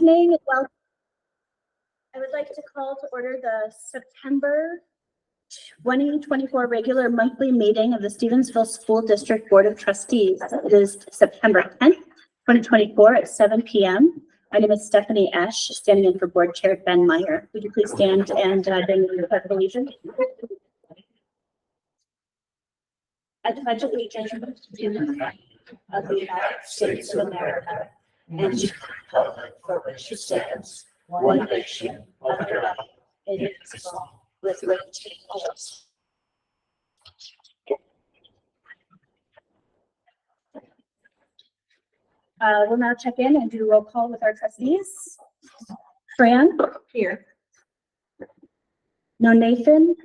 Evening. Well, I would like to call to order the September 2024 regular monthly meeting of the Stevensville School District Board of Trustees. It is September 10th, 2024 at 7 p.m. My name is Stephanie Esch, standing in for Board Chair Ben Meyer. Would you please stand and bring the pledge of allegiance? I pledge allegiance to the flag of the United States of America and to the republic for which it stands, one nation, under God, indivisible, with liberty and justice. We'll now check in and do a roll call with our trustees. Fran? Here. No Nathan?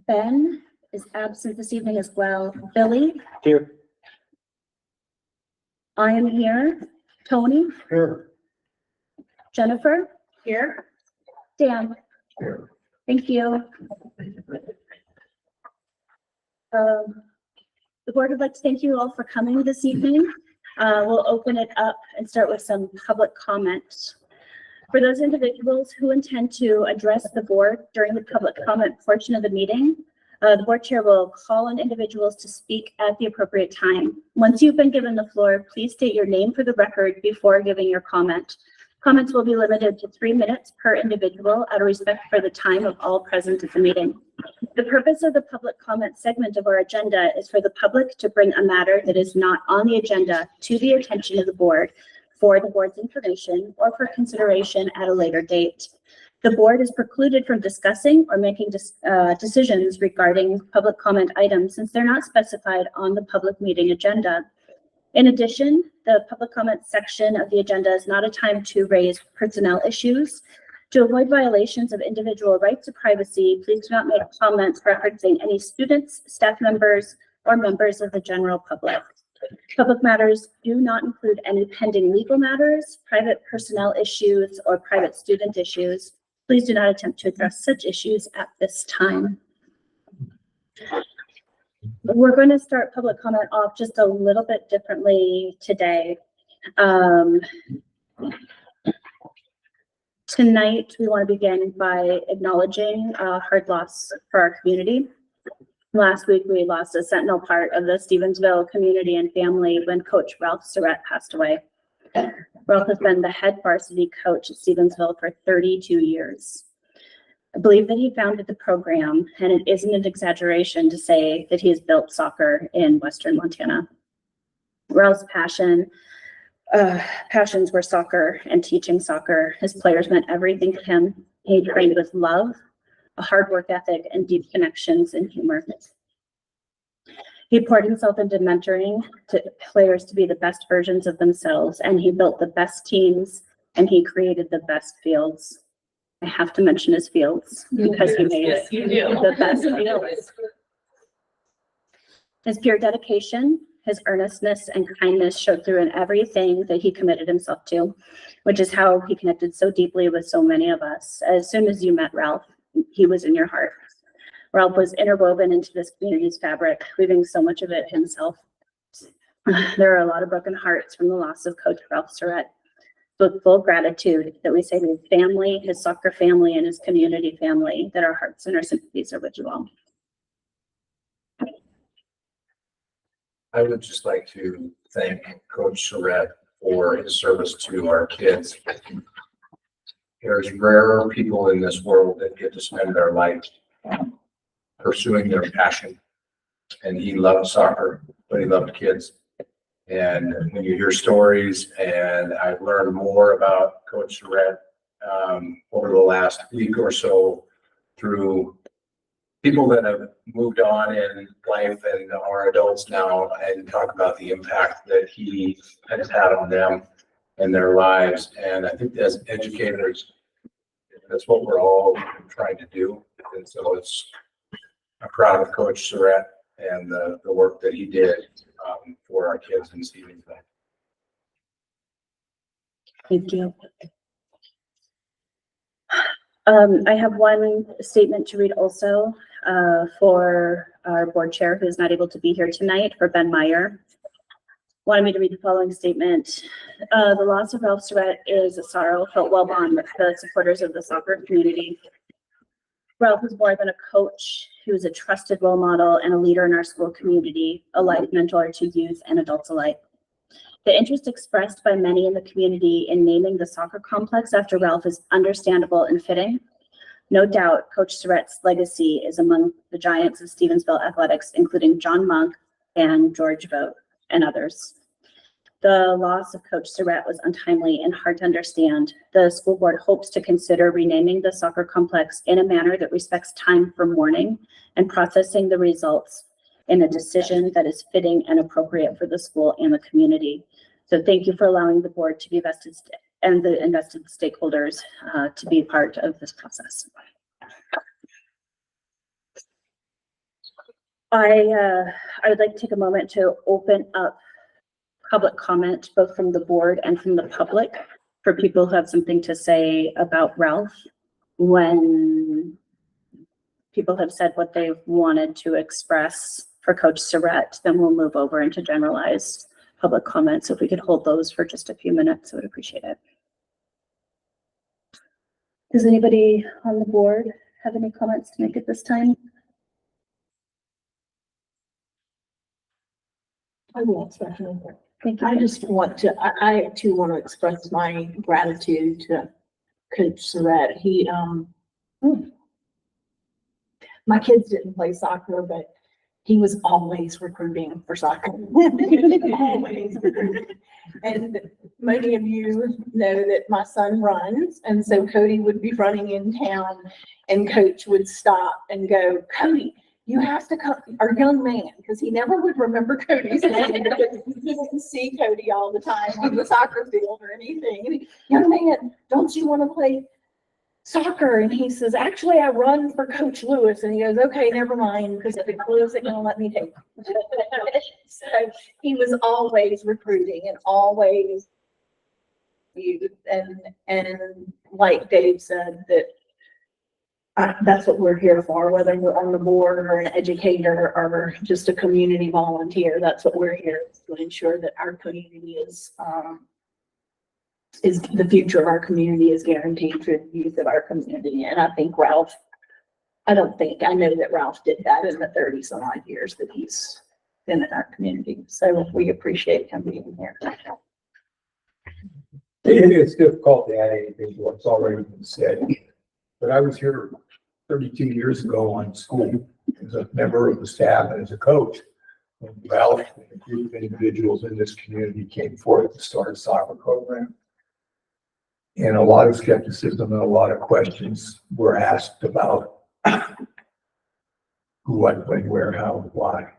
Ben is absent this evening as well. Billy? Here. I am here. Tony? Here. Jennifer? Here. Dan? Here. Thank you. The board would like to thank you all for coming this evening. We'll open it up and start with some public comment. For those individuals who intend to address the board during the public comment portion of the meeting, the board chair will call on individuals to speak at the appropriate time. Once you've been given the floor, please state your name for the record before giving your comment. Comments will be limited to 3 minutes per individual out of respect for the time of all present at the meeting. The purpose of the public comment segment of our agenda is for the public to bring a matter that is not on the agenda to the attention of the board for the board's information or for consideration at a later date. The board is precluded from discussing or making decisions regarding public comment items since they're not specified on the public meeting agenda. In addition, the public comment section of the agenda is not a time to raise personnel issues. To avoid violations of individual rights to privacy, please do not make comments referencing any students, staff members, or members of the general public. Public matters do not include any pending legal matters, private personnel issues, or private student issues. Please do not attempt to address such issues at this time. We're going to start public comment off just a little bit differently today. Tonight, we want to begin by acknowledging a hard loss for our community. Last week, we lost a sentinel part of the Stevensville community and family when Coach Ralph Surratt passed away. Ralph has been the head varsity coach at Stevensville for 32 years. I believe that he founded the program, and it isn't an exaggeration to say that he has built soccer in Western Montana. Ralph's passions were soccer and teaching soccer. His players meant everything to him. He trained with love, a hard work ethic, and deep connections and humor. He poured himself into mentoring to players to be the best versions of themselves, and he built the best teams, and he created the best fields. I have to mention his fields because he made the best fields. His pure dedication, his earnestness and kindness showed through in everything that he committed himself to, which is how he connected so deeply with so many of us. As soon as you met Ralph, he was in your heart. Ralph was interwoven into this community's fabric, weaving so much of it himself. There are a lot of broken hearts from the loss of Coach Ralph Surratt. With full gratitude that we say to his family, his soccer family, and his community family, that our hearts and our sympathies are with you all. I would just like to thank Coach Surratt for his service to our kids. There's rarer people in this world that get to spend their life pursuing their passion. And he loved soccer, but he loved kids. And when you hear stories, and I've learned more about Coach Surratt over the last week or so through people that have moved on in life and are adults now, and talk about the impact that he has had on them and their lives. And I think as educators, that's what we're all trying to do. And so I'm proud of Coach Surratt and the work that he did for our kids in Stevensville. Thank you. I have one statement to read also for our board chair who is not able to be here tonight, for Ben Meyer. wanted me to read the following statement. The loss of Ralph Surratt is a sorrow felt well beyond the supporters of the soccer community. Ralph was more than a coach. He was a trusted role model and a leader in our school community, a life mentor to youth and adults alike. The interest expressed by many in the community in naming the soccer complex after Ralph is understandable and fitting. No doubt, Coach Surratt's legacy is among the giants of Stevensville athletics, including John Monk and George Vogt and others. The loss of Coach Surratt was untimely and hard to understand. The school board hopes to consider renaming the soccer complex in a manner that respects time for mourning and processing the results in a decision that is fitting and appropriate for the school and the community. So thank you for allowing the board to be vested and the invested stakeholders to be part of this process. I would like to take a moment to open up public comment, both from the board and from the public, for people who have something to say about Ralph. When people have said what they've wanted to express for Coach Surratt, then we'll move over into generalized public comments. So if we could hold those for just a few minutes, I would appreciate it. Does anybody on the board have any comments to make at this time? I will, especially. Thank you. I just want to, I too want to express my gratitude to Coach Surratt. He, my kids didn't play soccer, but he was always recruiting for soccer. Always recruiting. And many of you know that my son runs, and so Cody would be running in town and Coach would stop and go, "Cody, you have to come," our young man, because he never would remember Cody's name. He didn't see Cody all the time on the soccer field or anything. And he, "Young man, don't you want to play soccer?" And he says, "Actually, I run for Coach Lewis." And he goes, "Okay, never mind, because if it's Lewis, it's gonna let me take it." So he was always recruiting and always youth. And like Dave said, that that's what we're here for, whether we're on the board or an educator or just a community volunteer. That's what we're here to ensure that our community is the future of our community is guaranteed for the youth of our community. And I think Ralph, I know that Ralph did that in the 30 some odd years that he's been in our community. So we appreciate him being here. It's difficult to add anything to what's already been said, but I was here 32 years ago on school as a member of the staff and as a coach. When Ralph and a group of individuals in this community came forward to start a soccer program. And a lot of skepticism and a lot of questions were asked about who, what, when, where, how, why.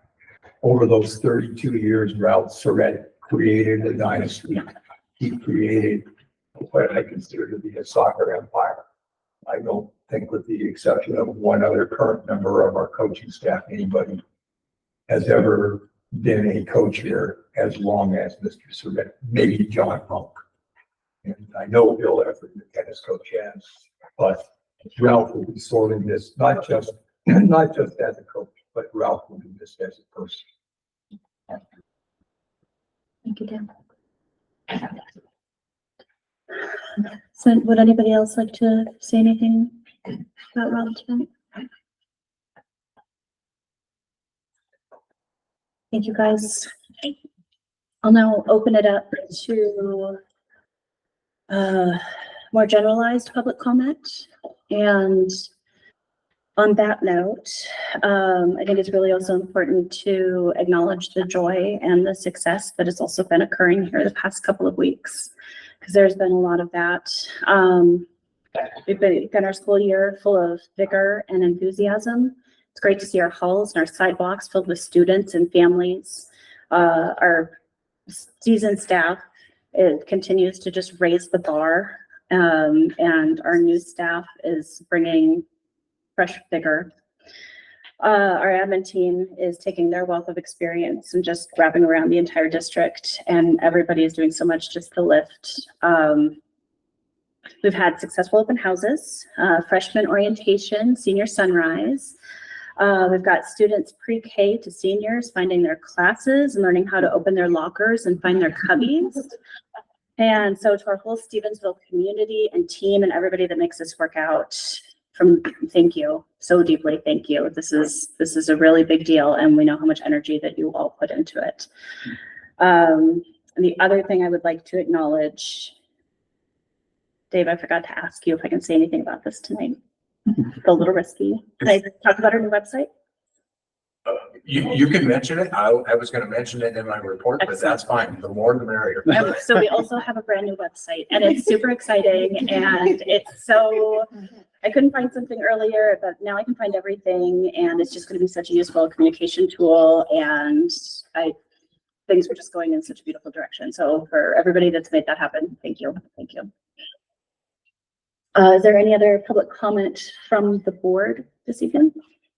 Over those 32 years, Ralph Surratt created a dynasty. He created what I consider to be a soccer empire. I don't think, with the exception of one other current member of our coaching staff, anybody has ever been a coach here as long as Mr. Surratt, maybe John Monk. And I know Bill Everett, the tennis coach, has, but Ralph will be sorting this, not just as a coach, but Ralph will do this as a person. Thank you, Dan. So would anybody else like to say anything about Ralph tonight? Thank you, guys. I'll now open it up to more generalized public comment. And on that note, I think it's really also important to acknowledge the joy and the success that has also been occurring here the past couple of weeks, because there's been a lot of that. We've begun our school year full of vigor and enthusiasm. It's great to see our halls and our sidewalks filled with students and families. Our seasoned staff, it continues to just raise the bar, and our new staff is bringing fresh vigor. Our admin team is taking their wealth of experience and just wrapping around the entire district, and everybody is doing so much just to lift. We've had successful open houses, freshman orientation, senior sunrise. We've got students pre-K to seniors finding their classes and learning how to open their lockers and find their cubbies. And so to our whole Stevensville community and team and everybody that makes this work out, thank you so deeply. Thank you. This is a really big deal, and we know how much energy that you all put into it. And the other thing I would like to acknowledge, Dave, I forgot to ask you if I can say anything about this tonight. It's a little risky. Can I talk about our new website? You can mention it. I was gonna mention it in my report, but that's fine. The more the merrier. So we also have a brand new website, and it's super exciting, and it's so, I couldn't find something earlier, but now I can find everything, and it's just gonna be such a useful communication tool, and things are just going in such a beautiful direction. So for everybody that's made that happen, thank you. Thank you. Is there any other public comment from the board this evening?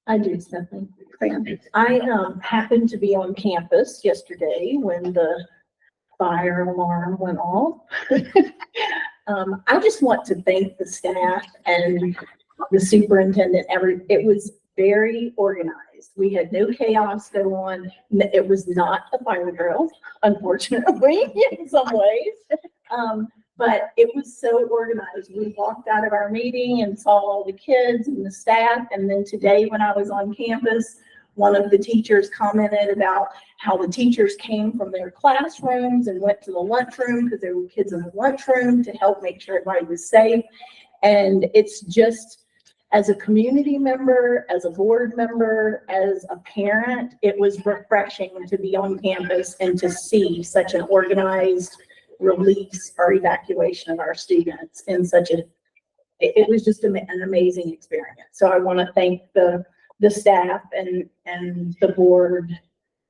I do something. Fran? I happened to be on campus yesterday when the fire alarm went off. I just want to thank the staff and the superintendent. It was very organized. We had no chaos go on. It was not a fire drill, unfortunately, in some ways. But it was so organized. We walked out of our meeting and saw all the kids and the staff. And then today when I was on campus, one of the teachers commented about how the teachers came from their classrooms and went to the lunchroom because there were kids in the lunchroom to help make sure everybody was safe. And it's just, as a community member, as a board member, as a parent, it was refreshing to be on campus and to see such an organized release or evacuation of our students in it was just an amazing experience. So I want to thank the staff and the board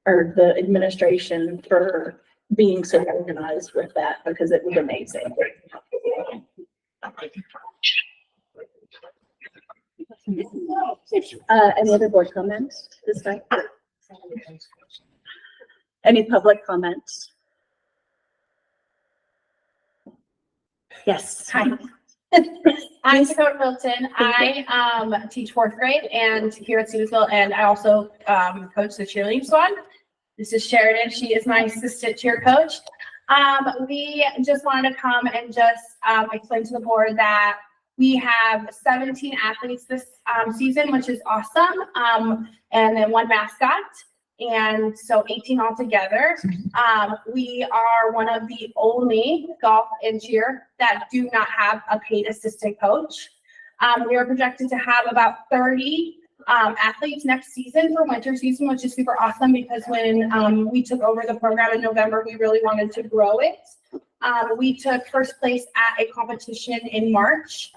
or the administration for being so organized with that, because it was amazing. Any other board comments this time? Any public comments? Yes. Hi. I'm Dakota Milton. I teach 4th grade and here at Stevensville, and I also coach the cheerleading squad. This is Sheridan. She is my assistant cheer coach. We just wanted to come and just explain to the board that we have 17 athletes this season, which is awesome, and then 1 mascot. And so 18 altogether. We are one of the only golf and cheer that do not have a paid assistant coach. We are projected to have about 30 athletes next season for winter season, which is super awesome because when we took over the program in November, we really wanted to grow it. We took first place at a competition in March.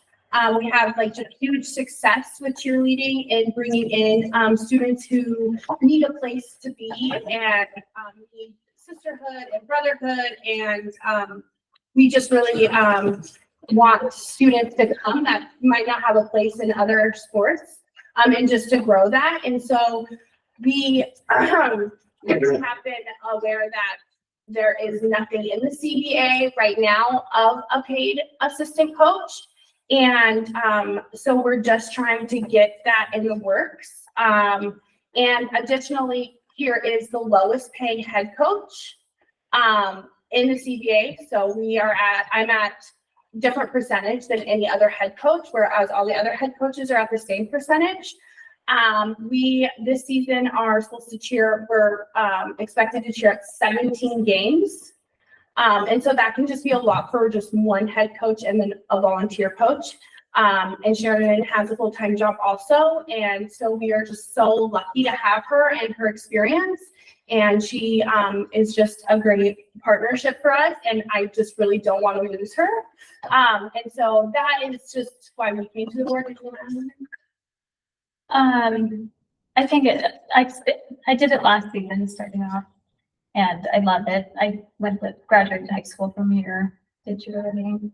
We have like just huge success with cheerleading and bringing in students who need a place to be and need sisterhood and brotherhood. And we just really want students to come that might not have a place in other sports and just to grow that. And so we have been aware that there is nothing in the CBA right now of a paid assistant coach. And so we're just trying to get that in the works. And additionally, here is the lowest paid head coach in the CBA. So I'm at different percentage than any other head coach, whereas all the other head coaches are at the same percentage. We this season are supposed to cheer, we're expected to cheer at 17 games. And so that can just be a lot for just one head coach and then a volunteer coach. And Sheridan has a full-time job also. And so we are just so lucky to have her and her experience. And she is just a great partnership for us. And I just really don't want to lose her. And so that is just why we came to the board. I think I did it last season starting off. And I loved it. I graduated high school from here, did cheerleading.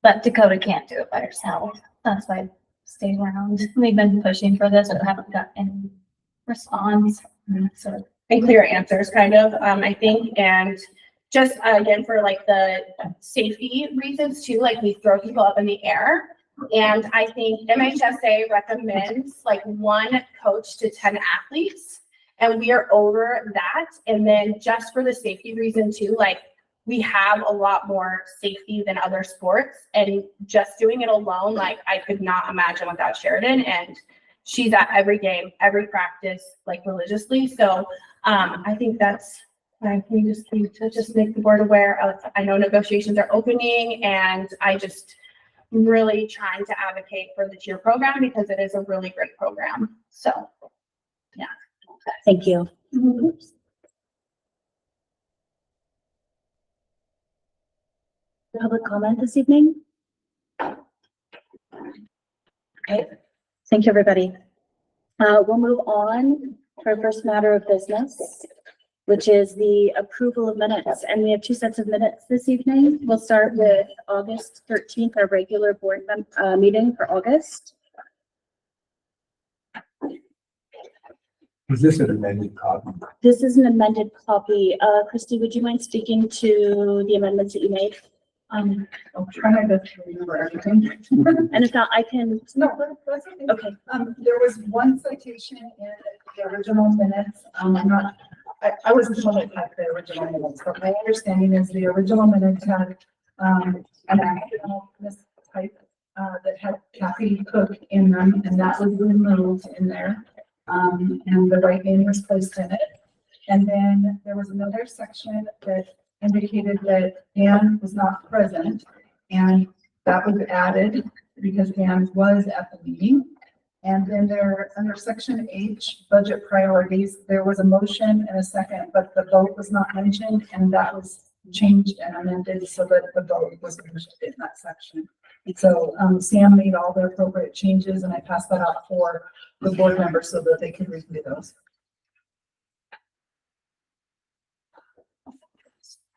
But Dakota can't do it by herself. That's why I stayed around. We've been pushing for this, but haven't got any response. So And clear answers kind of, I think. And just again, for like the safety reasons too, like we throw people up in the air. And I think MHSA recommends like 1 coach to 10 athletes. And we are over that. And then just for the safety reason too, like we have a lot more safety than other sports. And just doing it alone, like I could not imagine without Sheridan. And she's at every game, every practice, like religiously. So I think that's, we just need to just make the board aware of, I know negotiations are opening and I just really trying to advocate for the cheer program because it is a really great program. So, yeah. Thank you. Public comment this evening? Okay, thank you, everybody. We'll move on to our first matter of business, which is the approval of minutes. And we have 2 sets of minutes this evening. We'll start with August 13th, our regular board meeting for August. Was this an amended copy? This is an amended copy. Christy, would you mind speaking to the amendments that you made? I'll try my best to remember everything. And if not, I can, No, that's okay. okay. There was one citation in the original minutes. I wasn't told it had the original minutes, but my understanding is the original minutes had, an accidental mistype, that had Kathy Cook in them, and that was removed in there. And the right name was placed in it. And then there was another section that indicated that Dan was not present, and that was added because Dan was at the meeting. And then there, under section H, budget priorities, there was a motion and a second, but the vote was not mentioned, and that was changed and amended so that the vote was mentioned in that section. So Sam made all the appropriate changes, and I passed that out for the board members so that they could review those.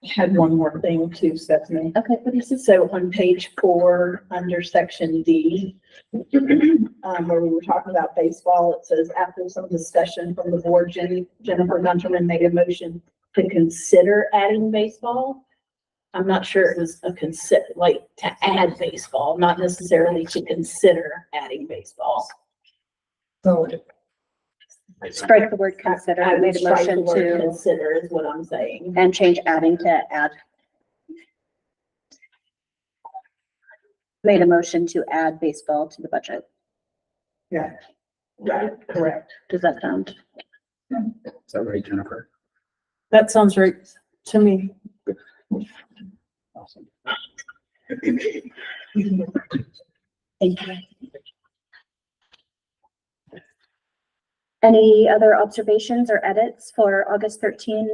Had one more thing too, Stephanie. Okay, what is this? So on page 4, under section D, where we were talking about baseball, it says after some discussion from the board, Jennifer Gunterman made a motion to consider adding baseball. I'm not sure it was a like to add baseball, not necessarily to consider adding baseball. So Strike the word consider. I I would made a strike the motion word to, consider is what I'm saying. and change adding to add. Made a motion to add baseball to the budget. Yeah. Right, correct. Does that sound? Is that right, Jennifer? That sounds right to me. Awesome. Thank you. Any other observations or edits for August 13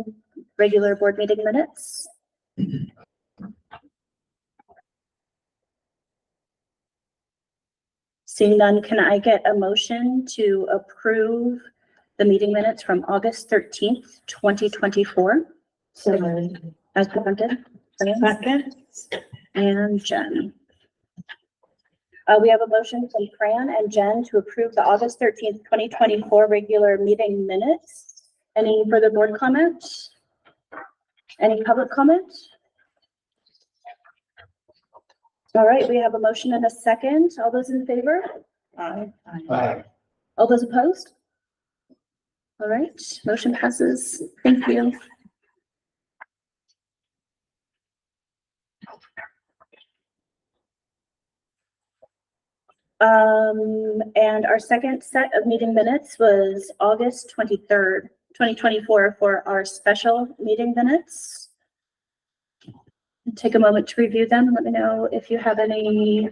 regular board meeting minutes? Seeing none, can I get a motion to approve the meeting minutes from August 13th, 2024? So, As presented? second, And Jen. We have a motion from Fran and Jen to approve the August 13th, 2024 regular meeting minutes. Any further board comment? Any public comment? All right, we have a motion and a second. All those in favor? Aye. All those opposed? All right, motion passes. Thank you. And our second set of meeting minutes was August 23rd, 2024 for our special meeting minutes. Take a moment to review them and let me know if you have any.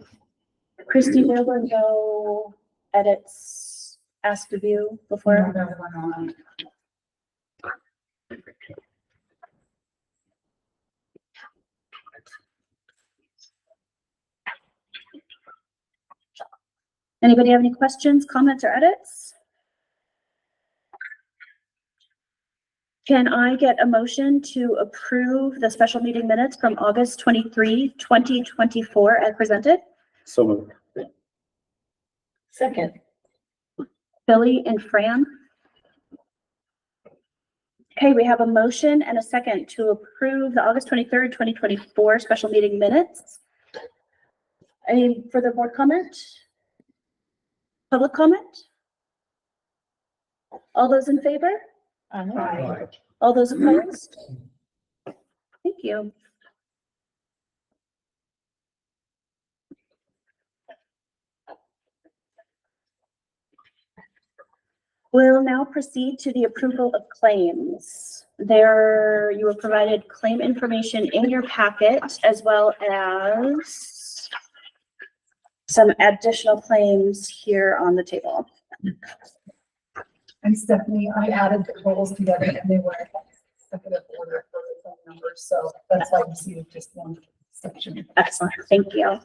Christy, there were no edits asked of you before. Anybody have any questions, comments, or edits? Can I get a motion to approve the special meeting minutes from August 23, 2024 as presented? So moved. second, Billy and Fran. Okay, we have a motion and a second to approve the August 23rd, 2024 special meeting minutes. Any further board comment? Public comment? All those in favor? Aye. All those opposed? Thank you. We'll now proceed to the approval of claims. There, you were provided claim information in your packet as well as some additional claims here on the table. And Stephanie, I added the totals together and they were separate order for the phone numbers, so that's why you see just one section. Excellent, thank you.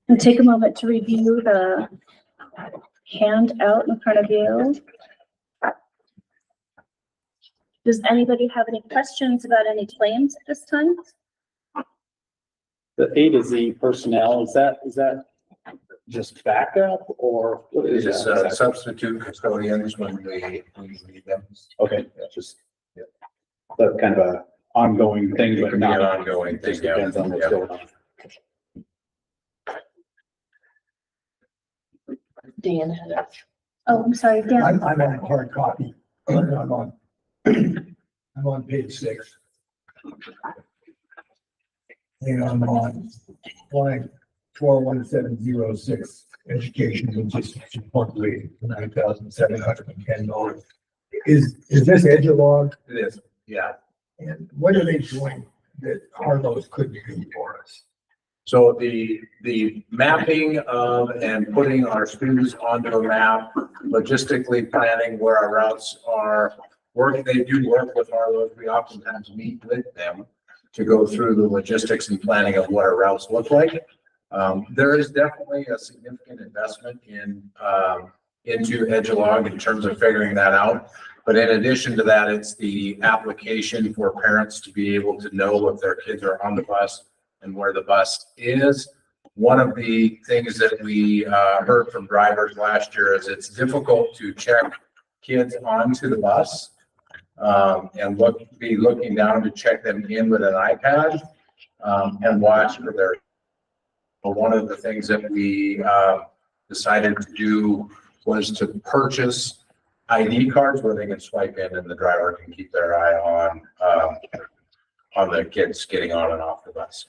And take a moment to review the handout in front of you. Does anybody have any questions about any claims at this time? The A to Z personnel, is that just backup or what It is is that? substitute custodians when we need them. Okay, just, that's kind of a ongoing thing, It but could be an not, ongoing thing, just depends on what's yeah. going on. Dan had a Oh, I'm sorry, Dan. I'm on a hard copy. I'm on page 6. And I'm on line 41706, education logistics support rate, $9,710. Is this Edgelog? It is, yeah. And what are they doing that Harlow's couldn't do for us? So the mapping of and putting our students onto a map, logistically planning where our routes are, they do work with Harlow's. We oftentimes meet with them to go through the logistics and planning of what our routes look like. There is definitely a significant investment into Edgelog in terms of figuring that out. But in addition to that, it's the application for parents to be able to know if their kids are on the bus and where the bus is. One of the things that we heard from drivers last year is it's difficult to check kids onto the bus and be looking down to check them in with an iPad and watch for their. But one of the things that we decided to do was to purchase ID cards where they can swipe in and the driver can keep their eye on the kids getting on and off the bus.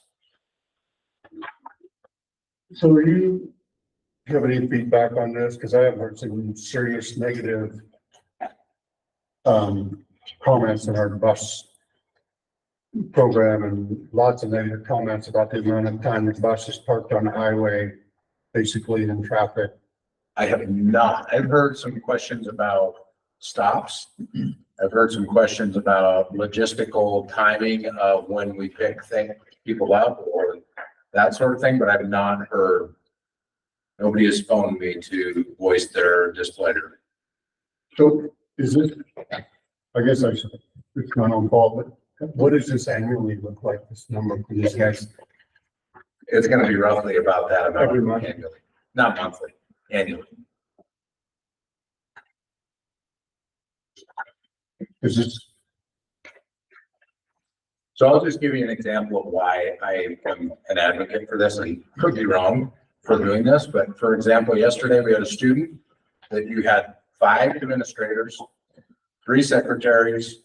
So do you have any feedback on this? Because I have heard some serious negative comments in our bus program and lots of negative comments about the amount of time the bus is parked on the highway, basically in traffic. I have not. I've heard some questions about stops. I've heard some questions about logistical timing of when we pick people up or that sort of thing, but I've not heard. Nobody has phoned me to voice their displeasure. So is this, I guess I should, it's my own fault, but what does this annually look like, this number for these guys? It's gonna be roughly about that amount Every month? annually, not monthly, annually. Is this, So I'll just give you an example of why I am an advocate for this and could be wrong for doing this. But for example, yesterday we had a student that you had 5 administrators, 3 secretaries,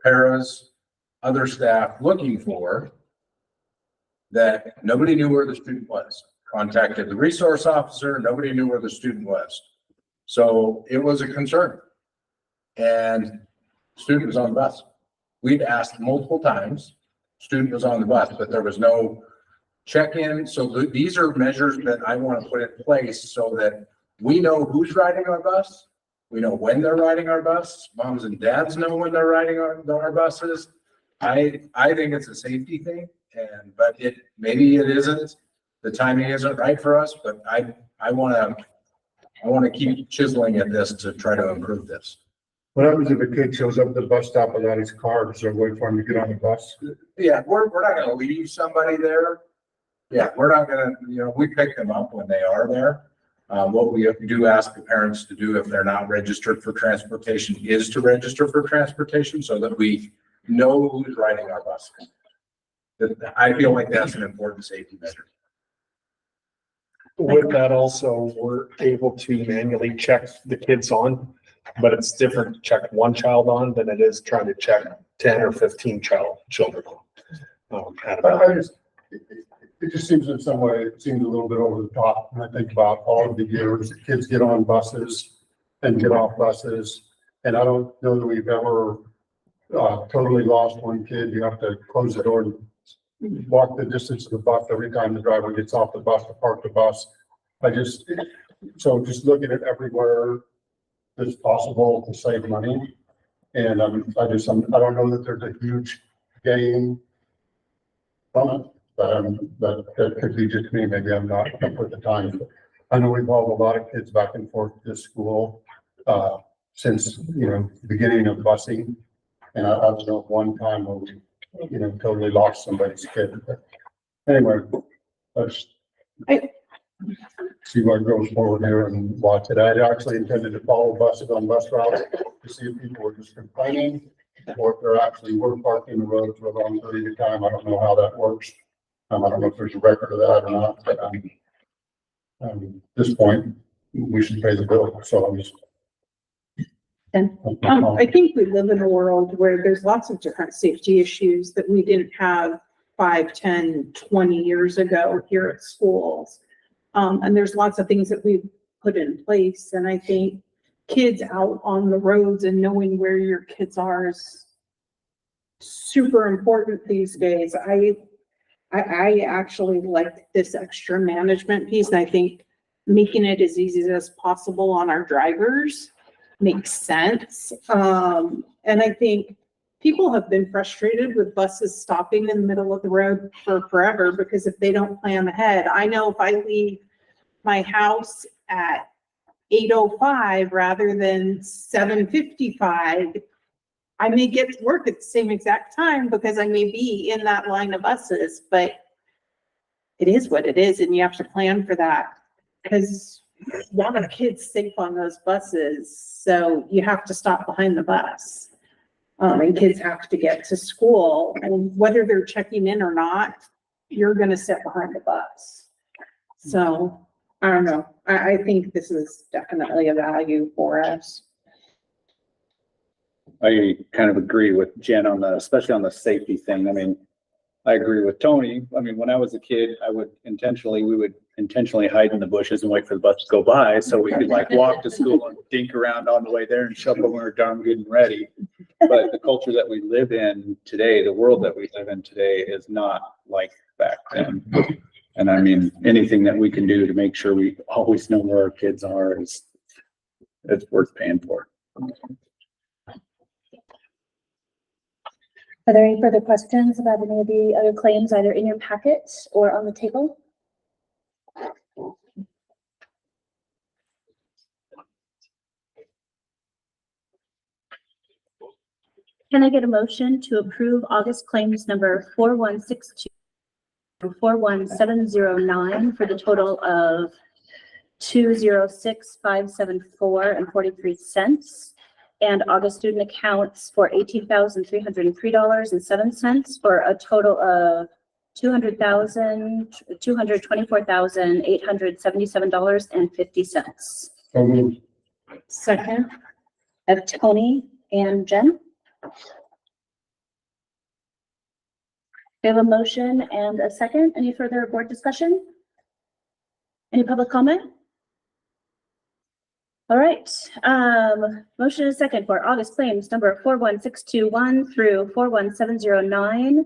paras, other staff looking for that nobody knew where the student was. Contacted the resource officer, nobody knew where the student was. So it was a concern. And student was on the bus. We'd asked multiple times, student was on the bus, but there was no check-in. So these are measures that I want to put in place so that we know who's riding our bus. We know when they're riding our bus. Moms and dads know when they're riding our buses. I think it's a safety thing, but maybe it isn't. The timing isn't right for us, but I want to keep chiseling at this to try to improve this. what happens if a kid shows up at the bus stop without his card? Is there a way for him to get on the bus? Yeah, we're not gonna leave somebody there. Yeah, we're not gonna, we pick them up when they are there. What we do ask the parents to do if they're not registered for transportation is to register for transportation so that we know who's riding our bus. I feel like that's an important safety measure. With that also, we're able to manually check the kids on, but it's different to check one child on than it is trying to check 10 or 15 children. At a I just, it just seems in some way, it seems a little bit over the top. And I think about all of the years that kids get on buses and get off buses. And I don't know that we've ever totally lost one kid. You have to close the door and walk the distance of the bus every time the driver gets off the bus to park the bus. So just looking at everywhere that's possible to save money. And I don't know that there's a huge gain from it, but that could be just me. Maybe I'm not up with the times. I know we've hauled a lot of kids back and forth to school, since, the beginning of busing. And I don't know of one time where we, totally lost somebody's kid. But anyway, let's see what goes forward here and watch it. I actually intended to follow buses on bus routes to see if people were just complaining or if they're actually were parking the road for a long period of time. I don't know how that works. I don't know if there's a record of that or not, but at this point, we should pay the bill. So I'm just. I think we live in a world where there's lots of different safety issues that we didn't have 5, 10, 20 years ago here at schools. And there's lots of things that we've put in place. And I think kids out on the roads and knowing where your kids are is super important these days. I actually like this extra management piece. And I think making it as easy as possible on our drivers makes sense. And I think people have been frustrated with buses stopping in the middle of the road for forever because if they don't plan ahead, I know if I leave my house at 8:05 rather than 7:55, I may get to work at the same exact time because I may be in that line of buses, but it is what it is and you have to plan for that because one of the kids safe on those buses, so you have to stop behind the bus. And kids have to get to school, and whether they're checking in or not, you're gonna sit behind the bus. So, I don't know, I think this is definitely a value for us. I kind of agree with Jen on especially on the safety thing. I mean, I agree with Tony. I mean, when I was a kid, we would intentionally hide in the bushes and wait for the bus to go by so we could like walk to school and dink around on the way there and shuffle when we're done getting ready. But the culture that we live in today, the world that we live in today is not like back then. And I mean, anything that we can do to make sure we always know where our kids are it's worth paying for. Are there any further questions about any of the other claims either in your packet or on the table? Can I get a motion to approve August claims number 4162 through 41709 for the total of $206,574.43? And August student accounts for $18,303.07 for a total of $224,877.50. So moved. Second, Of Tony and Jen. We have a motion and a second. Any further board discussion? Any public comment? All right, motion and second for August claims number 41621 through 41709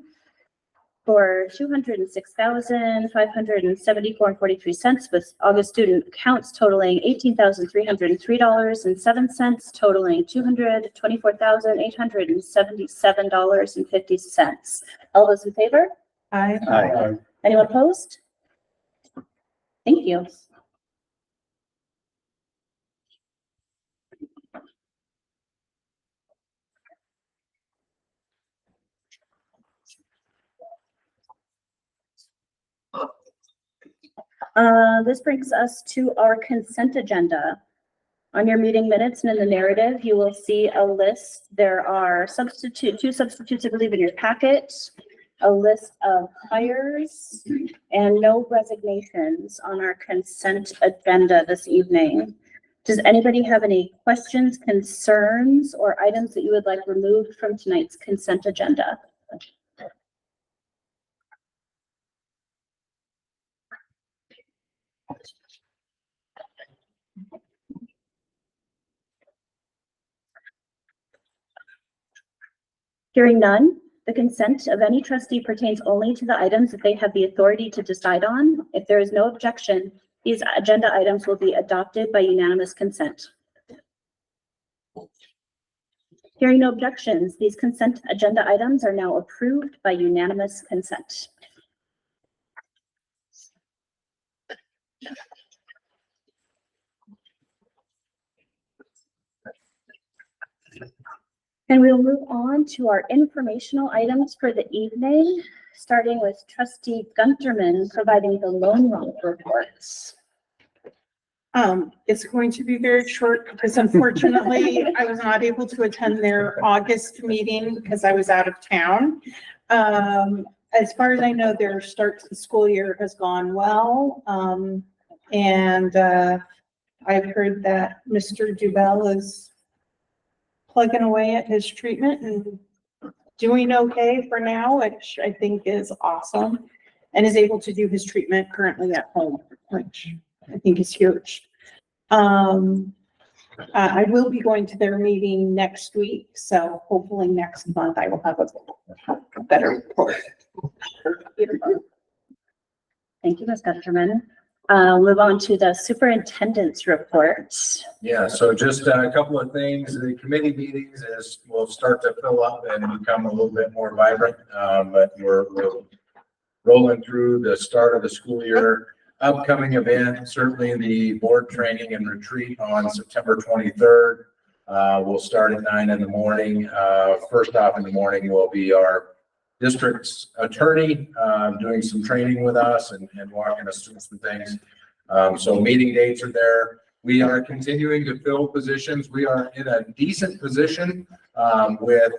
for $206,574.43 with August student accounts totaling $18,303.07, totaling $224,877.50. All those in favor? I, Anyone opposed? Thank you. This brings us to our consent agenda. On your meeting minutes and in the narrative, you will see a list. There are two substitutes, I believe, in your packet. a list of hires and no resignations on our consent agenda this evening. Does anybody have any questions, concerns, or items that you would like removed from tonight's consent agenda? Hearing none, the consent of any trustee pertains only to the items that they have the authority to decide on. If there is no objection, these agenda items will be adopted by unanimous consent. Hearing no objections, these consent agenda items are now approved by unanimous consent. And we will move on to our informational items for the evening, starting with trustee Gunterman providing the loan roll reports. It's going to be very short because unfortunately I was not able to attend their August meeting because I was out of town. As far as I know, their start to the school year has gone well. I've heard that Mr. Dubell is plugging away at his treatment and doing okay for now, which I think is awesome, and is able to do his treatment currently at home, which I think is huge. I will be going to their meeting next week, so hopefully next month I will have a better report. Thank you, Ms. Gunterman. Move on to the superintendent's report. Yeah, so just a couple of things. The committee meetings will start to fill up and become a little bit more vibrant, but we're rolling through the start of the school year. Upcoming event, certainly the board training and retreat on September 23rd. We'll start at 9 in the morning. First off in the morning will be our district's attorney doing some training with us and walking us through some things. So meeting dates are there. We are continuing to fill positions. We are in a decent position with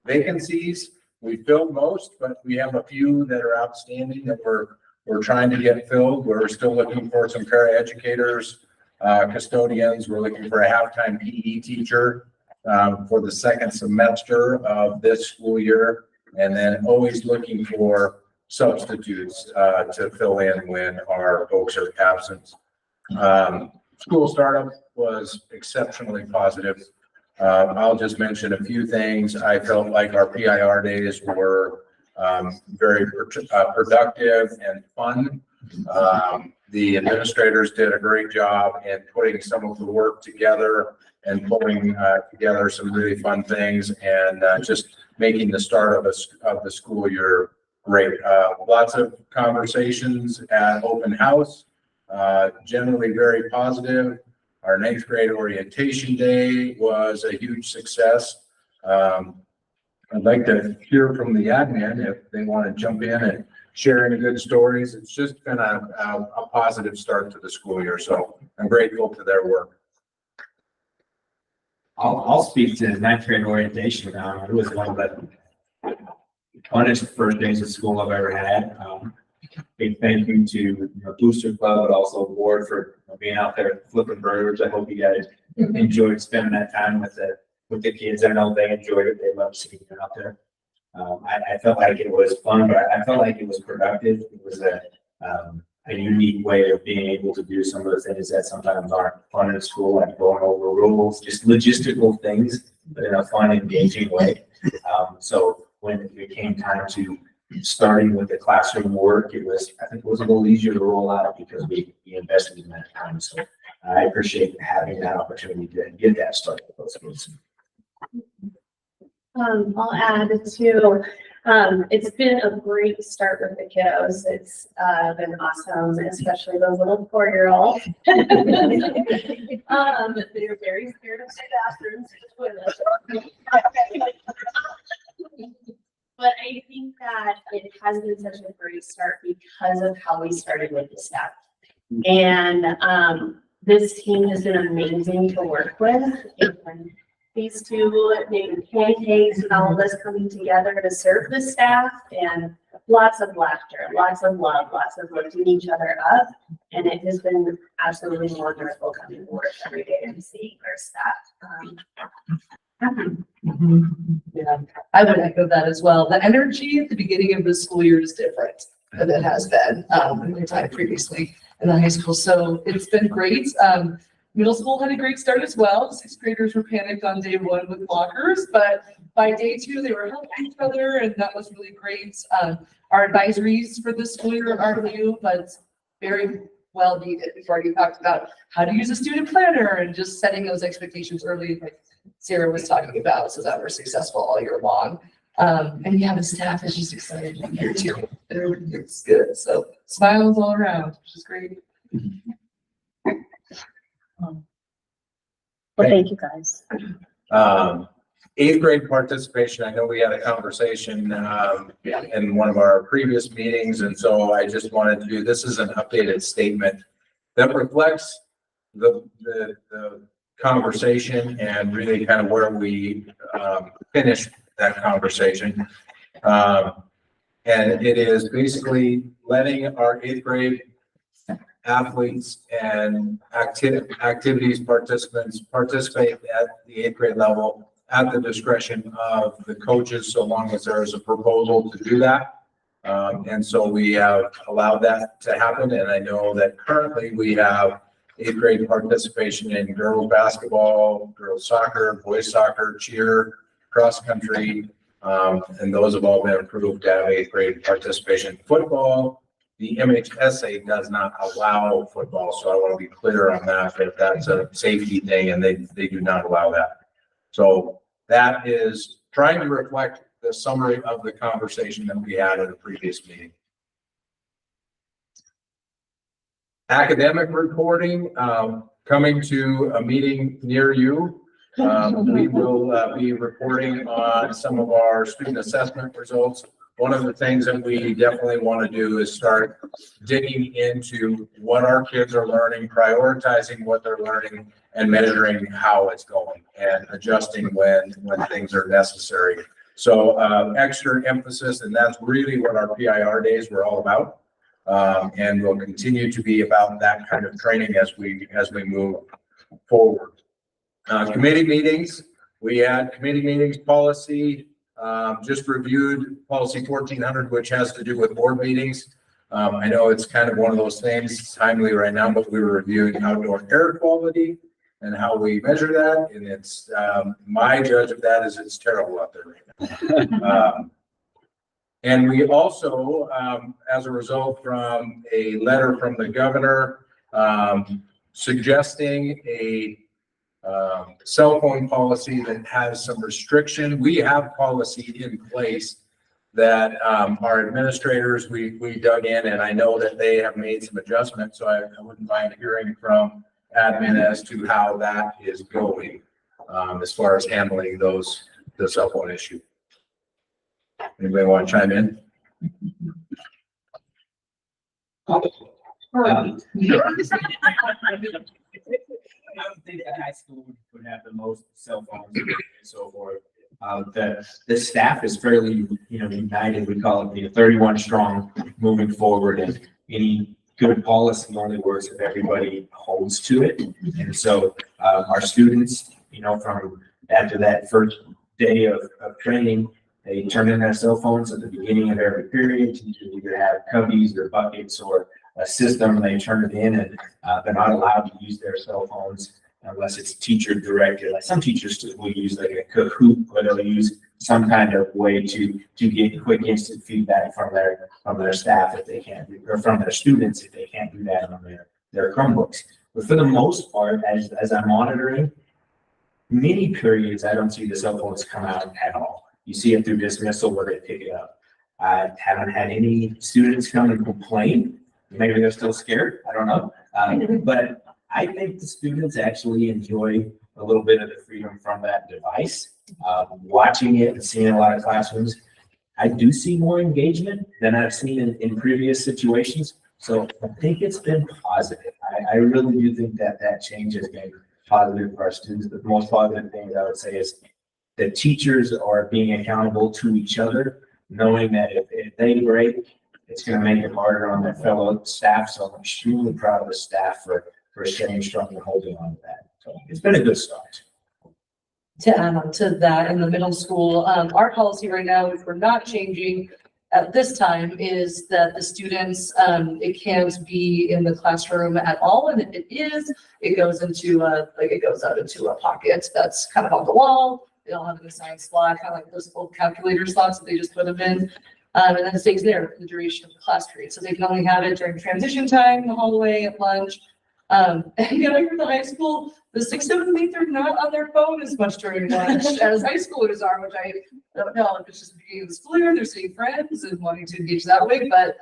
vacancies. We filled most, but we have a few that are outstanding that we're trying to get filled. We're still looking for some paraeducators, custodians. We're looking for a halftime PE teacher for the second semester of this school year. And then always looking for substitutes to fill in when our folks are absent. School startup was exceptionally positive. I'll just mention a few things. I felt like our PIR days were very productive and fun. The administrators did a great job in putting some of the work together and pulling together some really fun things and just making the start of the school year great. Lots of conversations at open house, generally very positive. Our 9th grade orientation day was a huge success. I'd like to hear from the admin if they want to jump in and share any good stories. It's just been a positive start to the school year, so I'm grateful to their work. I'll speak to 9th grade orientation. It was one of the funnest first days of school I've ever had. Big thank you to Booster Club, but also the board for being out there flipping burgers. I hope you guys enjoyed spending that time with the kids. I know they enjoyed it. They loved seeing it out there. I felt like it was fun, but I felt like it was productive. It was a unique way of being able to do some of the things that sometimes aren't fun in school, like going over rules, just logistical things, but in a fun, engaging way. So when it came time to starting with the classroom work, I think it was a little easier to roll out because we invested in that time. So I appreciate having that opportunity to get that started with those kids. I'll add to, it's been a great start with the kiddos. It's been awesome, especially those little 4-year-olds. They're very scared of their bathrooms. But I think that it has been such a great start because of how we started with the staff. And this team has been amazing to work with. And these two named pancakes and all of us coming together to serve the staff, and lots of laughter, lots of love, lots of lifting each other up. And it has been absolutely wonderful coming to work every day and seeing our staff. Happy. Yeah, I would echo that as well. The energy at the beginning of the school year is different than it has been in the time previously in the high school. So it's been great. Middle school had a great start as well. Sixth graders were panicked on day one with lockers, but by day two, they were helping each other, and that was really great. Our advisories for this school year are new, but very well needed. We've already talked about how to use a student planner and just setting those expectations early, like Sarah was talking about, so that we're successful all year long. And yeah, the staff is just excited to be here too. It's good. So smiles all around, which is great. Well, thank you guys. Eighth grade participation, I know we had a conversation, in one of our previous meetings, and so I just wanted to do, this is an updated statement that reflects the conversation and really kind of where we, finished that conversation. And it is basically letting our eighth grade athletes and activities participants participate at the eighth grade level at the discretion of the coaches, so long as there is a proposal to do that. And so we have allowed that to happen. And I know that currently we have eighth grade participation in girls basketball, girls soccer, boys soccer, cheer, cross country. And those have all been approved to have eighth grade participation. Football, the MHSA does not allow football, so I want to be clear on that, if that's a safety thing, and they do not allow that. So that is trying to reflect the summary of the conversation that we had at a previous meeting. Academic reporting, coming to a meeting near you. We will be reporting on some of our student assessment results. One of the things that we definitely want to do is start digging into what our kids are learning, prioritizing what they're learning, and measuring how it's going and adjusting when things are necessary. So extra emphasis, and that's really what our PIR days were all about. And will continue to be about that kind of training as we move forward. Committee meetings, we had committee meetings policy, just reviewed policy 1400, which has to do with board meetings. I know it's kind of one of those things timely right now, but we were reviewing outdoor air quality and how we measure that. And it's, my judge of that is it's terrible out there right now. And we also, as a result from a letter from the governor, suggesting a cell phone policy that has some restriction. We have policy in place that our administrators, we dug in, and I know that they have made some adjustments, so I wouldn't mind hearing from admin as to how that is going as far as handling the cell phone issue. Anybody want to chime in? I would think that high school would have the most cell phones and so forth. The staff is fairly, united. We call it the 31 strong moving forward, and any good policy only works if everybody holds to it. And so our students, from after that first day of training, they turn in their cell phones at the beginning of every period. Teachers either have cubbies or buckets or a system, they turn it in, and they're not allowed to use their cell phones unless it's teacher directed. Like some teachers will use like a Kahoot, or they'll use some kind of way to get quick instant feedback from their staff if they can't, or from their students if they can't do that on their Chromebooks. But for the most part, as I'm monitoring, many periods I don't see the cell phones come out at all. You see it through dismissal where they pick it up. I haven't had any students come and complain. Maybe they're still scared. I don't know. But I think the students actually enjoy a little bit of the freedom from that device. Watching it and seeing a lot of classrooms, I do see more engagement than I've seen in previous situations. So I think it's been positive. I really do think that change has been positive for our students. But the most positive thing I would say is that teachers are being accountable to each other, knowing that if they break, it's going to make it harder on their fellow staff. So I'm extremely proud of the staff for staying strong and holding on to that. So it's been a good start. To add on to that, in the middle school, our policy right now, which we're not changing at this time, is that the students, it can't be in the classroom at all. And if it is, it goes into it goes out into a pocket that's kind of on the wall. They don't have an assigned slot, kind of like those old calculator slots that they just put them in. And then it stays there for the duration of the class period. So they can only have it during transition time, the hallway, at lunch. And yet I heard the high school, the 6th, 7th, and 8th are not on their phone as much during lunch as high schoolers are, which I don't know if it's just the beginning of the school year, they're seeing friends and wanting to engage that way. But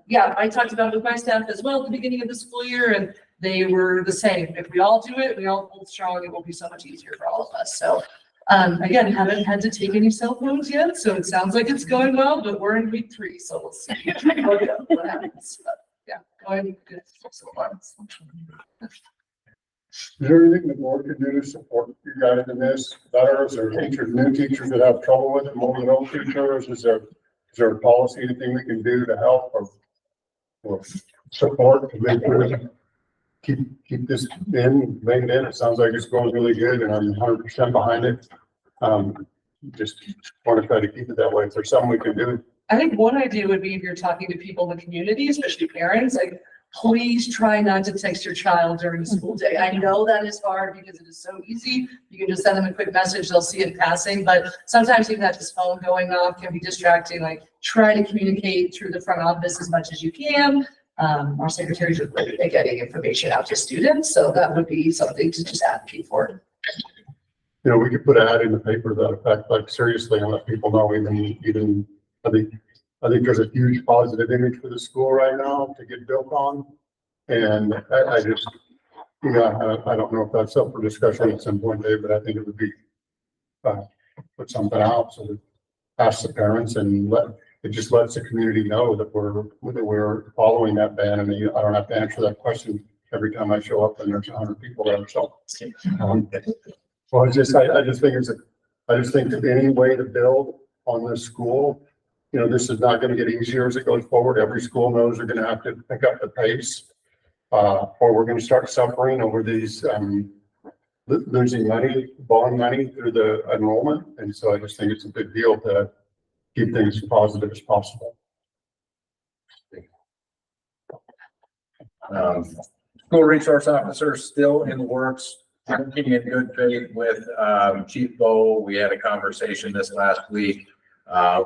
yeah, I talked about it with my staff as well at the beginning of the school year, and they were the same. If we all do it, we all hold strong, it will be so much easier for all of us. So again, haven't had to take any cell phones yet, so it sounds like it's going well, but we're in week 3, so we'll see what happens. But, yeah, going good so far. Is there anything the board could do to support you guys in this better? Is there teachers, new teachers that have trouble with it more than old teachers? Is there a policy, anything we can do to help or support to make sure we keep this reined in? It sounds like it's going really good and I'm 100% behind it. Just want to try to keep it that way. If there's something we can do. I think one idea would be if you're talking to people in the community, especially parents, like, please try not to text your child during the school day. I know that is hard because it is so easy. You can just send them a quick message, they'll see it passing, but sometimes even that just phone going off can be distracting. Like, try to communicate through the front office as much as you can. Our secretaries are great at getting information out to students, so that would be something to just advocate for. You know, we could put an ad in the paper that effect, like seriously, and let people know even, I think there's a huge positive image for the school right now to get built on. And I just, you know, I don't know if that's up for discussion at some point, Dave, but I think it would be, put something out so that ask the parents and it just lets the community know that we're following that ban. And I don't have to answer that question every time I show up and there's 100 people there. So, well, I just think that any way to build on this school, you know, this is not going to get easier as it goes forward. Every school knows they're going to have to pick up the pace, or we're going to start suffering over these, losing money, bond money through the enrollment. And so I just think it's a big deal to keep things as positive as possible. School resource officer still in the works, working in good faith with Chief Bo. We had a conversation this last week.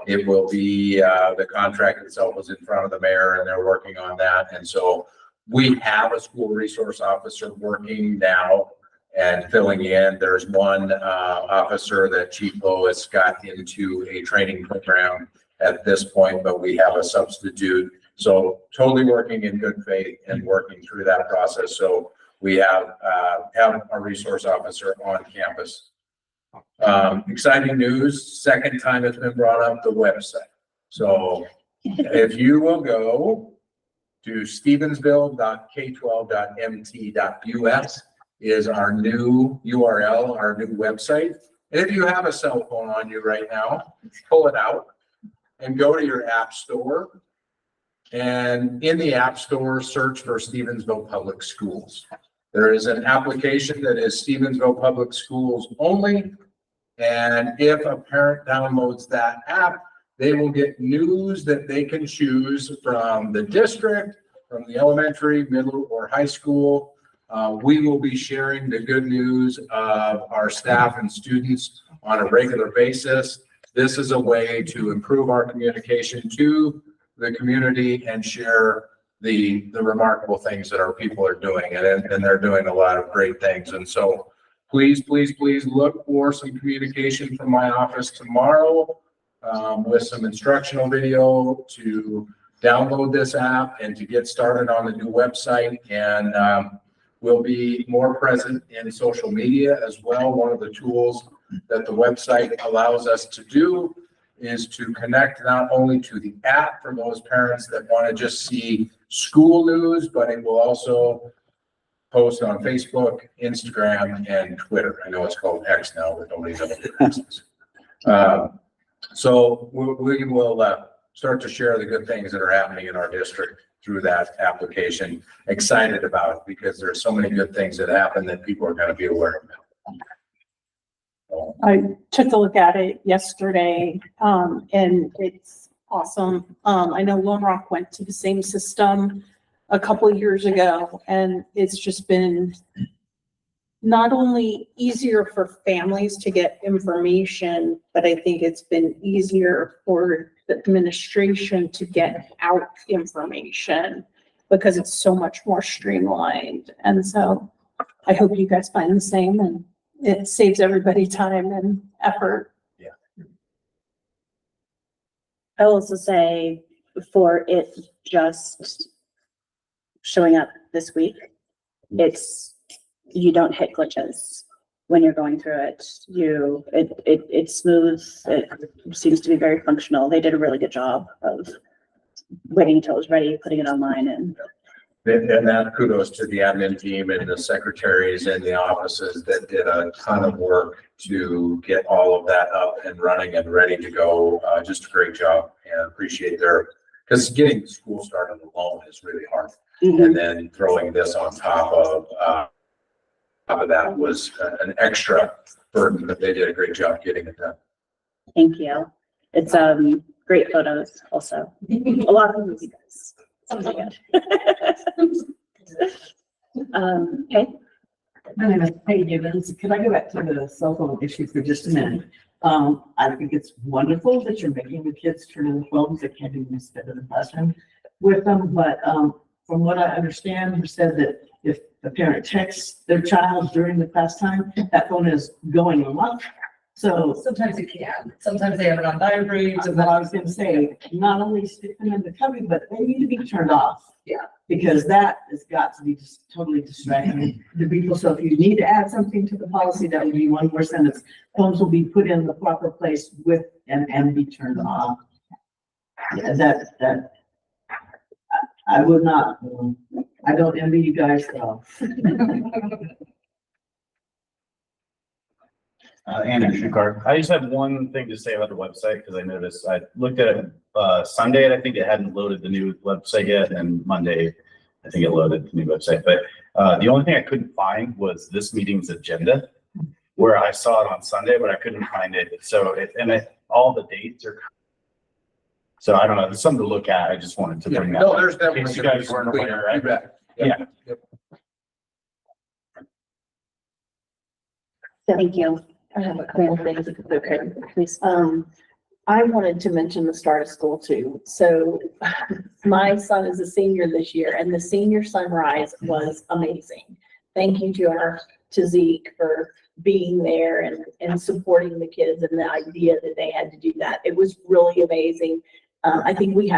It will be, the contract itself was in front of the mayor and they're working on that. And so we have a school resource officer working now and filling in. There's one officer that Chief Bo has got into a training program at this point, but we have a substitute. So totally working in good faith and working through that process. So we have a resource officer on campus. Exciting news, second time it's been brought up, the website. So if you will go to stevensville.k12.mt.us is our new URL, our new website. If you have a cell phone on you right now, pull it out and go to your app store. And in the app store, search for Stevensville Public Schools. There is an application that is Stevensville Public Schools only. And if a parent downloads that app, they will get news that they can choose from the district, from the elementary, middle, or high school. We will be sharing the good news of our staff and students on a regular basis. This is a way to improve our communication to the community and share the remarkable things that our people are doing. And they're doing a lot of great things. And so please look for some communication from my office tomorrow with some instructional video to download this app and to get started on the new website. And we'll be more present in social media as well. One of the tools that the website allows us to do is to connect not only to the app for those parents that want to just see school news, but it will also post on Facebook, Instagram, and Twitter. I know it's called X now, but nobody knows what X is. So we will start to share the good things that are happening in our district through that application. Excited about it because there's so many good things that happen that people are going to be aware of. I took a look at it yesterday, and it's awesome. I know Lone Rock went to the same system a couple of years ago, and it's just been not only easier for families to get information, but I think it's been easier for the administration to get out information because it's so much more streamlined. And so I hope you guys find the same, and it saves everybody time and effort. I'll also say for it just showing up this week, you don't hit glitches when you're going through it. It's smooth. It seems to be very functional. They did a really good job of waiting until it was ready, putting it online, and that kudos to the admin team and the secretaries and the offices that did a ton of work to get all of that up and running and ready to go. Just a great job, and appreciate because getting the school started alone is really hard. And then throwing this on top of that was an extra burden, but they did a great job getting it done. thank you. It's great photos also. A lot of them you guys. Something good. Okay. My name is Peggy Evans. Could I go back to the cell phone issue for just a minute? I think it's wonderful that you're making the kids turn in the phones that can't even spend in the classroom with them. But from what I understand, you said that if the parent texts their child during the class time, that phone is going off. So Sometimes you can. Sometimes they have it on vibrate. what I was gonna say, not only stick them in the cubby, but they need to be turned off. Yeah. Because that has got to be just totally distracting to people. So if you need to add something to the policy, that would be one more sentence. Phones will be put in the proper place with and be turned off. Yeah, that, I would not, I don't envy you guys though. Andrew Shuckart. I just have one thing to say about the website, because I noticed I looked at it Sunday and I think it hadn't loaded the new website yet, and Monday I think it loaded the new website. But the only thing I couldn't find was this meeting's agenda, where I saw it on Sunday, but I couldn't find it. So all the dates are. So I don't know. There's something to look at. I just wanted to bring that. No, up. there's In definitely. case you guys weren't aware, right? You bet. Yeah. Thank you. I have a couple of things, if it's okay, please. I wanted to mention the start of school too. So my son is a senior this year, and the senior sunrise was amazing. Thank you to Zeke for being there and supporting the kids and the idea that they had to do that. It was really amazing. I think we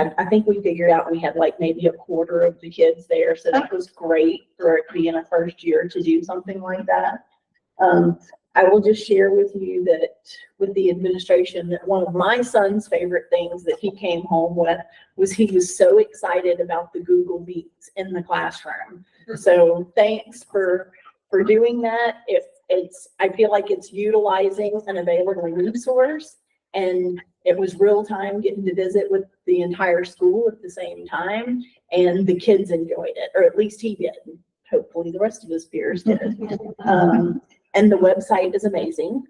figured out we had like maybe a quarter of the kids there. So that was great for it being a first year to do something like that. I will just share with you that with the administration, that one of my son's favorite things that he came home with was he was so excited about the Google Meets in the classroom. So thanks for doing that. I feel like it's utilizing an available resource, and it was real time getting to visit with the entire school at the same time, and the kids enjoyed it, or at least he did. Hopefully the rest of his peers did. And the website is amazing.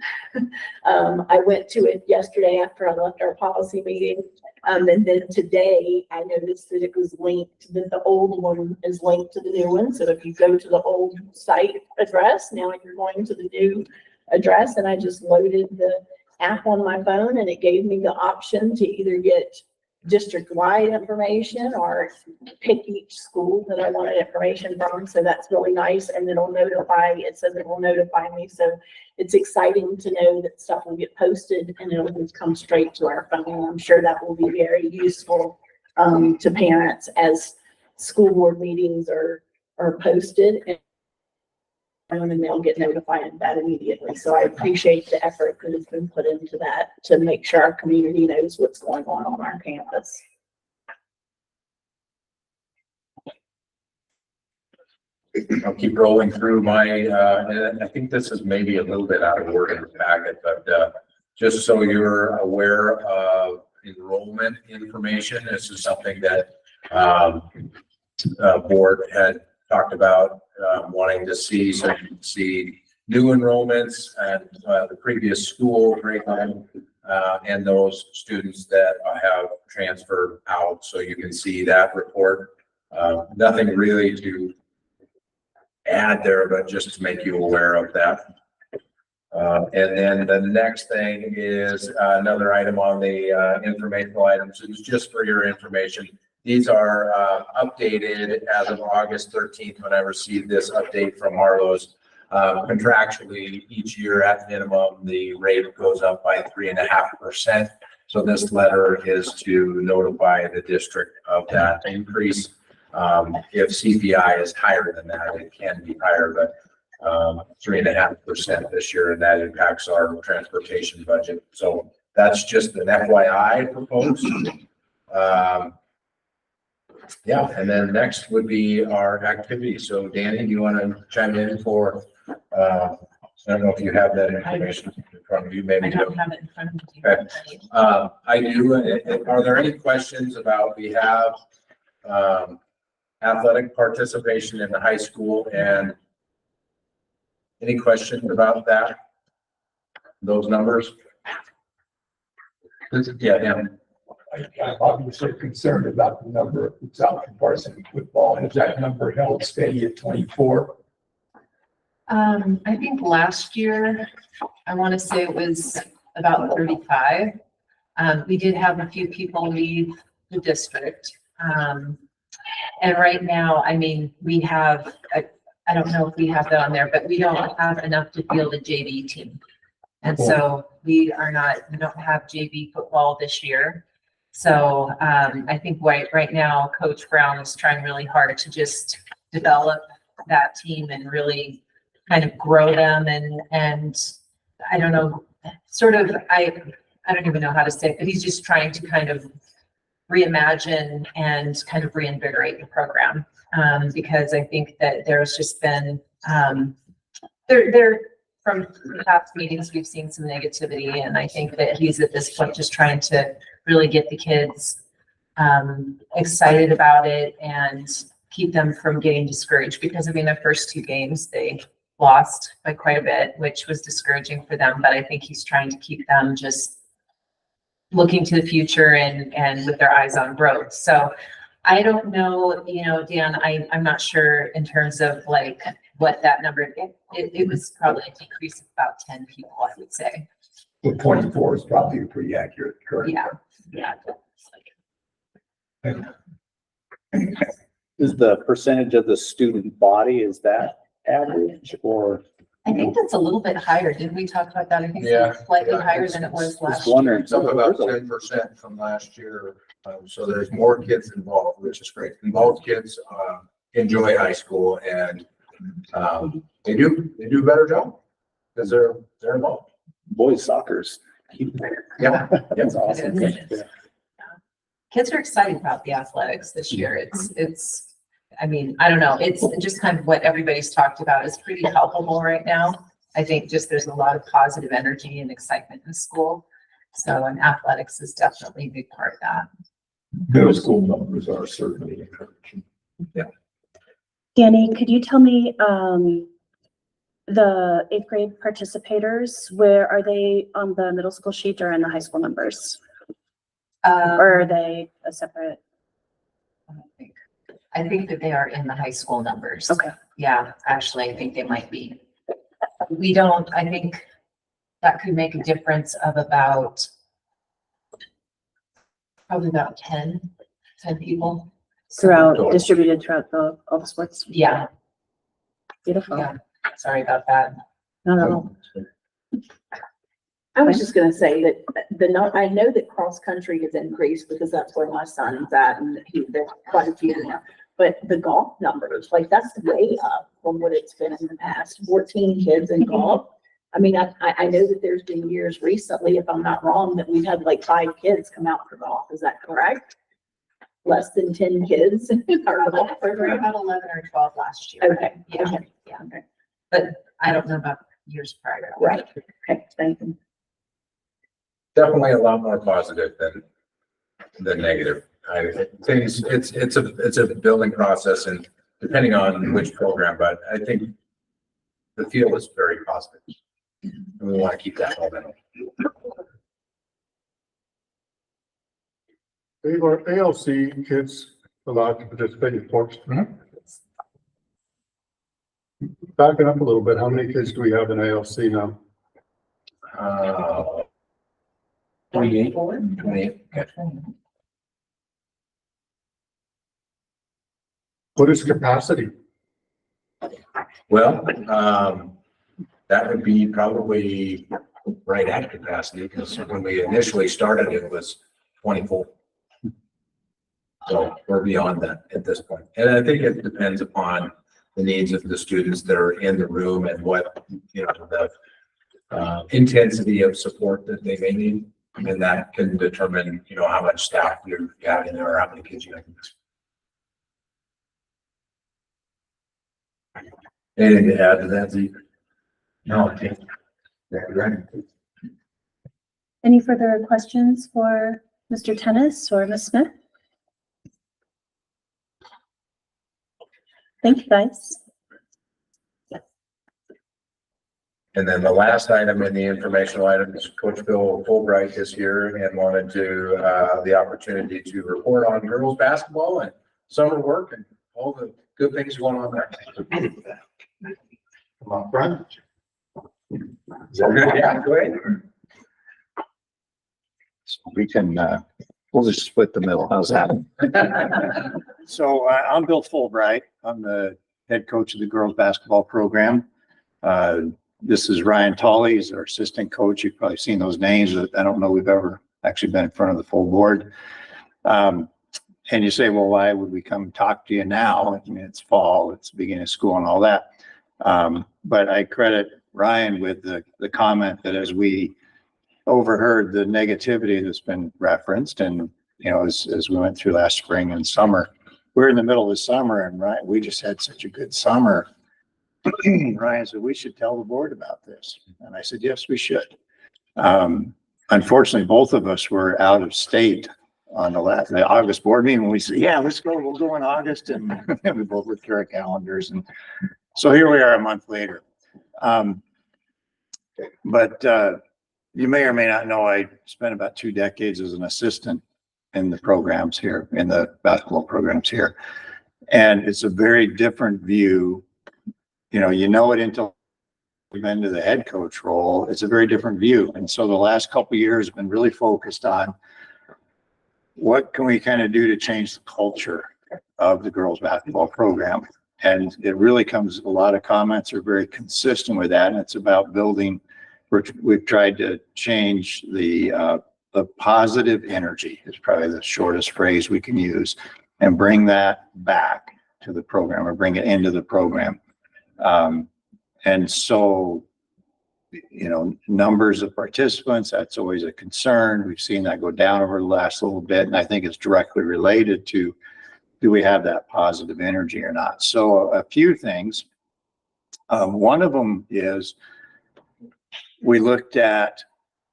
I went to it yesterday after I left our policy meeting. And then today I noticed that it was linked, that the old one is linked to the new one. So if you go to the old site address, now you're going to the new address. And I just loaded the app on my phone, and it gave me the option to either get district-wide information or pick each school that I wanted information from. So that's really nice. And it says it will notify me. So it's exciting to know that stuff will get posted and it'll just come straight to our phone. I'm sure that will be very useful to parents as school board meetings are posted, and they'll get notified of that immediately. So I appreciate the effort that has been put into that to make sure our community knows what's going on our campus. I'll keep rolling through my, and I think this is maybe a little bit out of order in the packet, but, just so you're aware of enrollment information, this is something that, board had talked about, wanting to see, so you can see new enrollments and, the previous school grade line, and those students that have transferred out, so you can see that report. Nothing really to add there, but just to make you aware of that. And then the next thing is another item on the informational items. It's just for your information. These are updated as of August 13th when I received this update from Marlowe's. Contractually, each year at minimum, the rate goes up by 3.5%. So this letter is to notify the district of that increase. If CPI is higher than that, it can be higher, but 3.5% this year, and that impacts our transportation budget. So that's just an FYI proposed. Yeah, and then next would be our activity. So Danny, do you want to chime in for, I don't know if you have that information in front of you, maybe. I don't have it in front of me. Okay. I do. Are there any questions about, we have athletic participation in the high school, and any questions about that? Those numbers? Yeah, Dan. I'm obviously concerned about the number of South varsity football. Has that number held steady at 24? I think last year, I want to say it was about 35. We did have a few people leave the district. And right now, I mean, we have, I don't know if we have that on there, but we don't have enough to field a JV team. And so we don't have JV football this year. So I think right now, Coach Brown is trying really hard to just develop that team and really kind of grow them. And I don't know, sort of, I don't even know how to say it, but he's just trying to kind of reimagine and kind of reinvigorate the program. Because I think that there's just been, from past meetings, we've seen some negativity, and I think that he's at this point just trying to really get the kids excited about it and keep them from getting discouraged, because I mean, the first two games, they lost by quite a bit, which was discouraging for them, but I think he's trying to keep them just looking to the future and with their eyes on growth. So I don't know, Dan, I'm not sure in terms of like what that number, it was probably a decrease of about 10 people, I would say. Well, 24 is probably a pretty accurate, correct? Yeah. Is the percentage of the student body, is that average or? I think that's a little bit higher. Didn't we talk about that? I think Yeah. it's slightly higher than it was last Just year. wondering. It's up about 10% from last year. So there's more kids involved, which is great. Involved kids enjoy high school, and they do a better job because they're involved. Boys soccer's. Yeah. That's awesome. It is. Kids are excited about the athletics this year. It's, I mean, I don't know. It's just kind of what everybody's talked about is pretty palpable right now. I think just there's a lot of positive energy and excitement in the school. So, and athletics is definitely a big part of that. Middle school numbers are certainly encouraging. Danny, could you tell me, the 8th grade participators, where are they on the middle school sheet or in the high school numbers? Or are they a separate? I think that they are in the high school numbers. Okay. Yeah, actually, I think they might be. I think that could make a difference of probably about 10 people. Distributed throughout all the sports? Yeah, Beautiful. yeah. Sorry about that. Not at all. I was just gonna say that I know that cross country has increased because that's where my son's at, and there's quite a few now. But the golf numbers, like that's way up from what it's been in the past. 14 kids in golf. I mean, I know that there's been years recently, if I'm not wrong, that we've had like 5 kids come out for golf. Is that correct? less than 10 kids in our little We were program. about 11 or 12 last year. Okay, Yeah, okay, yeah. But I don't know about years prior. right. Okay, thank you. Definitely a lot more positive than negative. I think it's a building process and depending on which program, but I think the feel is very positive. And we want to keep that momentum. Are ALC kids allowed to participate in sports? Backing up a little bit, how many kids do we have in ALC now? 28. Okay. What is capacity? Well, that would be probably right at capacity because when we initially started, it was 24. So we're beyond that at this point. And I think it depends upon the needs of the students that are in the room and what, the intensity of support that they may need. And that can determine, how much staff you have in there or how many kids you have. Anything to add to that, Zeke? No, I think. Yeah, right. Any further questions for Mr. Tennis or Ms. Smith? Thank you, guys. And then the last item in the informational item is Coach Bill Fulbright is here and wanted to, the opportunity to report on girls basketball and summer work and all the good things going on there. Come on, Brian. Is that good? Yeah, go ahead. We can, we'll just split the middle. How's that? So I'm Bill Fulbright. I'm the head coach of the girls basketball program. This is Ryan Tolley, he's our assistant coach. You've probably seen those names, but I don't know we've ever actually been in front of the full board. And you say, well, why would we come talk to you now? I mean, it's fall, it's the beginning of school and all that. But I credit Ryan with the comment that as we overheard the negativity that's been referenced and, as we went through last spring and summer, we're in the middle of the summer and Ryan, we just had such a good summer. Ryan said, we should tell the board about this. And I said, yes, we should. Unfortunately, both of us were out of state on the August board meeting. We said, yeah, let's go. We'll go in August. And we both looked through our calendars. And so here we are a month later. But you may or may not know, I spent about 2 decades as an assistant in the programs here, in the basketball programs here. And it's a very different view. You know it until you've been to the head coach role. It's a very different view. And so the last couple of years have been really focused on what can we kind of do to change the culture of the girls basketball program. And it really comes, a lot of comments are very consistent with that. And it's about building, we've tried to change the positive energy is probably the shortest phrase we can use, and bring that back to the program or bring it into the program. And so, numbers of participants, that's always a concern. We've seen that go down over the last little bit. And I think it's directly related to, do we have that positive energy or not? So a few things. One of them is we looked at,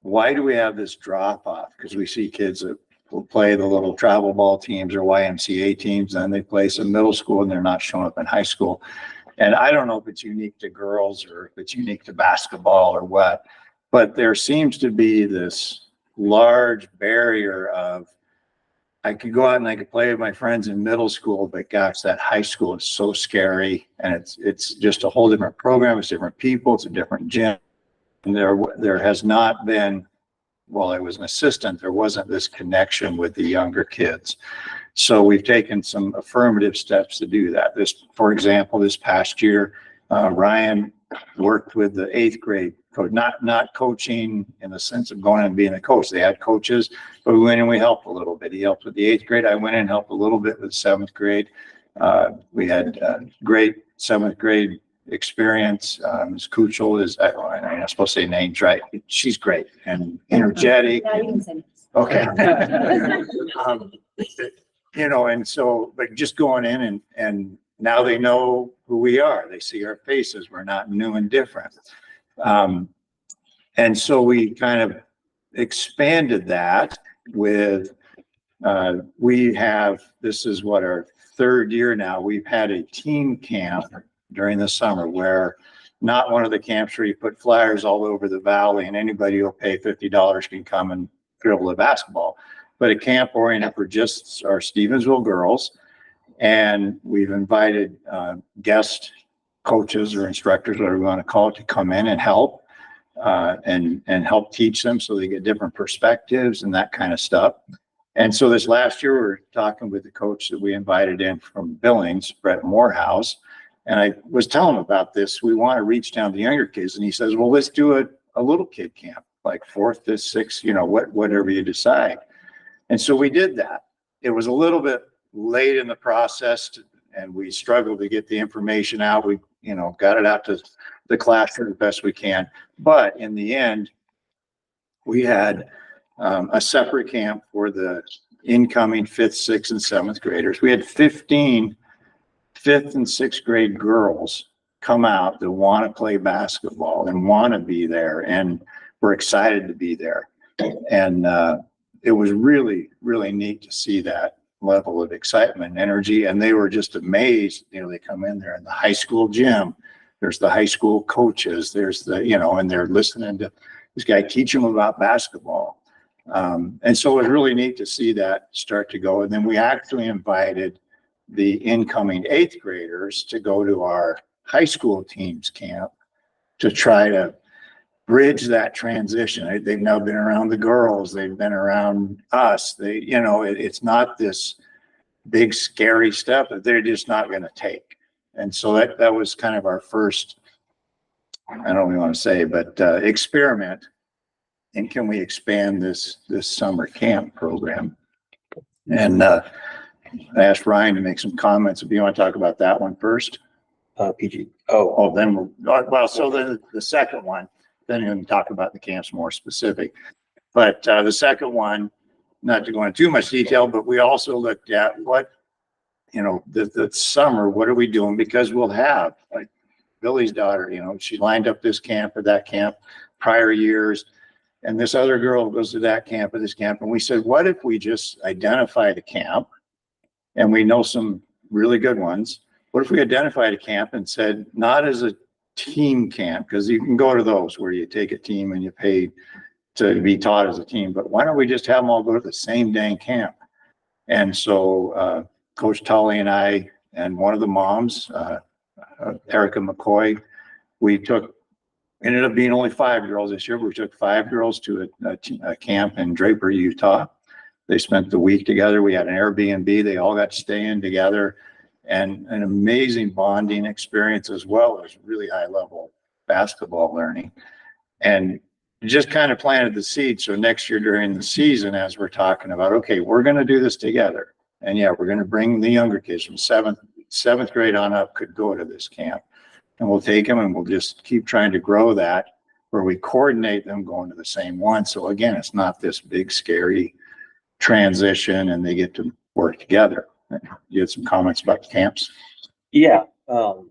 why do we have this drop off? Because we see kids that will play the little travel ball teams or YMCA teams, and they play some middle school and they're not showing up in high school. And I don't know if it's unique to girls or if it's unique to basketball or what, but there seems to be this large barrier of, I could go out and I could play with my friends in middle school, but gosh, that high school is so scary. And it's just a whole different program. It's different people. It's a different gym. And there has not been, while I was an assistant, there wasn't this connection with the younger kids. So we've taken some affirmative steps to do that. For example, this past year, Ryan worked with the 8th grade coach, not coaching in the sense of going and being a coach. They had coaches, but we went and we helped a little bit. He helped with the 8th grade. I went in and helped a little bit with 7th grade. We had great 7th grade experience. Ms. Kuchel is, I'm not supposed to say names right. She's great and energetic. Now you can say. Okay. you know, and so, but just going in and now they know who we are. They see our faces. We're not new and different. And so we kind of expanded that with, this is what, our third year now, we've had a team camp during the summer where not one of the camps where you put flyers all over the valley and anybody who'll pay $50 can come and dribble the basketball, but a camp oriented for just our Stevensville girls. And we've invited guest coaches or instructors, whatever we want to call it, to come in and help and help teach them so they get different perspectives and that kind of stuff. And so this last year, we were talking with the coach that we invited in from Billings, Brett Morehouse, and I was telling him about this. We want to reach down to younger kids. And he says, well, let's do a little kid camp, like 4th to 6th, you know, whatever you decide. And so we did that. It was a little bit late in the process and we struggled to get the information out. We, you know, got it out to the classroom the best we can. But in the end, we had a separate camp for the incoming 5th, 6th, and 7th graders. We had 15 5th and 6th grade girls come out that want to play basketball and want to be there, and we're excited to be there. And it was really, really neat to see that level of excitement and energy. And they were just amazed. You know, they come in there in the high school gym. There's the high school coaches. There's the, you know, and they're listening to this guy teach them about basketball. And so it was really neat to see that start to go. And then we actually invited the incoming 8th graders to go to our high school teams camp to try to bridge that transition. They've now been around the girls. They've been around us. They, you know, it's not this big scary stuff that they're just not going to take. And so that was kind of our first, I don't even want to say, but experiment. And can we expand this summer camp program? And I asked Ryan to make some comments. If you want to talk about that one first. PG. Then so the second one, then you can talk about the camps more specific. But the second one, not to go into too much detail, but we also looked at what, you know, the summer, what are we doing? Because we'll have, like Billy's daughter, you know, she lined up this camp or that camp prior years. And this other girl goes to that camp or this camp. And we said, what if we just identify the camp, and we know some really good ones? What if we identified a camp and said, not as a team camp, because you can go to those where you take a team and you pay to be taught as a team, but why don't we just have them all go to the same dang camp? And so Coach Tully and I and one of the moms, Erica McCoy, ended up being only 5 girls this year, but we took 5 girls to a camp in Draper, Utah. They spent the week together. We had an Airbnb. They all got to stay in together, and an amazing bonding experience, as well as really high level basketball learning. And just kind of planted the seed. So next year during the season, as we're talking about, okay, we're going to do this together. And yeah, we're going to bring the younger kids from seventh grade on up could go to this camp, and we'll take them and we'll just keep trying to grow that, where we coordinate them going to the same one. So again, it's not this big scary transition, and they get to work together. You had some comments about the camps? Yeah. The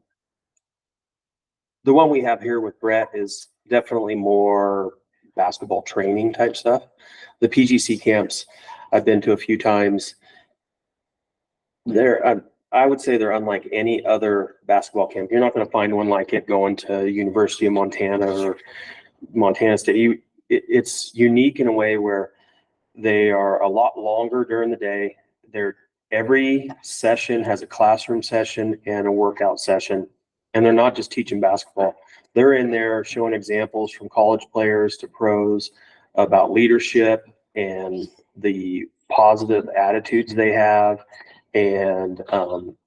one we have here with Brett is definitely more basketball training type stuff. The PGC camps I've been to a few times. I would say they're unlike any other basketball camp. You're not going to find one like it going to University of Montana or Montana State. It's unique in a way where they are a lot longer during the day. Every session has a classroom session and a workout session, and they're not just teaching basketball. They're in there showing examples from college players to pros about leadership and the positive attitudes they have, and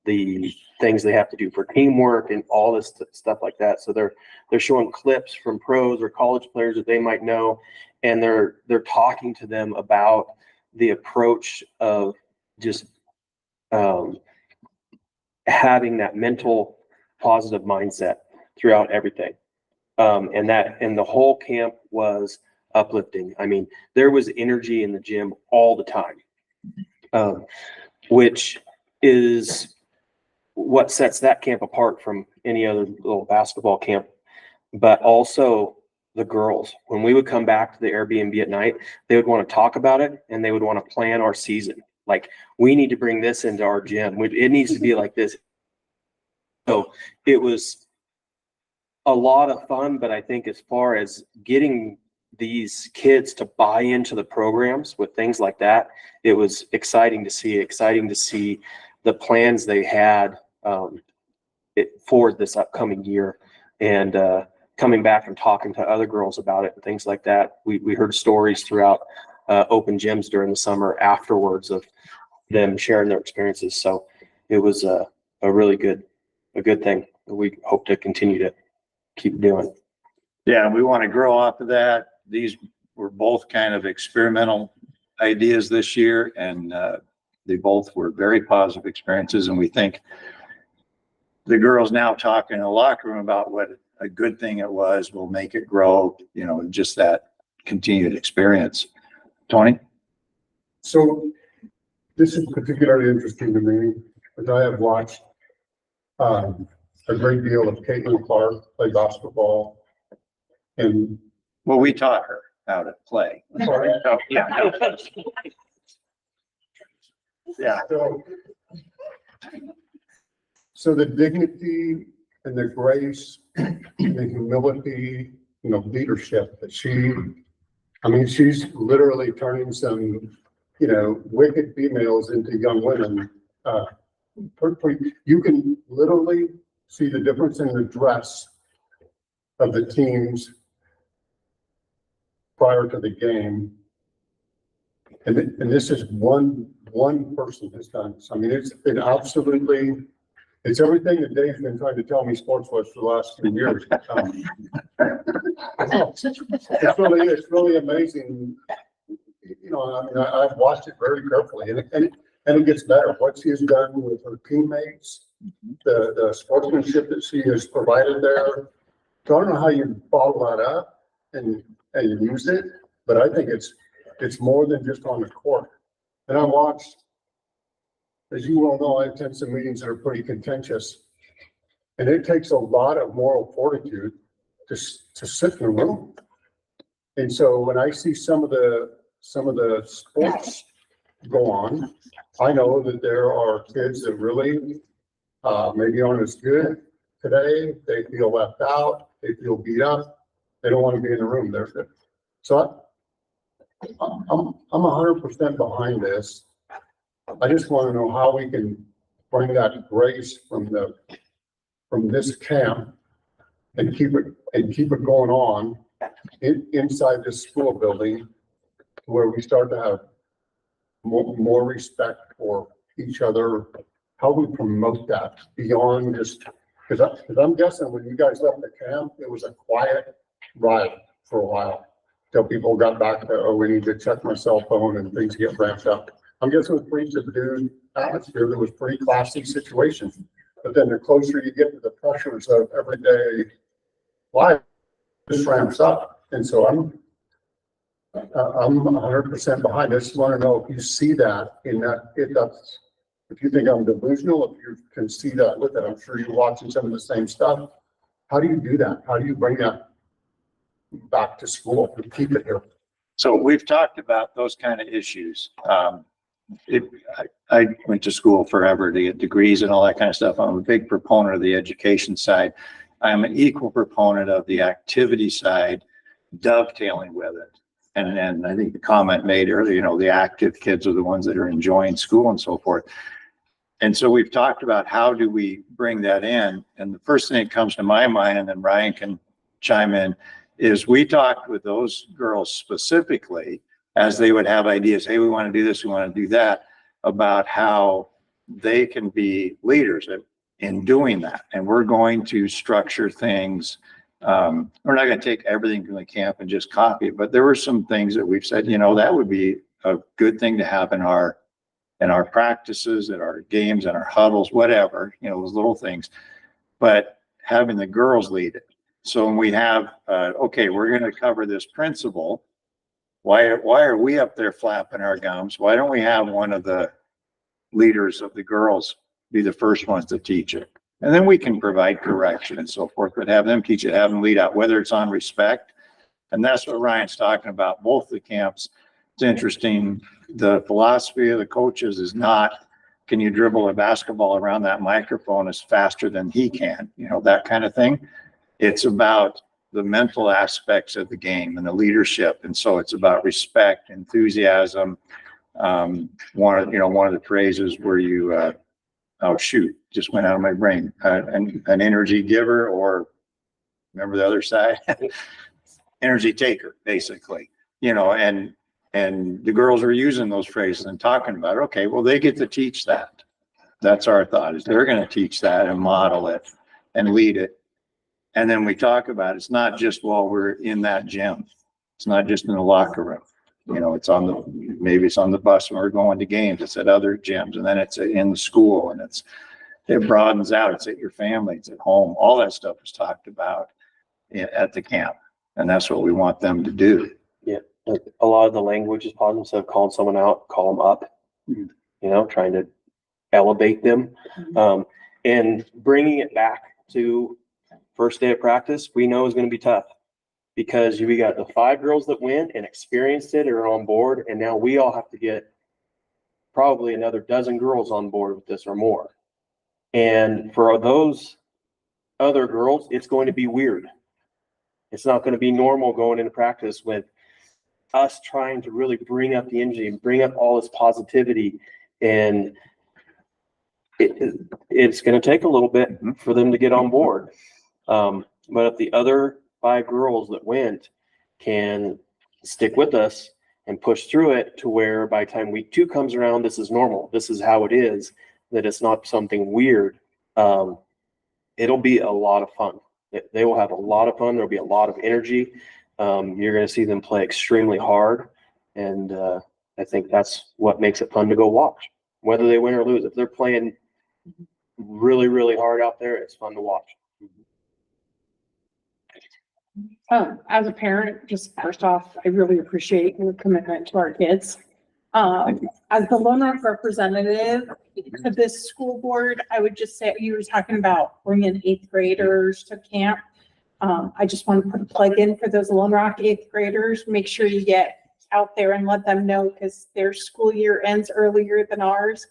the things they have to do for teamwork and all this stuff like that. So they're showing clips from pros or college players that they might know, and they're talking to them about the approach of just having that mental positive mindset throughout everything. And the whole camp was uplifting. I mean, there was energy in the gym all the time. which is what sets that camp apart from any other little basketball camp. But also the girls, when we would come back to the Airbnb at night, they would want to talk about it and they would want to plan our season. Like, we need to bring this into our gym. It needs to be like this. So it was a lot of fun, but I think as far as getting these kids to buy into the programs with things like that, it was exciting to see the plans they had for this upcoming year, and coming back and talking to other girls about it and things like that. We heard stories throughout open gyms during the summer afterwards of them sharing their experiences. So it was a really good thing that we hope to continue to keep doing. Yeah, we want to grow off of that. These were both kind of experimental ideas this year, and they both were very positive experiences. And we think the girls now talking in the locker room about what a good thing it was will make it grow, just that continued experience. Tony? So this is particularly interesting to me, because I have watched a great deal of Caitlin Clark play basketball. And Well, we taught her how to play. Oh, yeah. Yeah. So the dignity and the grace and the humility, leadership that she's literally turning some, wicked females into young women. You can literally see the difference in the dress of the teams prior to the game. And this is one person has done this. It's been absolutely, it's everything that Dave's been trying to tell me sports was for the last 3 years. It's really amazing. I've watched it very carefully, and it gets better. What she has done with her teammates, the sportsmanship that she has provided there. So I don't know how you follow that up and use it, but I think it's more than just on the court. And I watched, as you well know, I attend some meetings that are pretty contentious, and it takes a lot of moral fortitude to sit in a room. And so when I see some of the sports go on, I know that there are kids that really maybe aren't as good today. They feel left out. They feel beat up. They don't want to be in the room. So I'm 100% behind this. I just want to know how we can bring that grace from this camp and keep it going on inside this school building, where we start to have more respect for each other. How we promote that beyond just, because I'm guessing when you guys left the camp, it was a quiet ride for a while till people got back to, we need to check my cell phone and things get ramped up. I'm guessing it was pretty subdued atmosphere. There was pretty classy situations, but then the closer you get to the pressures of everyday life, this ramps up. And so I'm 100% behind. I just want to know if you see that if you think I'm delusional, if you can see that with it. I'm sure you're watching some of the same stuff. How do you do that? How do you bring that back to school and keep it here? So we've talked about those kind of issues. I went to school forever to get degrees and all that kind of stuff. I'm a big proponent of the education side. I'm an equal proponent of the activity side, dovetailing with it. And I think the comment made earlier, the active kids are the ones that are enjoying school and so forth. And so we've talked about how do we bring that in? And the first thing that comes to my mind, and then Ryan can chime in, is we talked with those girls specifically as they would have ideas. Hey, we want to do this, we want to do that, about how they can be leaders in doing that. And we're going to structure things. We're not going to take everything from the camp and just copy it, but there were some things that we've said, that would be a good thing to have in our practices, in our games, in our huddles, whatever, those little things, but having the girls lead it. So when we have, okay, we're going to cover this principle. Why are we up there flapping our gums? Why don't we have one of the leaders of the girls be the first ones to teach it. And then we can provide correction and so forth, but have them teach it, have them lead out, whether it's on respect. And that's what Ryan's talking about, both the camps. It's interesting. The philosophy of the coaches is not, can you dribble a basketball around that microphone as faster than he can? You know, that kind of thing. It's about the mental aspects of the game and the leadership. And so it's about respect, enthusiasm. One of the phrases where you, oh shoot, just went out of my brain, an energy giver, or remember the other side? Energy taker, basically, you know, and the girls are using those phrases and talking about, okay, well, they get to teach that. That's our thought, is they're going to teach that and model it and lead it. And then we talk about, it's not just while we're in that gym. It's not just in the locker room. You know, it's on the, maybe it's on the bus when we're going to games, it's at other gyms, and then it's in the school, and it broadens out. It's at your family, it's at home. All that stuff is talked about at the camp. And that's what we want them to do. Yeah. A lot of the language is positive. Instead of calling someone out, call them up, you know, trying to elevate them. And bringing it back to first day of practice, we know is going to be tough because we got the 5 girls that went and experienced it or are on board. And now we all have to get probably another dozen girls on board with this or more. And for those other girls, it's going to be weird. It's not going to be normal going into practice with us trying to really bring up the energy and bring up all this positivity. And it's going to take a little bit for them to get on board. But if the other 5 girls that went can stick with us and push through it to where by the time week 2 comes around, this is normal. This is how it is, that it's not something weird. It'll be a lot of fun. They will have a lot of fun. There'll be a lot of energy. You're going to see them play extremely hard. And I think that's what makes it fun to go watch, whether they win or lose. If they're playing really, really hard out there, it's fun to watch. As a parent, just first off, I really appreciate your commitment to our kids. As the Lone Rock representative of this school board, I would just say, you were talking about bringing 8th graders to camp. I just want to put a plug in for those Lone Rock 8th graders. Make sure you get out there and let them know, because their school year ends earlier than ours.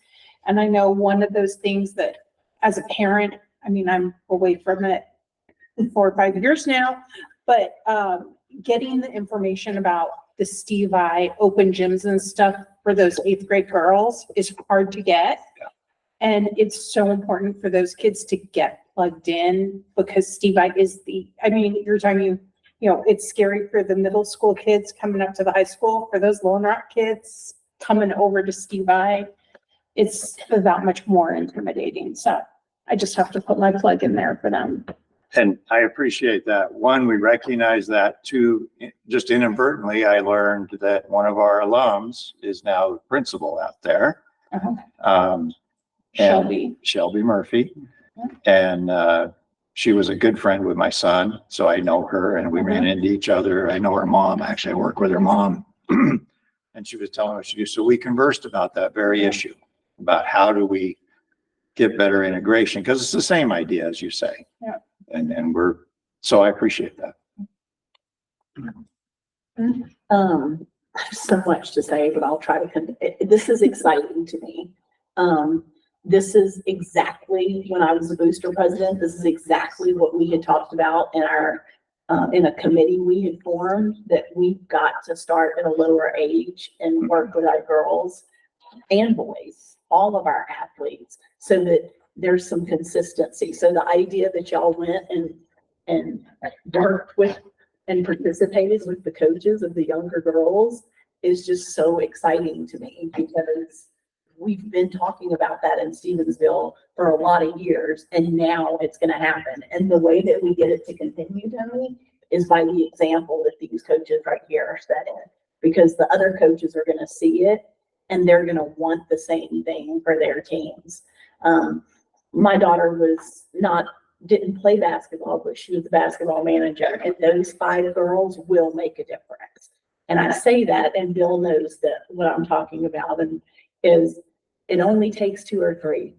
And I know one of those things that as a parent, I mean, I'm away from it 4 or 5 years now, but getting the information about the Steve I open gyms and stuff for those 8th grade girls is hard to get. And it's so important for those kids to get plugged in, because Steve I is you're talking, it's scary for the middle school kids coming up to the high school. For those Lone Rock kids coming over to Steve I, it's that much more intimidating. So I just have to put my plug in there for them. And I appreciate that. One, we recognize that. 2, just inadvertently, I learned that one of our alums is now the principal out there. Shelby Murphy. And she was a good friend with my son, so I know her, and we ran into each other. I know her mom. Actually, I work with her mom. And she was telling me what she do. So we conversed about that very issue, about how do we get better integration, because it's the same idea as you say. Yeah. And so I appreciate that. I have so much to say, but I'll try to, this is exciting to me. This is exactly, when I was the booster president, this is exactly what we had talked about in our, in a committee we had formed, that we've got to start at a lower age and work with our girls and boys, all of our athletes, so that there's some consistency. So the idea that y'all went and worked with and participated with the coaches of the younger girls is just so exciting to me, because we've been talking about that in Stevensville for a lot of years, and now it's going to happen. And the way that we get it to continue, Tony, is by the example that these coaches right here are setting, because the other coaches are going to see it and they're going to want the same thing for their teams. My daughter didn't play basketball, but she was the basketball manager, and those 5 girls will make a difference. And I say that, and Bill knows that what I'm talking about, and is It only takes 2 or 3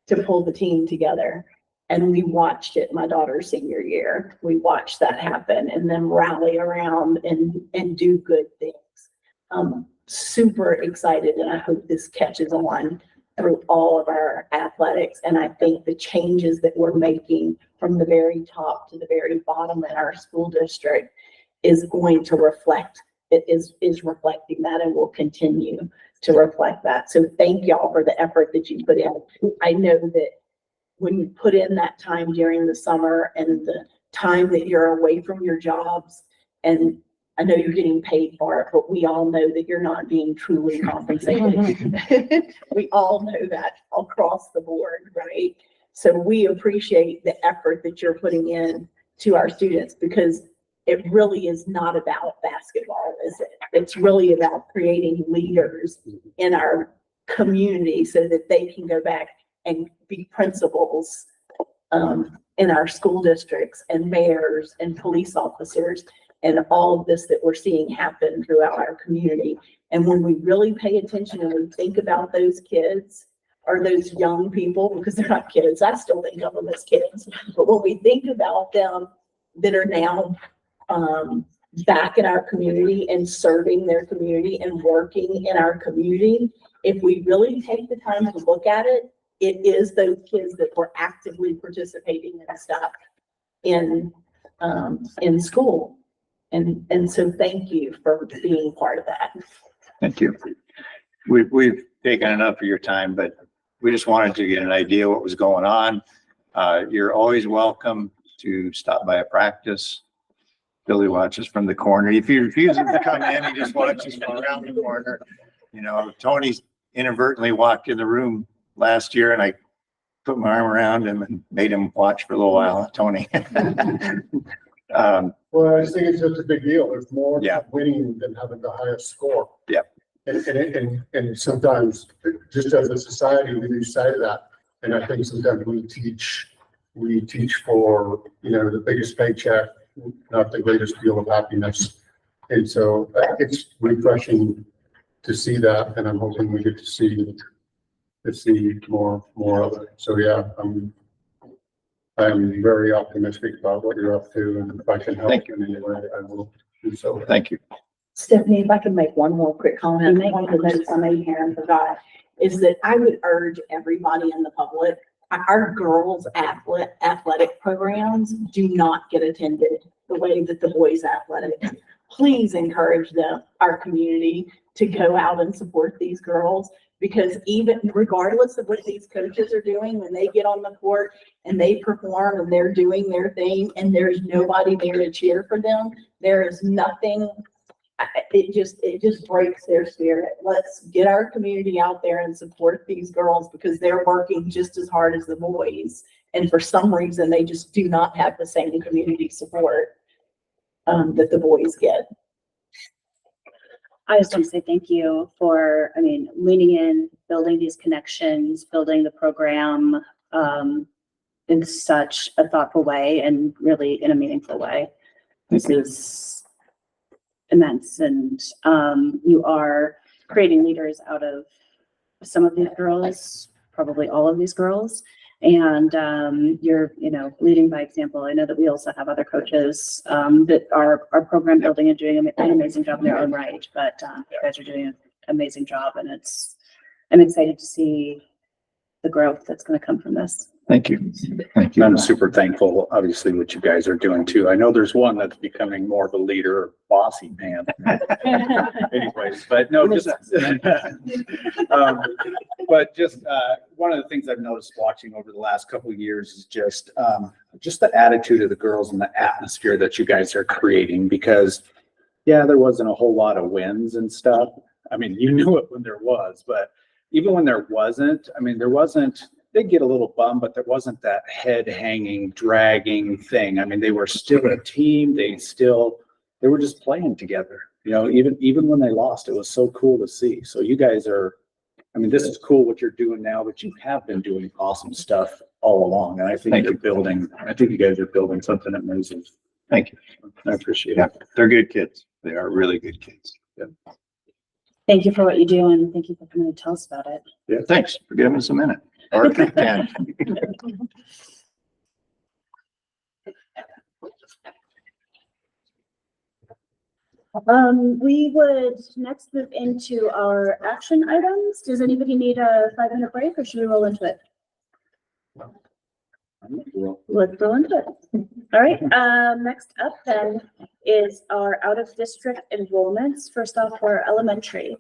to pull the team together. And we watched it my daughter's senior year. We watched that happen and then rally around and do good things. I'm super excited and I hope this catches on through all of our athletics. And I think the changes that we're making from the very top to the very bottom in our school district is going to reflect, it is reflecting that and will continue to reflect that. So thank y'all for the effort that you put in. I know that when you put in that time during the summer and the time that you're away from your jobs, and I know you're getting paid for it, but we all know that you're not being truly compensated. We all know that across the board, right? So we appreciate the effort that you're putting in to our students, because it really is not about basketball, is it? It's really about creating leaders in our community so that they can go back and be principals in our school districts and mayors and police officers and all of this that we're seeing happen throughout our community. And when we really pay attention and we think about those kids or those young people, because they're not kids, I still think of them as kids, but when we think about them that are now back in our community and serving their community and working in our community, if we really take the time to look at it, it is those kids that were actively participating in stuff in school. And so thank you for being part of that. Thank you. We've taken enough of your time, but we just wanted to get an idea what was going on. You're always welcome to stop by a practice. Billy watches from the corner. If he refuses to come in, he just watches from around the corner. You know, Tony's inadvertently walked in the room last year and I put my arm around him and made him watch for a little while. Tony. Well, I just think it's just a big deal. There's more Yeah. to winning than having the highest score. Yeah. And sometimes, just as a society, we lose sight of that. And I think sometimes we teach for, you know, the biggest paycheck, not the greatest deal of happiness. And so it's refreshing to see that, and I'm hoping we get to see more of it. So yeah, I'm very optimistic about what you're up to, and if I can help in any way, I will do so. Thank you. Stephanie, if I can make one more quick comment, one of the notes I made here and forgot, is that I would urge everybody in the public, our girls' athletic programs do not get attended the way that the boys' athletic. Please encourage our community to go out and support these girls, because even regardless of what these coaches are doing, when they get on the court and they perform and they're doing their thing and there's nobody there to cheer for them, there is nothing. It just breaks their spirit. Let's get our community out there and support these girls, because they're working just as hard as the boys. And for some reason, they just do not have the same community support that the boys get. I just want to say thank you for, leaning in, building these connections, building the program in such a thoughtful way and really in a meaningful way. This is immense, and you are creating leaders out of some of these girls, probably all of these girls, and you're leading by example. I know that we also have other coaches that are program building and doing an amazing job in their own right, but you guys are doing an amazing job, and I'm excited to see the growth that's going to come from this. Thank you. Thank you. I'm super thankful, obviously, what you guys are doing too. I know there's one that's becoming more of a leader, bossy man. Anyways, but no, just, one of the things I've noticed watching over the last couple of years is just the attitude of the girls and the atmosphere that you guys are creating, because yeah, there wasn't a whole lot of wins and stuff. You knew it when there was, but even when there wasn't, they'd get a little bummed, but there wasn't that head hanging, dragging thing. They were still a team. They were just playing together, even when they lost. It was so cool to see. So you guys are, this is cool what you're doing now, but you have been doing awesome stuff all along. And I think you guys are building something amazing. Thank you. I appreciate Yeah, it. they're good kids. They are really good kids. Yeah. Thank you for what you do and thank you for coming to tell us about it. Yeah, thanks for giving us a minute. Or 10. We would next move into our action items. Does anybody need a 5-minute break or should we roll into it? Let's roll into it. All right, next up then is our out of district enrollments. First off, for elementary.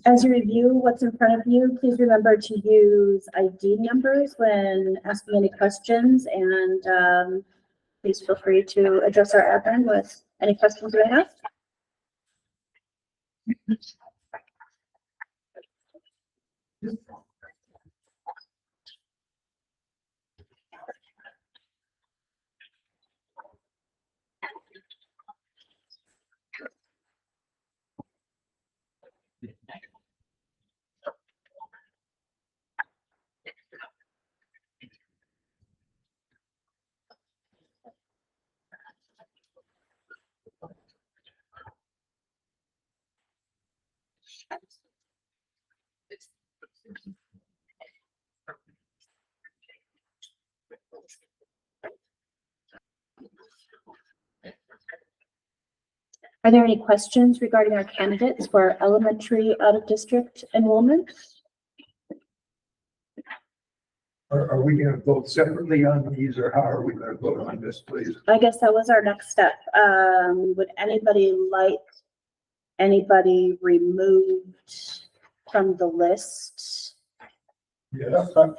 As you review what's in front of you, please remember to use ID numbers when asking any questions and please feel free to address our admin with any questions you may have. Are there any questions regarding our candidates for elementary out of district enrollment? Are we gonna vote separately on these or how are we gonna vote on this, please? I guess that was our next step. Would anybody like anybody removed from the list? Yeah. What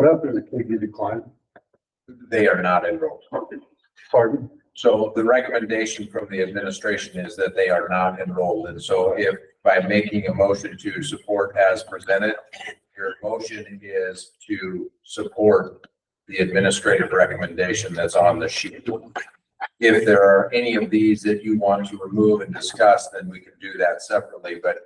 happened to the KV decline? They are not enrolled. Pardon? So the recommendation from the administration is that they are not enrolled. And so if by making a motion to support as presented, your motion is to support the administrative recommendation that's on the sheet. If there are any of these that you want to remove and discuss, then we can do that separately. But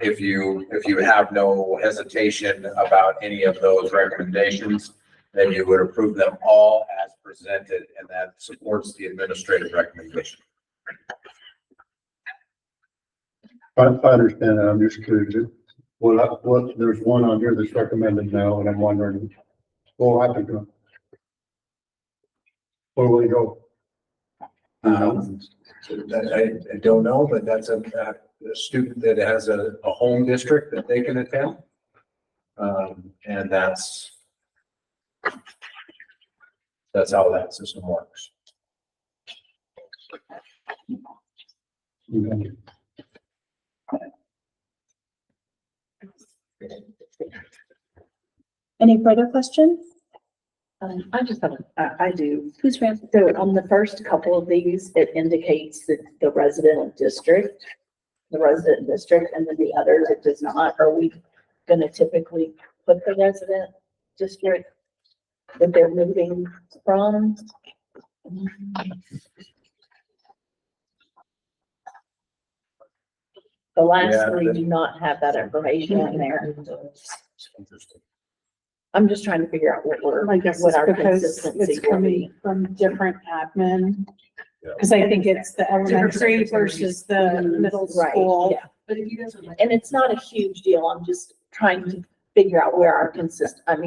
if you have no hesitation about any of those recommendations, then you would approve them all as presented, and that supports the administrative recommendation. I understand that. I'm just curious. Well, there's one on here that's recommended now, and I'm wondering, what will happen to him? Where will he go? I don't know, but that's a student that has a home district that they can attend. And that's how that system works. Any further questions? I just have, I do. Who's ran? So on the first couple of these, it indicates that the resident district, and then the others, it does not. Are we gonna typically put the resident district that they're moving from? The last three do not have that information in there. I'm just trying to figure out I guess what it's our because consistency it's will be. coming from different admin. Cause I think it's the elementary versus the middle Right, school. yeah. But if you guys would like. And it's not a huge deal. I'm just trying to figure out where our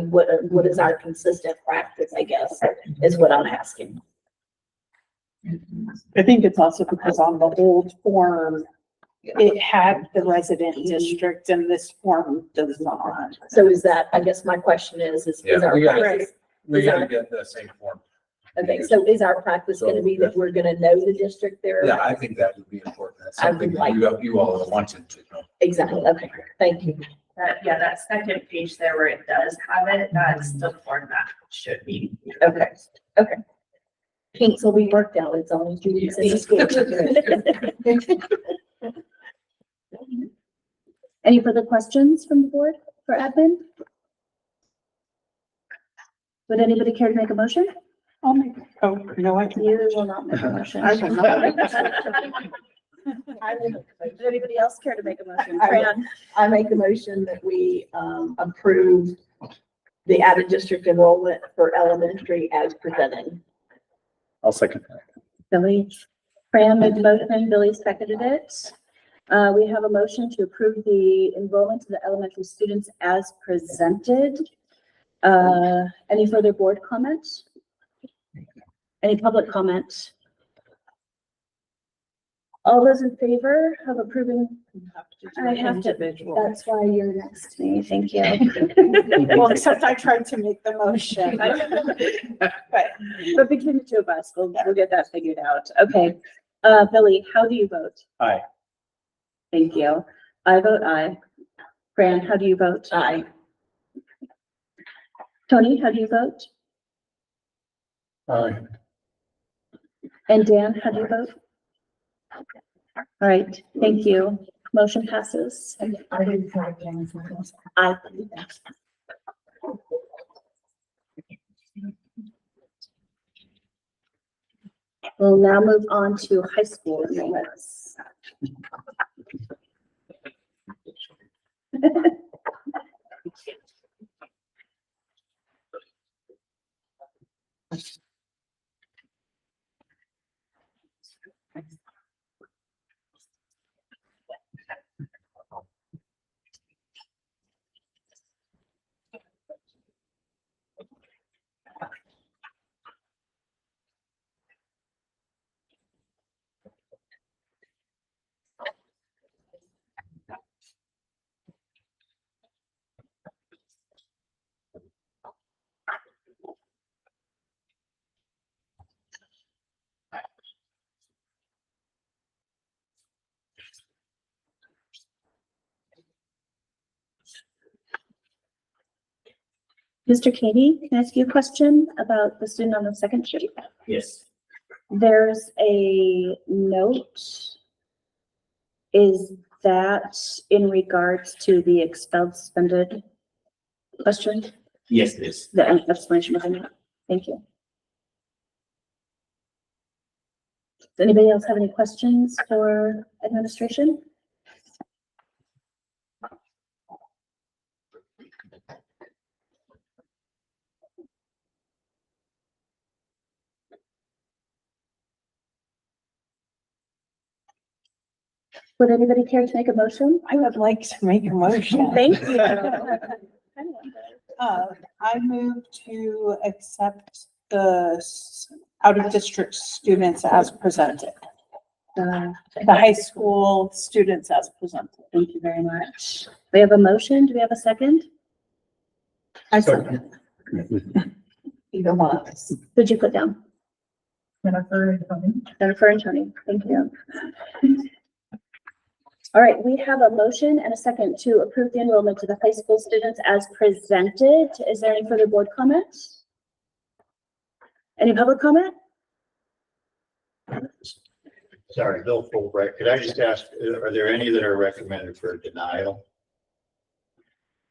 what is our consistent practice, I guess, is what I'm asking. I think it's also because on the old form, it had the resident district and this form does not. So is that, I guess my question is Yeah, our we gotta, practice? we gotta get the same form. Okay, so is our practice gonna be that we're gonna know the district there? Yeah, I think that would be important. That's I would something that like- you all wanted to know. Exactly, okay, thank you. That second page there where it does have it, that's the form that should be. Okay, Kinks will be worked out. It's only 2 weeks in school. Any further questions from the board for admin? Would anybody care to make a motion? I'll make, oh, no, I You will not make a motion. I will not. Does anybody else care to make a motion? I will. Fran? I make a motion that we, approve the added district enrollment for elementary as presented. I'll second that. Billy, Fran made the motion, Billy seconded it. We have a motion to approve the enrollment of the elementary students as presented. Any further board comments? Any public comment? All those in favor of approving? I have to, that's why you're next to me. Thank you. Well, except I tried to make the motion. But between the two of us, we'll get that figured out. Okay. Billy, how do you vote? Aye. Thank you. I vote aye. Fran, how do you vote? Aye. Tony, how do you vote? Aye. And Dan, how do you vote? All right, thank you. Motion passes. I didn't try James. Aye. We'll now move on to high school enrollments. Mr. Katie, can I ask you a question about the student on the second sheet? Yes. There's a note. Is that in regards to the expelled, suspended question? Yes, it is. The explanation behind it? Thank you. Does anybody else have any questions for administration? Would anybody care to make a motion? I would like to make a motion. Thank you. I move to accept the out-of-district students as presented. The high school students as presented. Thank you very much. We have a motion. Do we have a second? I second. Either one. Who'd you put down? Jennifer and Tony. Jennifer and Tony. Thank you. All right, we have a motion and a second to approve the enrollment of the high school students as presented. Is there any further board comments? Any public comment? Sorry, Bill Fulbright. Could I just ask, are there any that are recommended for denial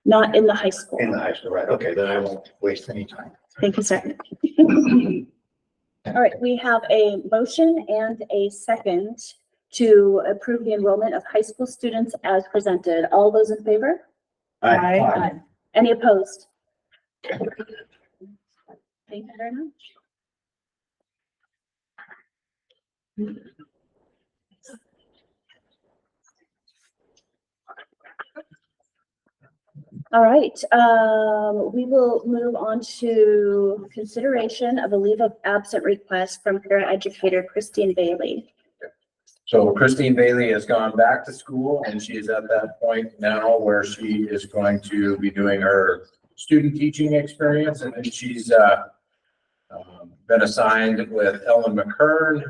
Not in the high school. in the high school? Right, okay, then I won't waste any time. Thank you, sir. All right, we have a motion and a second to approve the enrollment of high school students as presented. All those in favor? Aye. Any opposed? Thank you very much. All right, we will move on to consideration of a leave of absent request from paraeducator Christine Bailey. So Christine Bailey has gone back to school and she is at that point now where she is going to be doing her student teaching experience. And then she's been assigned with Ellen McKern.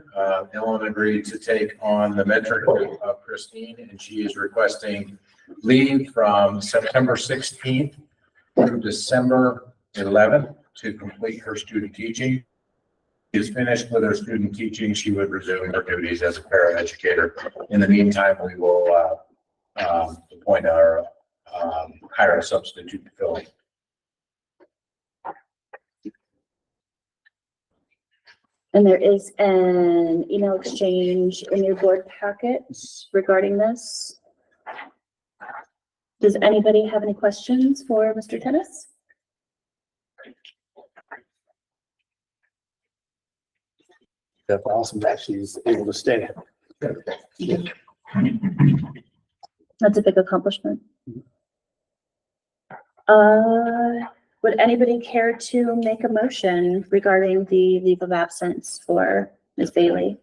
Ellen agreed to take on the mentoring of Christine, and she is requesting leave from September 16th through December 11th to complete her student teaching. is finished with her student teaching, she would resume her duties as a paraeducator. In the meantime, we will appoint our, hire a substitute to fill in. And there is an email exchange in your board packet regarding this. Does anybody have any questions for Mr. Tennis? That's awesome that she's able to stay. That's a big accomplishment. Would anybody care to make a motion regarding the leave of absence for Ms. Bailey?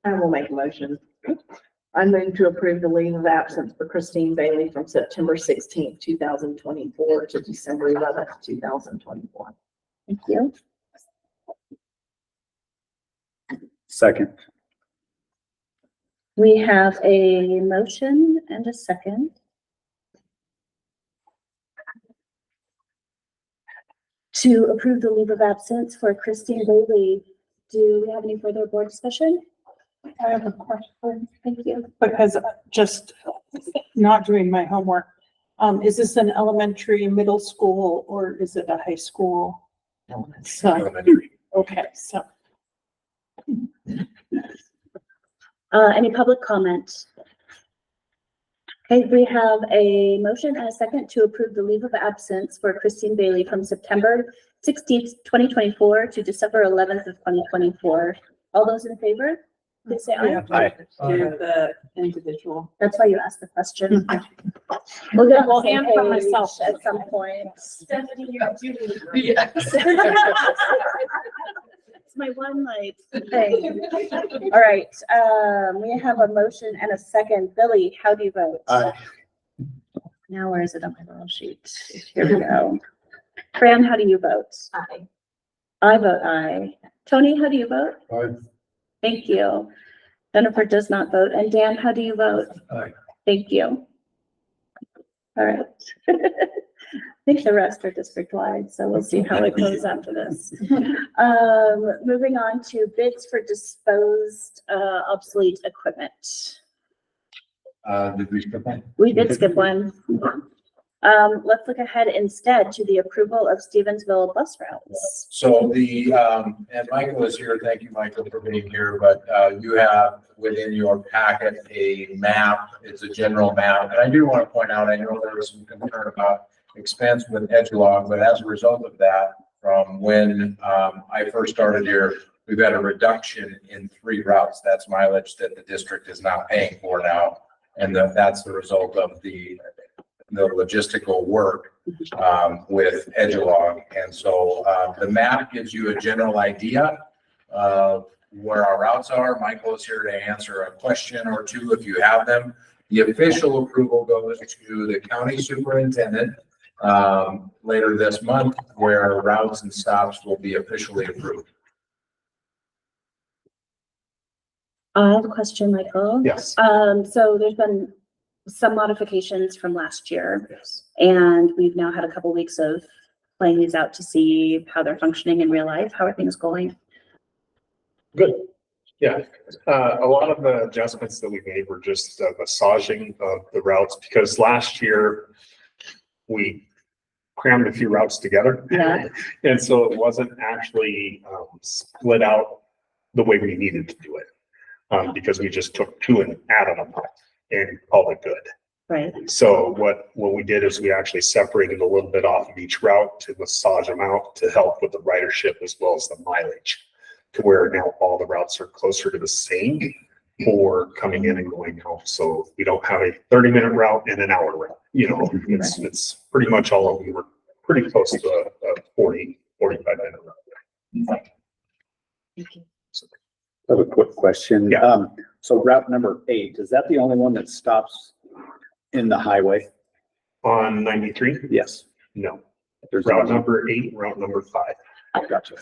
I will make a motion. I move to approve the leave of absence for Christine Bailey from September 16th, 2024 to December 11th, 2024. Thank you. Second. We have a motion and a second. To approve the leave of absence for Christine Bailey. Do we have any further board discussion? I have a question Thank you. because just not doing my homework. Is this an elementary, middle school, or is it a high school? So, Elementary. okay, so. Any public comment? Okay, we have a motion and a second to approve the leave of absence for Christine Bailey from September 16th, 2024 to December 11th of 2024. All those in favor, please say aye. Aye. To the individual. That's why you asked the question. We'll get on the Well, same and for page myself. at some point. Stephanie, you have to. It's my one like thing. All right, we have a motion and a second. Billy, how do you vote? Aye. Now where is it on my little sheet? Here we go. Fran, how do you vote? Aye. I vote aye. Tony, how do you vote? Aye. Thank you. Jennifer does not vote. And Dan, how do you vote? Aye. Thank you. All right. I think the rest are district-wide, so we'll see how it goes after this. Moving on to bids for disposed obsolete equipment. Did we skip one? We did skip one. Let's look ahead instead to the approval of Stevensville bus routes. So and Michael is here. Thank you, Michael, for being here, but you have within your packet a map. It's a general map. And I do want to point out, I know there was some concern about expense with Edgelog, but as a result of that, from when I first started here, we've had a reduction in 3 routes. That's mileage that the district is not paying for now. And that's the result of the logistical work with Edgelog. And so the map gives you a general idea of where our routes are. Michael is here to answer a question or two if you have them. The official approval goes to the county superintendent later this month, where routes and stops will be officially approved. I have a question, Michael. Yes. So there's been some modifications from last year, and we've now had a couple weeks of playing these out to see how they're functioning in real life. How are things going? Good. Yeah, a lot of the adjustments that we made were just massaging of the routes, because last year we crammed a few routes together. Yeah. And so it wasn't actually split out the way we needed to do it, because we just took 2 and added them up and called it good. Right. So what we did is we actually separated a little bit off of each route to massage them out to help with the ridership as well as the mileage, to where now all the routes are closer to the same for coming in and going out. So we don't have a 30-minute route and an hour route. You know, it's pretty much all of them were pretty close to a 40, 45-minute route. I have a quick question. Yeah. So route number 8, is that the only one that stops in the highway? On 93? Yes. No. There's Route number 8, route number 5. Gotcha.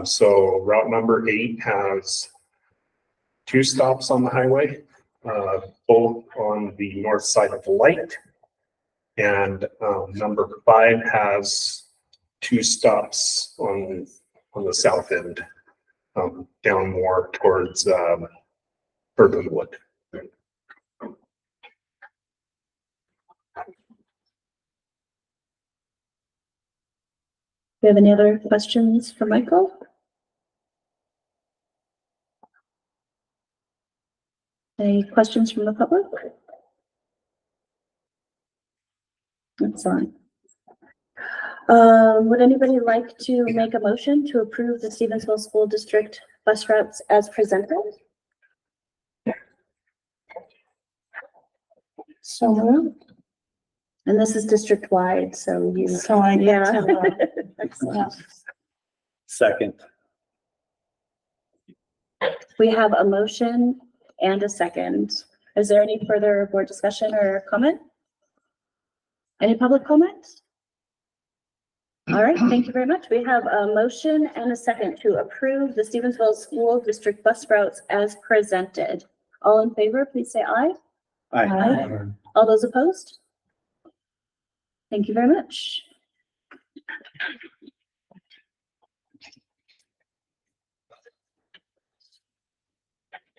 So route number 8 has 2 stops on the highway, both on the north side of the light. And number 5 has 2 stops on on the south end, down more towards, Urbanwood. Do you have any other questions for Michael? Any questions from the public? Excellent. Would anybody like to make a motion to approve the Stevensville School District bus routes as presented? So moved. And this is district-wide, so you. So I get Yeah. to, Excellent. Second. We have a motion and a second. Is there any further board discussion or comment? Any public comment? All right, thank you very much. We have a motion and a second to approve the Stevensville School District bus routes as presented. All in favor, please say aye. Aye. All those opposed? Thank you very much.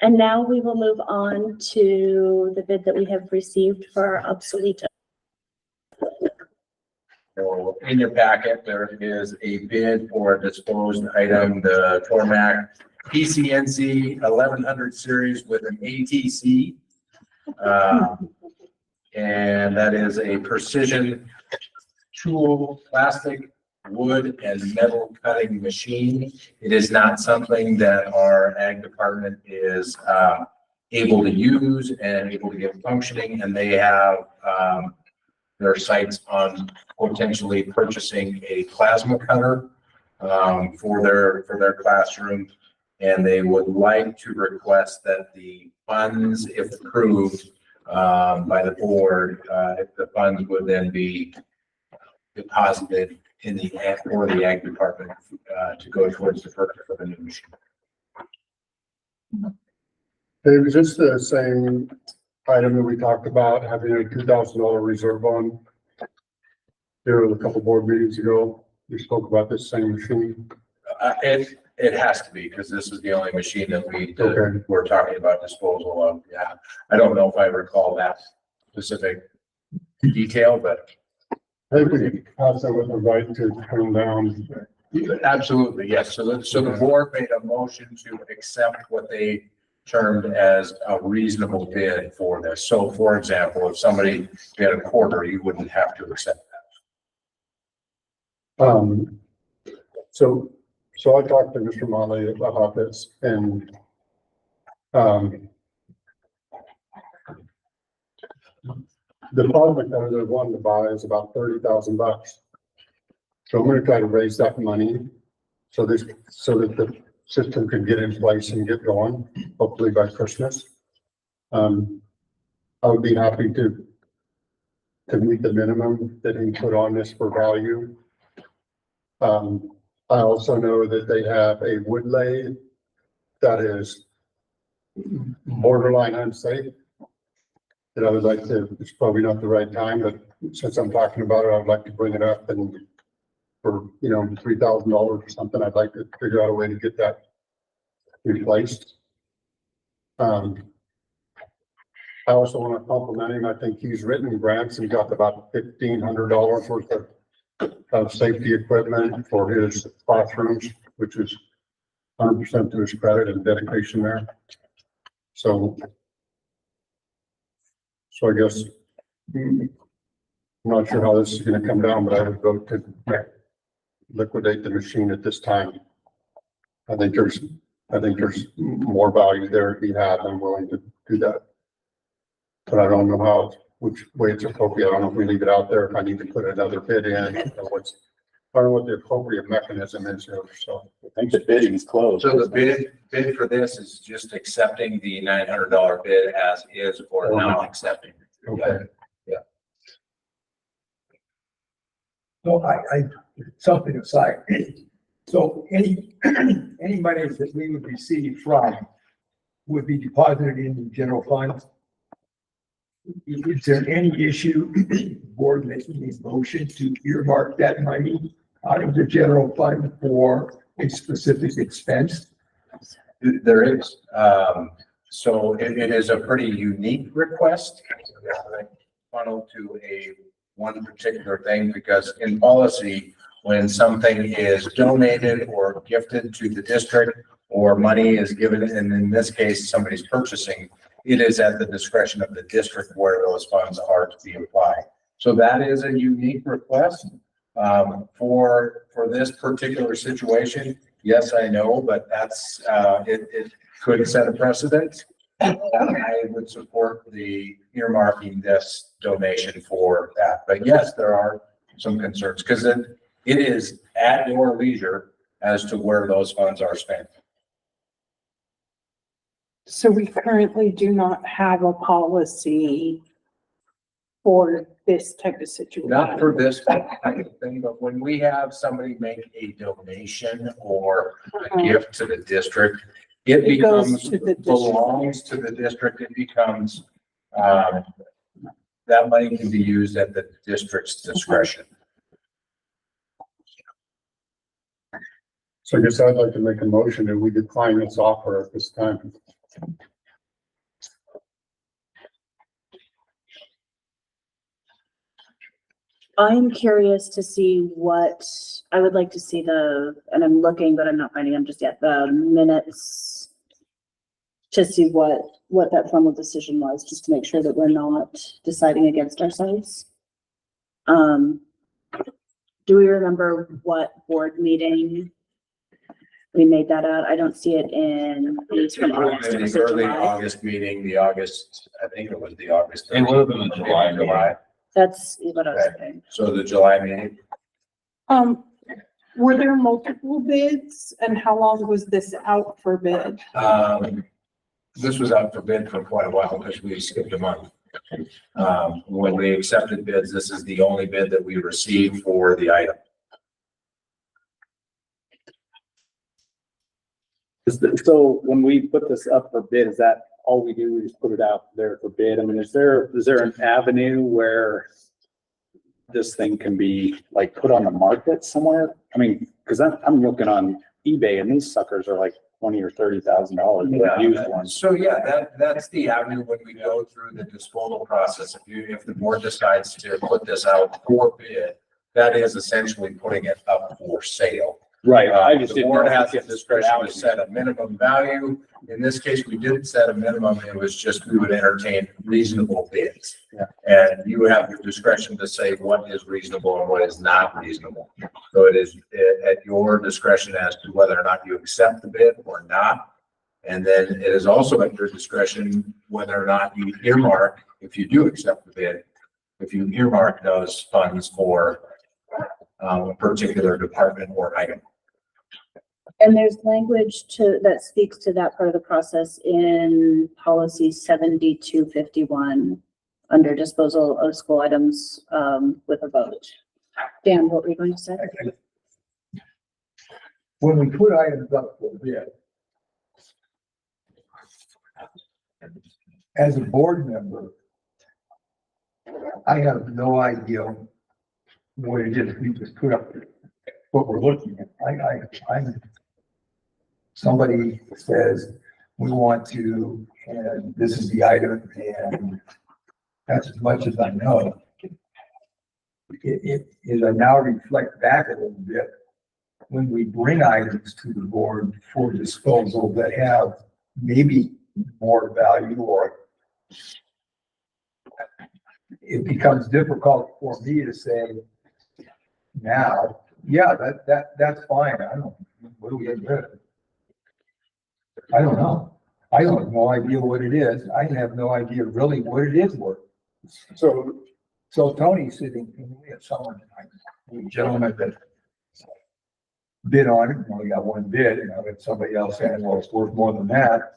And now we will move on to the bid that we have received for our obsolete. So in your packet, there is a bid for a disposed item, the Tormac PCNC 1100 series with an ATC. And that is a precision tool, plastic, wood, and metal cutting machine. It is not something that our ag department is able to use and able to get functioning, and they have their sights on potentially purchasing a plasma cutter for their classroom. And they would like to request that the funds, if approved by the board, if the funds would then be deposited in the ag department to go towards the purchase of a new machine. Dave, is this the same item that we talked about, having a $2,000 reserve on? There were a couple board meetings ago, we spoke about this same machine. It has to be, because this is the only machine that Okay. we're talking about disposal of. Yeah, I don't know if I recall that specific detail, but I think we could pass that with the right to turn down. absolutely, yes. So the board made a motion to accept what they termed as a reasonable bid for this. So for example, if somebody had a quarter, you wouldn't have to accept that. So I talked to Mr. Motley about this, and the product that I wanted to buy is about $30,000. So I'm gonna try to raise that money so that the system can get in place and get going, hopefully by Christmas. I would be happy to meet the minimum that he put on this for value. I also know that they have a wood lathe that is borderline unsafe. That I would like to, it's probably not the right time, but since I'm talking about it, I'd like to bring it up, and for, $3,000 or something, I'd like to figure out a way to get that replaced. I also want to compliment him. I think he's written grants and got about $1,500 worth of safety equipment for his classrooms, which is 100% to his credit and dedication there. So I guess, I'm not sure how this is gonna come down, but I would vote to liquidate the machine at this time. I think there's more value there to be had. I'm willing to do that. But I don't know which way it's appropriate. I don't know if we leave it out there, if I need to put another bid in, I don't know what the appropriate mechanism is here, so. I think the bidding is closed. So the bid for this is just accepting the $900 bid as is, or not accepting. Okay. Yeah. So something aside, so any monies that we would receive would be deposited in the general fund? Is there any issue, board making a motion to earmark that money out of the general fund for a specific expense? There is. So it is a pretty unique request. Funnel to one particular thing, because in policy, when something is donated or gifted to the district or money is given, and in this case, somebody's purchasing, it is at the discretion of the district where those funds are to be applied. So that is a unique request. For this particular situation, yes, I know, but that's, it could set a precedent. I would support the earmarking this donation for that. But yes, there are some concerns because it is at your leisure as to where those funds are spent. So we currently do not have a policy for this type of situation. Not for this type of thing, but when we have somebody make a donation or a gift to the district, it goes becomes, to the district. belongs to the district. It becomes, that money can be used at the district's discretion. So I guess I'd like to make a motion that we decline this offer at this time. I'm curious to see what, I would like to see and I'm looking, but I'm not finding them just yet, the minutes to see what that formal decision was, just to make sure that we're not deciding against ourselves. Do we remember what board meeting we made that out? I don't see it in these from August. In Was the it early July? August meeting, I think it was the August. It would have been the July meeting. That's what I was saying. So the July meeting, Were there multiple bids and how long was this out for bid? this was out for bid for quite a while because we skipped a month. When we accepted bids, this is the only bid that we received for the item. So when we put this up for bid, is that all we do? We just put it out there for bid? I mean, is there an avenue where this thing can be like put on the market somewhere? I mean, cause I'm looking on eBay and these suckers are like $20,000 or $30,000 used ones. So yeah, that's the avenue when we go through the disposal process. If the board decides to put this out for bid, that is essentially putting it up for sale. Right. I just The didn't board know has if the it's discretion to set a minimum value. In this case, we didn't set a minimum. It was just, we would entertain reasonable bids. Yeah. And you have the discretion to say what is reasonable and what is not reasonable. So it is at your discretion as to whether or not you accept the bid or not. And then it is also at your discretion whether or not you earmark, if you do accept the bid, if you earmark those funds for a particular department or item. And there's language that speaks to that part of the process in policy 7251 under disposal of school items, with a vote. Dan, what were you going to say? When we put items up for bid, as a board member, I have no idea what it is we just put up, what we're looking at. Somebody says, we want to, and this is the item, and that's as much as I know. As I now reflect back a little bit, when we bring items to the board for disposal that have maybe more value, or it becomes difficult for me to say now, yeah, that's fine. I don't, what do we get rid of? I don't know. I have no idea what it is. I have no idea really what it is worth. So Tony's sitting, we have someone, a gentleman that bid on it, and we got one bid, and I had somebody else saying, well, it's worth more than that.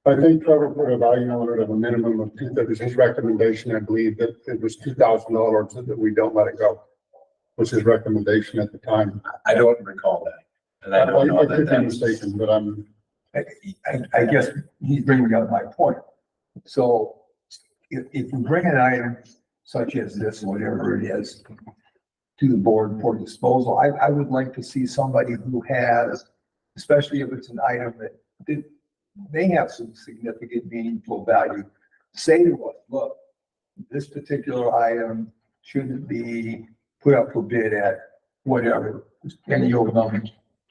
I think Trevor put a value on it of a minimum of that was his recommendation. I believe that it was $2,000 that we don't let it go. Was his recommendation at the time. I don't recall that. And I don't know I that could be that's. mistaken, but I'm. I guess he's bringing up my point. So if you bring an item such as this, whatever it is, to the board for disposal. I would like to see somebody who has, especially if it's an item that may have some significant meaningful value, say to us, look, this particular item shouldn't be put up for bid at whatever, any old number,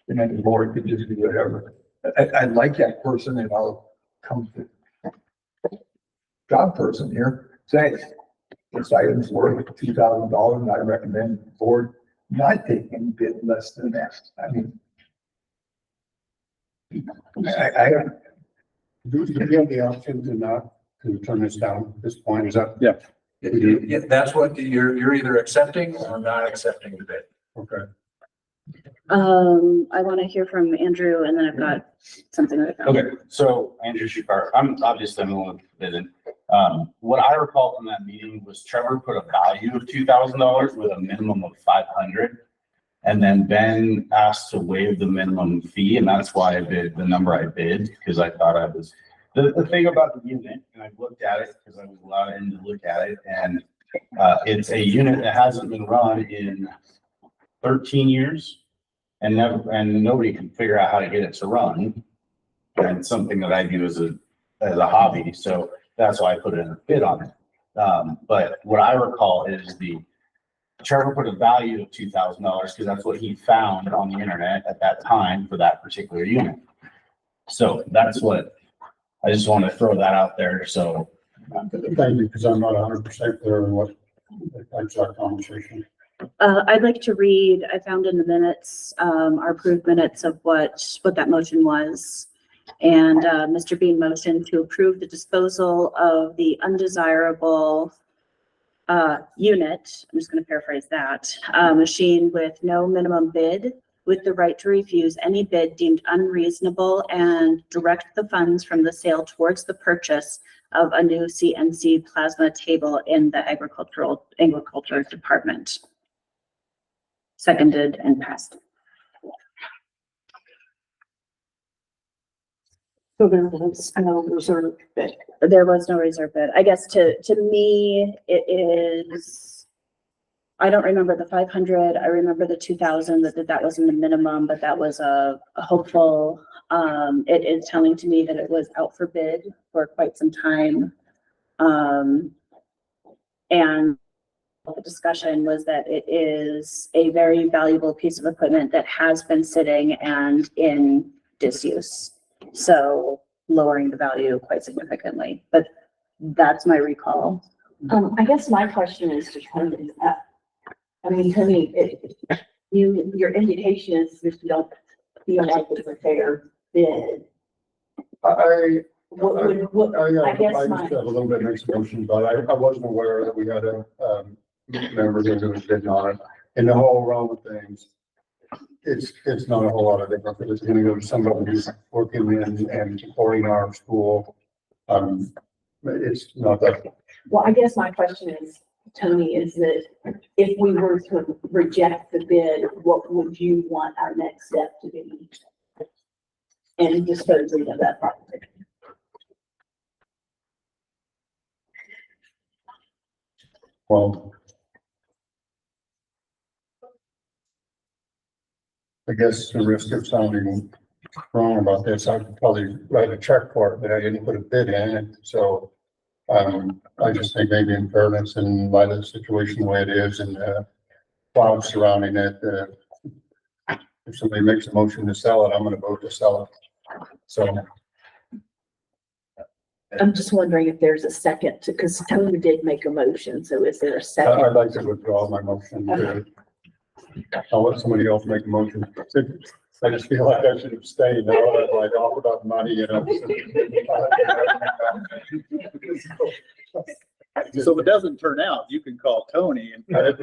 and then the board could just do whatever. I'd like that person, and I'll come to job person here, say, this item's worth $2,000, and I recommend the board not take any bid less than that. I mean, I Do you have the option to not, to turn this down at this point? Is that? Yeah. That's what you're either accepting or not accepting the bid. Okay. I want to hear from Andrew, and then I've got something that I found. Okay, so Andrew Shukar, I'm the one with bid. What I recall from that meeting was Trevor put a value of $2,000 with a minimum of 500. And then Ben asked to waive the minimum fee, and that's why I bid the number I bid, because I thought I was, the thing about the unit, and I've looked at it because I was allowed in to look at it, and it's a unit that hasn't been run in 13 years. And nobody can figure out how to get it to run. And it's something that I do as a hobby. So that's why I put in a bid on it. But what I recall is Trevor put a value of $2,000 because that's what he found on the internet at that time for that particular unit. So that's what, I just want to throw that out there. So. Thank you, because I'm not 100% clear on what, that's our conversation. I'd like to read, I found in the minutes, our approved minutes of what that motion was. And Mr. Bean motioned to approve the disposal of the undesirable unit, I'm just going to paraphrase that, machine with no minimum bid, with the right to refuse any bid deemed unreasonable, and direct the funds from the sale towards the purchase of a new CNC plasma table in the agriculture department. Seconded and passed. So there was no reserve bid. There was no reserve bid. I guess to me, it is, I don't remember the 500. I remember the 2,000, that wasn't the minimum, but that was a hopeful. It is telling to me that it was out for bid for quite some time. And the discussion was that it is a very valuable piece of equipment that has been sitting and in disuse. So lowering the value quite significantly, but that's my recall. I guess my question is to Tony, I mean, Tony, your indication is that you don't feel like it's a fair bid. I I guess just my- have a little bit mixed emotions, but I wasn't aware that we had a, members that was bidding on it. In the whole realm of things, it's not a whole lot of difference. It's gonna go to somebody who's working in and supporting our school. It's not that. Well, I guess my question is, Tony, is that if we were to reject the bid, what would you want our next step to be in disposing of that property? Well, I guess the risk of sounding wrong about this, I'd probably write a check for it, but I didn't put a bid in it, so. I just think maybe in fairness and by the situation the way it is and clouds surrounding it, if somebody makes a motion to sell it, I'm gonna vote to sell it. So I'm just wondering if there's a second, because Tony did make a motion, so is there a second? I'd like to withdraw my motion. I'll let somebody else make a motion. I just feel like I should abstain now that I've like offered up money, you know. So if it doesn't turn out, you can call Tony and. Right.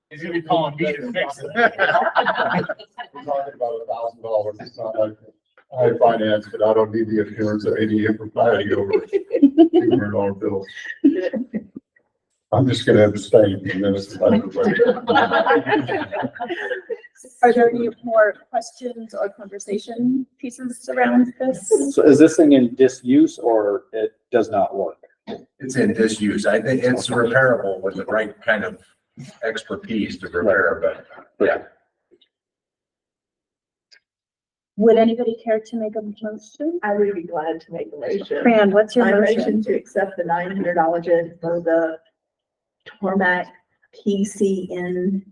He's gonna be calling me to fix it. We're talking about $1,000. It's not like I finance it. I don't need the assurance of any impropriety over $200 bills. I'm just gonna abstain from this. Are there any more questions or conversation pieces around this? So is this thing in disuse or it does not work? It's in disuse. I think it's repairable with the right kind of expertise to prepare, but yeah. Would anybody care to make a motion? I would be glad to make a motion. Fran, what's your I motion? motion to accept the $900 bid for the Tormac PCNC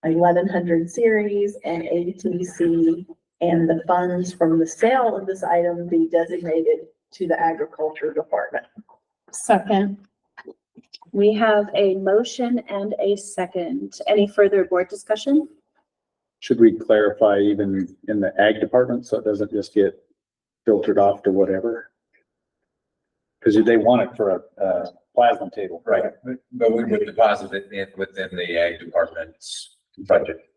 1100 series and ATC, and the funds from the sale of this item be designated to the Agriculture Department. Second. We have a motion and a second. Any further board discussion? Should we clarify even in the ag department so it doesn't just get filtered off to whatever? Because they want it for a plasma table. Right, but we would deposit it within the ag department's budget.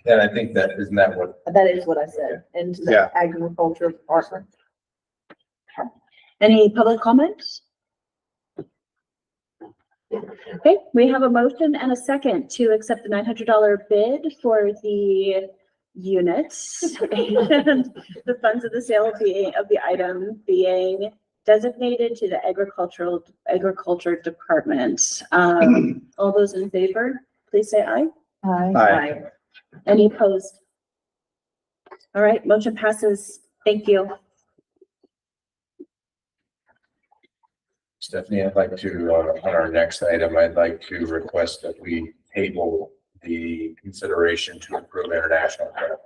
And I think that, isn't that what? That is what I said, into the Yeah. Agriculture Department. Any public comments? Okay, we have a motion and a second to accept the $900 bid for the units and the funds of the sale of the item being designated to the agriculture department. All those in favor, please say aye. Aye. Any opposed? All right, motion passes. Thank you. Stephanie, I'd like to, on our next item, I'd like to request that we table the consideration to approve international credit.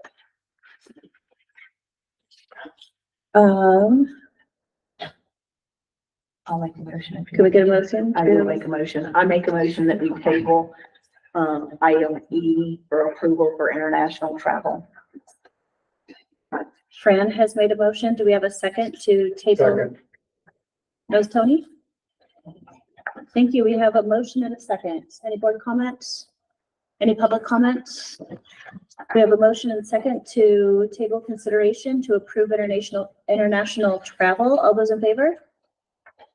I'll make a motion. Can we get a motion? I will make a motion. I make a motion that we table item E for approval for international travel. Fran has made a motion. Do we have a second to table? Second. No, Tony? Thank you. We have a motion and a second. Any board comments? Any public comments? We have a motion and second to table consideration to approve international travel. All those in favor?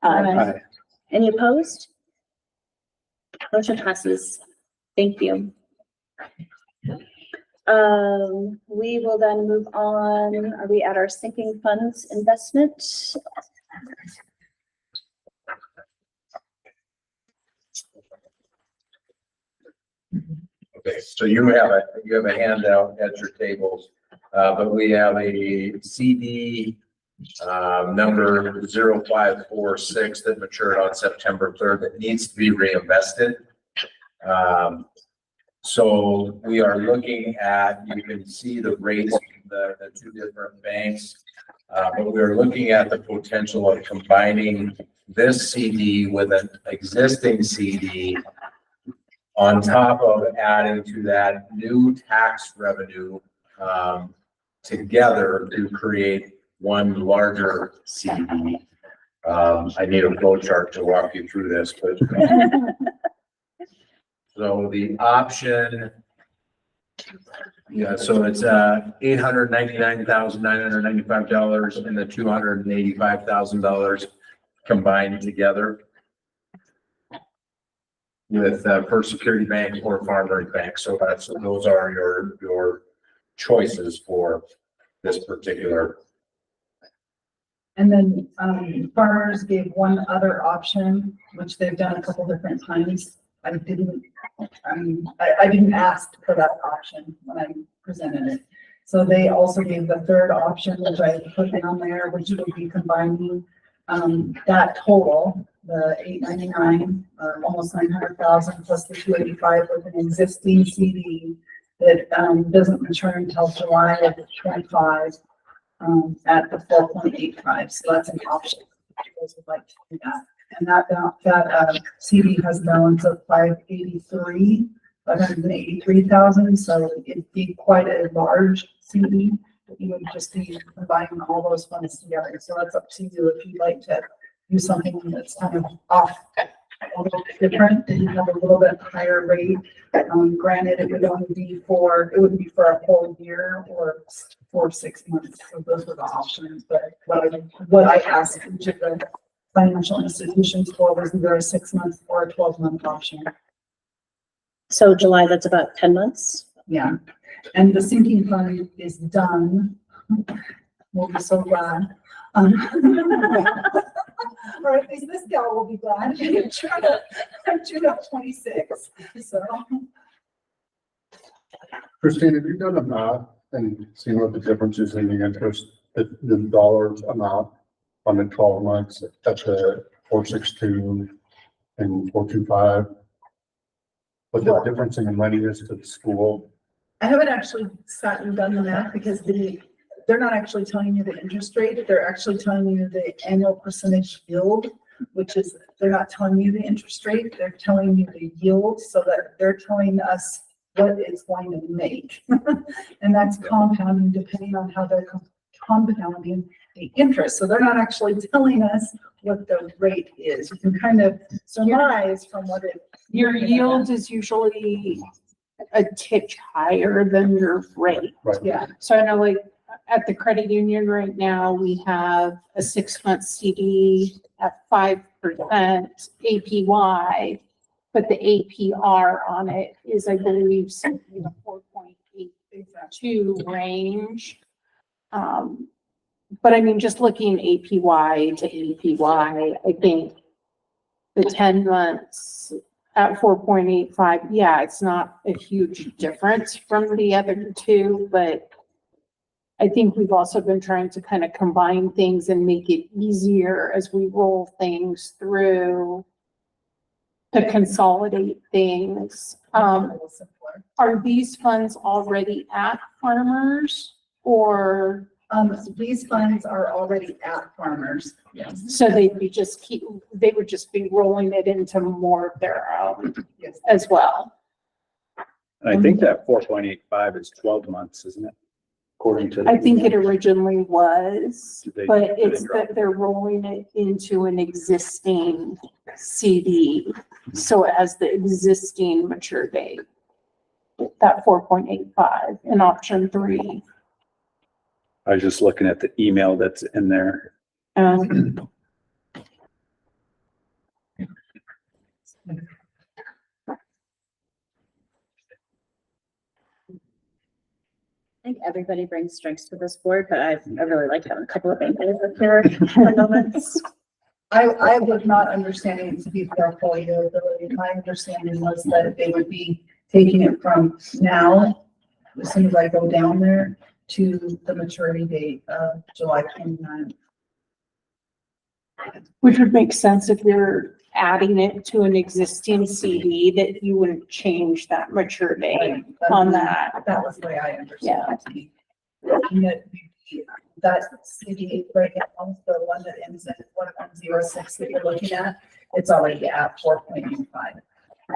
Aye. Any opposed? Motion passes. Thank you. We will then move on. Are we at our sinking funds investment? Okay, so you have a handout at your tables, but we have a CD number 0546 that matured on September 3rd that needs to be reinvested. So we are looking at, you can see the rates of the two different banks. But we're looking at the potential of combining this CD with an existing CD on top of adding to that new tax revenue together to create one larger CD. I need a flow chart to walk you through this, but so the option, yeah, so it's $899,995 and the $285,000 combined together with First Security Bank or Farmers Bank. So those are your choices for this particular. And then, farmers gave one other option, which they've done a couple different times. I didn't ask for that option when I presented it. So they also gave the third option, which I put down there, which would be combining, that total, the $899, almost 900,000 plus the 285 with an existing CD that, doesn't mature until July of 25. At the 4.85, so that's an option. If you guys would like to do that. And that CD has a balance of 583,000, so it'd be quite a large CD. You would just be combining all those funds together. So that's up to you if you'd like to do something that's kind of off, a little bit different, and you have a little bit higher rate. Granted, it would only be for, it wouldn't be for a whole year or for 6 months. So those were the options, but what I asked each of the financial institutions for was either a 6 month or a 12-month option. So July, that's about 10 months. Yeah, and the sinking fund is done. We'll be so glad. Or at least this gal will be glad. I'm June of 26, so. Christine, have you done the math and seen what the difference is in the interest, the dollar amount on the 12 months at the 462 and 425? What the difference in the money is to the school? I haven't actually sat and done the math because they're not actually telling you the interest rate. They're actually telling you the annual percentage yield, which is, they're not telling you the interest rate. They're telling you the yield, so that they're telling us what it's going to make. And that's compounding depending on how they're compounding the interest. So they're not actually telling us what the rate is. You can kind of surmise from what it. Your yield is usually a titch higher than your rate. Right. Yeah. So I know like at the credit union right now, we have a 6-month CD at 5% APY, but the APR on it is, I believe, something in the 4.82 range. But I mean, just looking APY to APY, I think the 10 months at 4.85, yeah, it's not a huge difference from the other two, but I think we've also been trying to kind of combine things and make it easier as we roll things through to consolidate things. Are these funds already at Farmers or? These funds are already at Farmers. Yes. So they would just be rolling it into more of their own Yes. as well. And I think that 4.85 is 12 months, isn't it? According to. I think it originally was, Did they- but did they it's drop that they're rolling it into an existing CD. So it has the existing mature date. That 4.85 in option 3. I was just looking at the email that's in there. I think everybody brings strengths to this board, but I really like having a couple of bankers up here for moments. I was not understanding to be their full year ability. My understanding was that they would be taking it from now, as soon as I go down there, to the maturity date of July 29th. Which would make sense if you're adding it to an existing CD, that you wouldn't change that mature date on that. That was the way I understood Yeah. it to be. And that CD right now, the one that ends at 1106 that you're looking at, it's already at 4.85.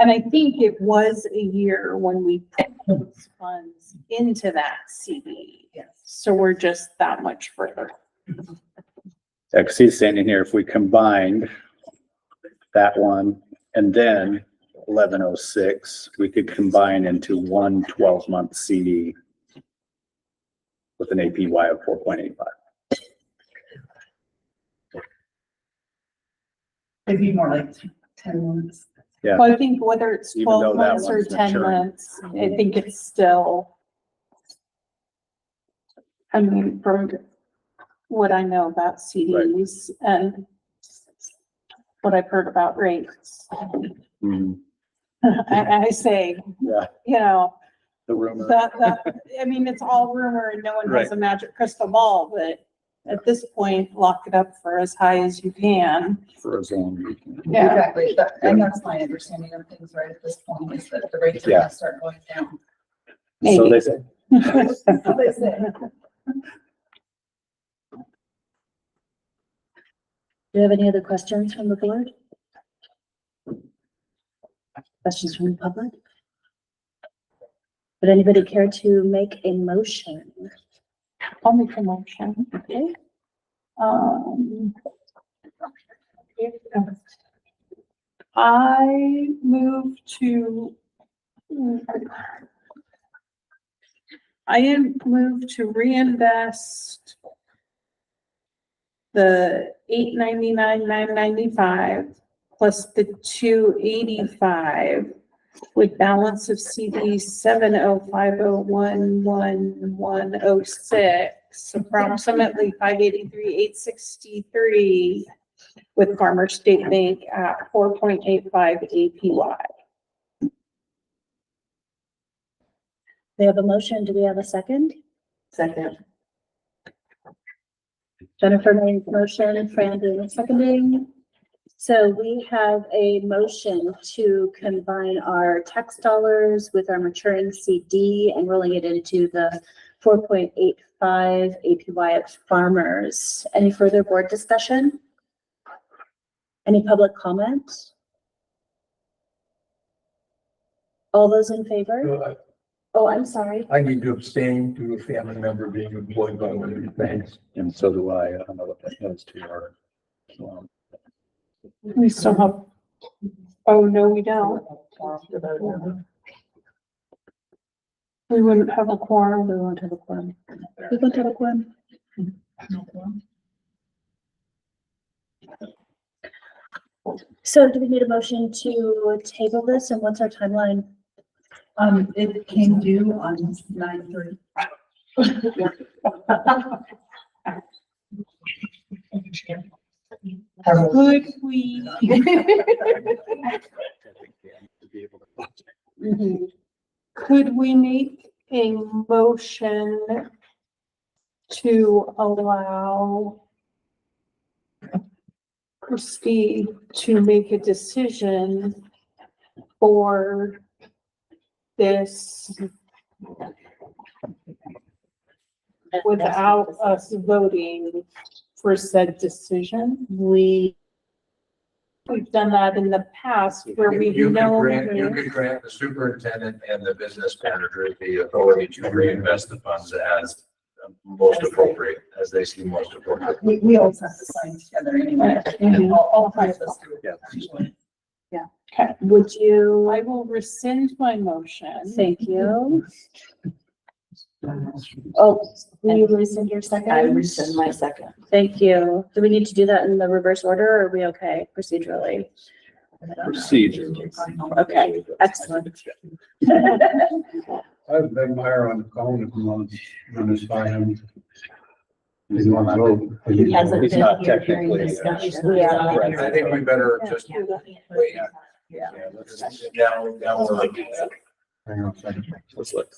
And I think it was a year when we put those funds into that CD. Yes. So we're just that much further. Yeah, 'cause he's saying in here, if we combined that one and then 1106, we could combine into one 12-month CD with an APY of 4.85. It'd be more like 10 months. Yeah. Well, I think whether it's Even though 12 that months or one's 10 maturing. months, I think it's still, I mean, from what I know about CDs and what I've heard about rates, Mhm. I say, Yeah, you know, the rumor. I mean, it's all rumor and no one has Right. a magic crystal ball, but at this point, lock it up for as high as you can. For as long as you can. Yeah. Exactly. And that's my understanding of things right at this point, is that the rates are Yeah. gonna start going down. So they say. So they say. Do you have any other questions from the board? Questions from the public? Would anybody care to make a motion? I'll make a motion. Okay. I move to reinvest the $899,995 plus the $285 with balance of CD 705011106, approximately $583,863 with Farmer State Bank at 4.85 APY. We have a motion. Do we have a second? Second. Jennifer made the motion, Fran doing the seconding. So we have a motion to combine our tax dollars with our maturing CD and rolling it into the 4.85 APY at Farmers. Any further board discussion? Any public comment? All those in favor? Oh, I'm sorry. I need to abstain to a family member being employed by one of these banks. And so do I. I don't know what that does to our. We still have, oh, no, we don't. We wouldn't have a quorum. We won't have a quorum. We won't have a quorum. So do we need a motion to table this and what's our timeline? It came due on 9/3. Could we? Could we make a motion to allow Christie to make a decision for this without us voting for said decision? We've done that in the past where we You know. could grant the superintendent and the business manager the authority to reinvest the funds as most appropriate, as they see most appropriate. We always have to sign together anyway. Mhm. All five of us do it. Yeah. Okay, would you? I will rescind my motion. Thank you. Oh, will you rescind your second? I rescind my second. Thank you. Do we need to do that in the reverse order or are we okay procedurally? Procedure. Okay, excellent. I've been Meyer on the phone if you want to run this by him. He's on that road. He hasn't He's been not here during technically, discussion. Yeah. I think we better just wait. Yeah. Let's sit down, we're like, Hang on a second. Let's look.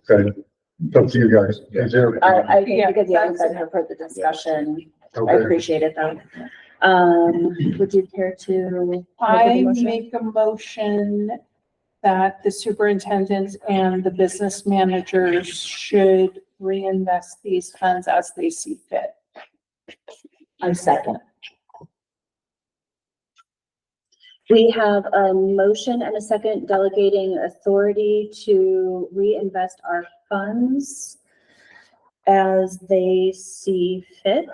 Okay, it's up to you guys. Is there? I think because you haven't been here for the discussion. I Okay. appreciate it though. Would you care to? I make a motion? make a motion that the superintendent and the business managers should reinvest these funds as they see fit. I second. We have a motion and a second delegating authority to reinvest our funds as they see fit.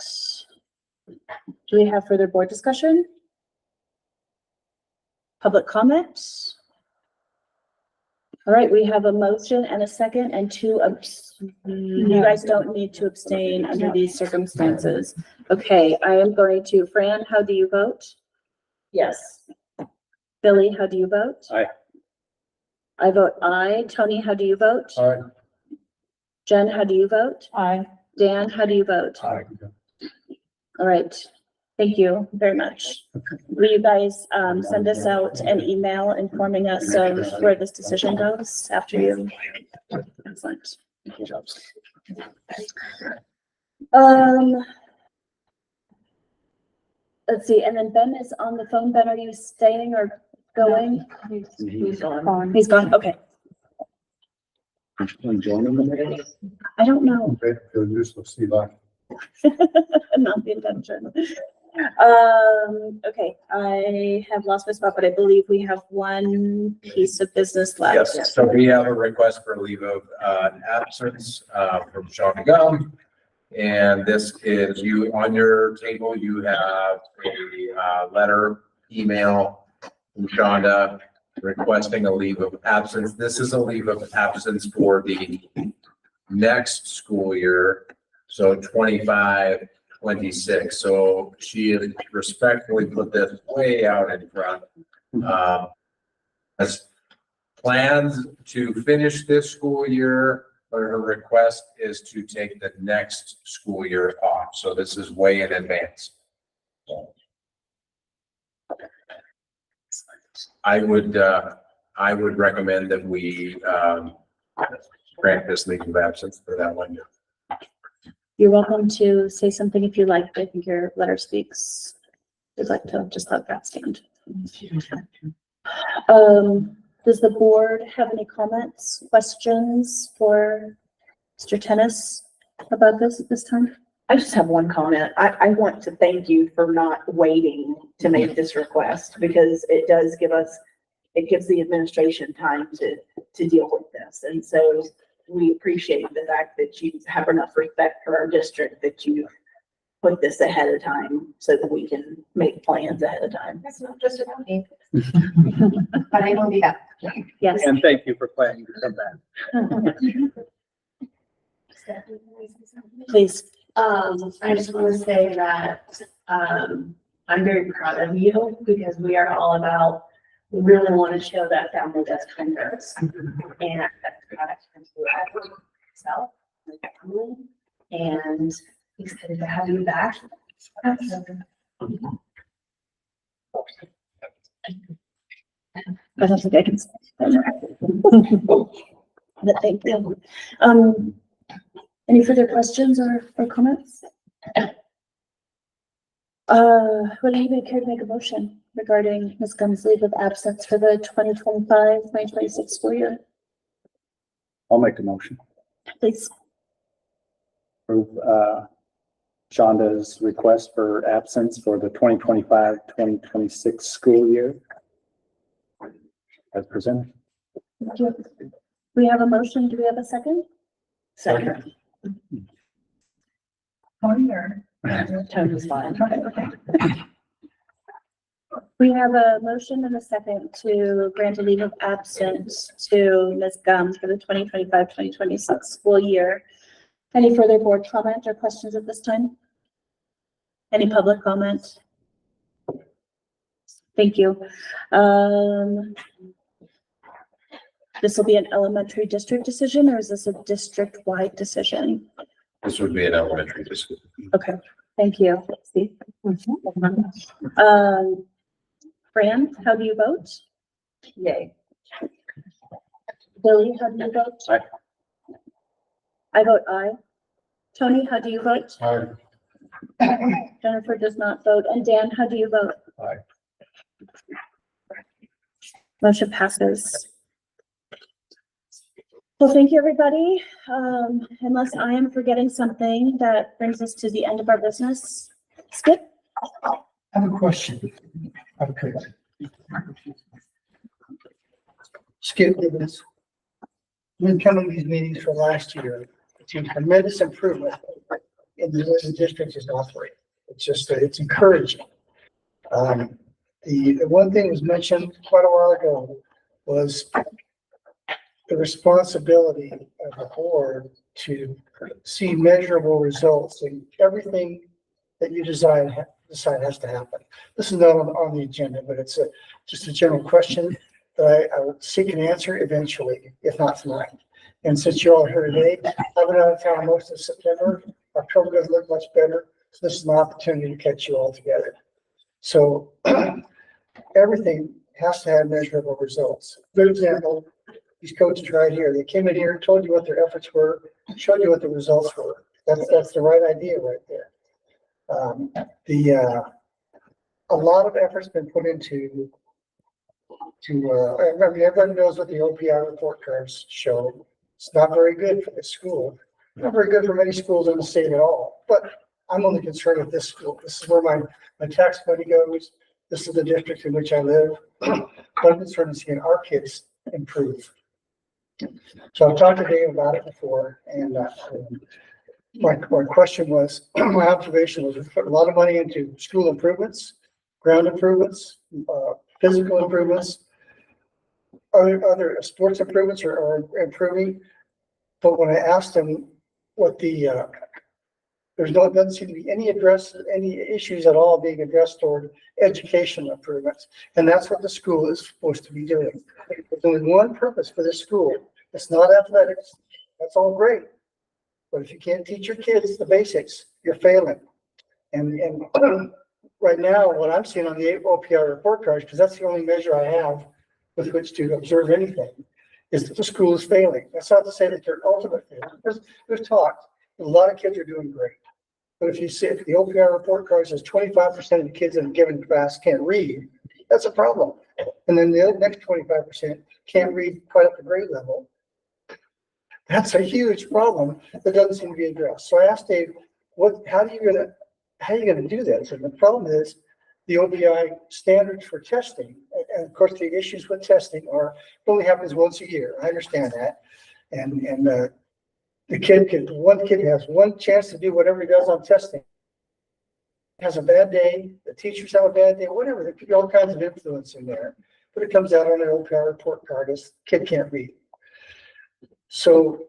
Do we have further board discussion? Public comment? All right, we have a motion and a second and you guys don't need to abstain under these circumstances. Okay, I am going to, Fran, how do you vote? Yes. Billy, how do you vote? Aye. I vote aye. Tony, how do you vote? All right. Jen, how do you vote? Aye. Dan, how do you vote? Aye. All right. Thank you very much. Will you guys send us out an email informing us of where this decision goes after you? Excellent. Let's see, and then Ben is on the phone. Ben, are you staying or going? He's gone. He's gone, okay. Joining them? I don't know. Okay, so just let's see that. Not the intention. Okay, I have lost my spot, but I believe we have one piece of business left. yes, so we have a request for leave of absence from Shonda Gum. And this is you, on your table, you have a letter, email from Shonda requesting a leave of absence. This is a leave of absence for the next school year, so 25-26. So she has respectfully put this way out in front. Has plans to finish this school year, but her request is to take the next school year off. So this is way in advance. I would recommend that we, grant this leave of absence for that one. You're welcome to say something if you like. I think your letter speaks. I'd like to just let that stand. Does the board have any comments, questions for Mr. Tennis about this at this time? I just have one comment. I want to thank you for not waiting to make this request because it does give us, it gives the administration time to deal with this. And so we appreciate the fact that you have enough respect for our district that you put this ahead of time so that we can make plans ahead of time. That's not just about me. But I will be back. Yes. And thank you for planning to come back. Please. I just want to say that, I'm very proud of you because we are all about, we really want to show that family does come first. And that's product comes through myself, my family, and excited to have you back. I don't think I can say that. But thank you. Any further questions or comments? Would anybody care to make a motion regarding Ms. Gunn's leave of absence for the 2025-2026 school year? I'll make the motion. Please. Approve, Shonda's request for absence for the 2025-2026 school year as presented. Thank you. We have a motion. Do we have a second? Second. Tony or? Tony's fine. Okay. We have a motion and a second to grant a leave of absence to Ms. Gum for the 2025-2026 school year. Any further board comment or questions at this time? Any public comment? Thank you. This will be an elementary district decision, or is this a district-wide decision? This would be an elementary district. Okay, thank you. Steve? Fran, how do you vote? Yay. Billy, how do you vote? Aye. I vote aye. Tony, how do you vote? Aye. Jennifer does not vote. And Dan, how do you vote? Aye. Motion passes. Well, thank you, everybody. Unless I am forgetting something, that brings us to the end of our business. Skip? I have a question. Okay. Skip Gibbons. Been coming to these meetings for last year. It's a tremendous improvement in the way the district is operating. It's just, it's encouraging. The one thing was mentioned quite a while ago was the responsibility of the board to see measurable results in everything that you decide has to happen. This is not on the agenda, but it's just a general question that I will seek an answer eventually, if not tonight. And since you're all here today, I've been out of town most of September. October doesn't look much better. So this is an opportunity to catch you all together. So everything has to have measurable results. Good example, these coaches right here, they came in here, told you what their efforts were, showed you what the results were. That's the right idea right there. A lot of effort's been put into I mean, everybody knows what the OPI report cards show. It's not very good for the school, not very good for many schools in the state at all, but I'm only concerned with this school. This is where my tax money goes. This is the district in which I live. But I'm concerned with seeing our kids improve. So I've talked to Dave about it before, and my question was, my observation was we put a lot of money into school improvements, ground improvements, physical improvements, other sports improvements are improving. But when I asked them what doesn't seem to be any issues at all being addressed toward education improvements. And that's what the school is supposed to be doing. There's only one purpose for this school. It's not athletics. That's all great. But if you can't teach your kids the basics, you're failing. And right now, what I'm seeing on the OPR report cards, because that's the only measure I have with which to observe anything, is that the school is failing. That's not to say that they're ultimate failure, because we've talked, a lot of kids are doing great. But if you see, if the OPR report card says 25% of the kids in a given class can't read, that's a problem. And then the next 25% can't read quite up to grade level. That's a huge problem that doesn't seem to be addressed. So I asked Dave, how are you gonna do this? And the problem is the OPI standards for testing. And of course, the issues with testing are, it only happens once a year. I understand that. And one kid has one chance to do whatever he does on testing. Has a bad day, the teachers have a bad day, whatever, there could be all kinds of influence in there. But it comes out on an OPR report card as kid can't read. So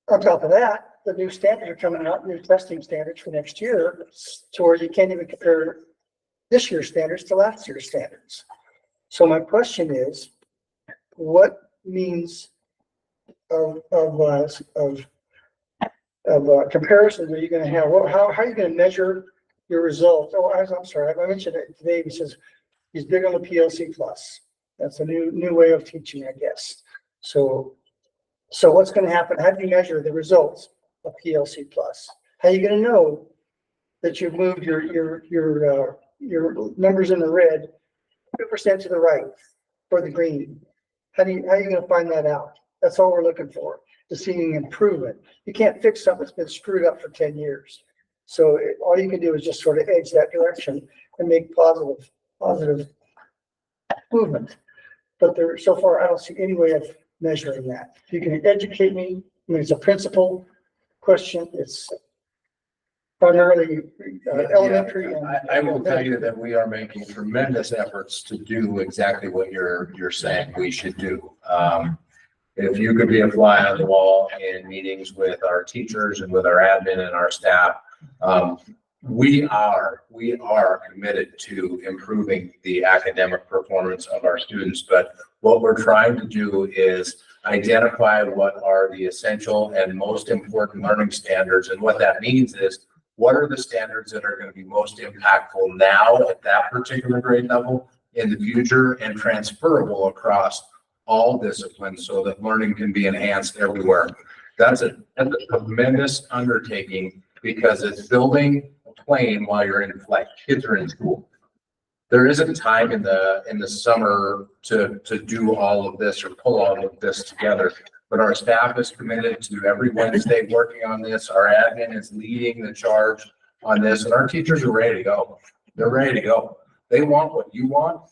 on top of that, the new standards are coming out, new testing standards for next year, to where you can't even compare this year's standards to last year's standards. So my question is, what means of comparisons are you going to have? How are you going to measure your results? Oh, I'm sorry, I mentioned it today. He says he's big on the PLC plus. That's a new way of teaching, I guess. So what's going to happen? How do you measure the results of PLC plus? How are you going to know that you've moved your numbers in the red 2% to the right or the green? How are you going to find that out? That's all we're looking for, to seeing improvement. You can't fix something that's been screwed up for 10 years. So all you can do is just sort of edge that direction and make positive movement. But so far, I don't see any way of measuring that. If you can educate me, I mean, it's a principle question. It's primarily elementary. I will tell you that we are making tremendous efforts to do exactly what you're saying we should do. If you could be a fly on the wall in meetings with our teachers and with our admin and our staff, we are committed to improving the academic performance of our students. But what we're trying to do is identify what are the essential and most important learning standards. And what that means is, what are the standards that are going to be most impactful now at that particular grade level, in the future, and transferable across all disciplines so that learning can be enhanced everywhere. That's a tremendous undertaking, because it's building a plane while you're in flight. Kids are in school. There isn't time in the summer to do all of this or pull all of this together. But our staff is committed to every Wednesday working on this. Our admin is leading the charge on this, and our teachers are ready to go. They're ready to go. They want what you want,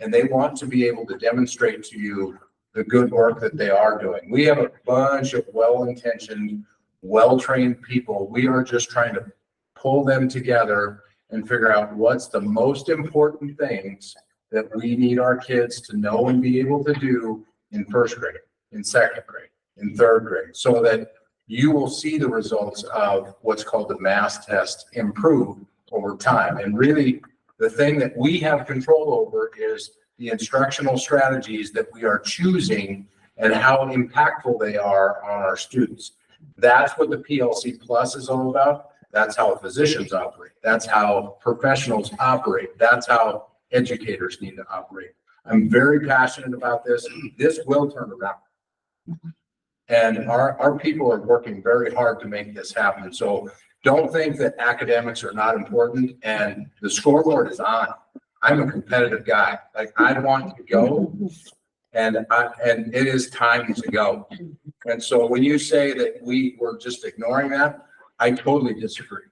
and they want to be able to demonstrate to you the good work that they are doing. We have a bunch of well-intentioned, well-trained people. We are just trying to pull them together and figure out what's the most important things that we need our kids to know and be able to do in first grade, in second grade, in third grade, so that you will see the results of what's called the MAS test improve over time. And really, the thing that we have control over is the instructional strategies that we are choosing and how impactful they are on our students. That's what the PLC Plus is all about. That's how physicians operate. That's how professionals operate. That's how educators need to operate. I'm very passionate about this. This will turn around. And our people are working very hard to make this happen. So don't think that academics are not important, and the scoreboard is on. I'm a competitive guy. Like, I want to go, and it is time to go. And so when you say that we were just ignoring that, I totally disagree.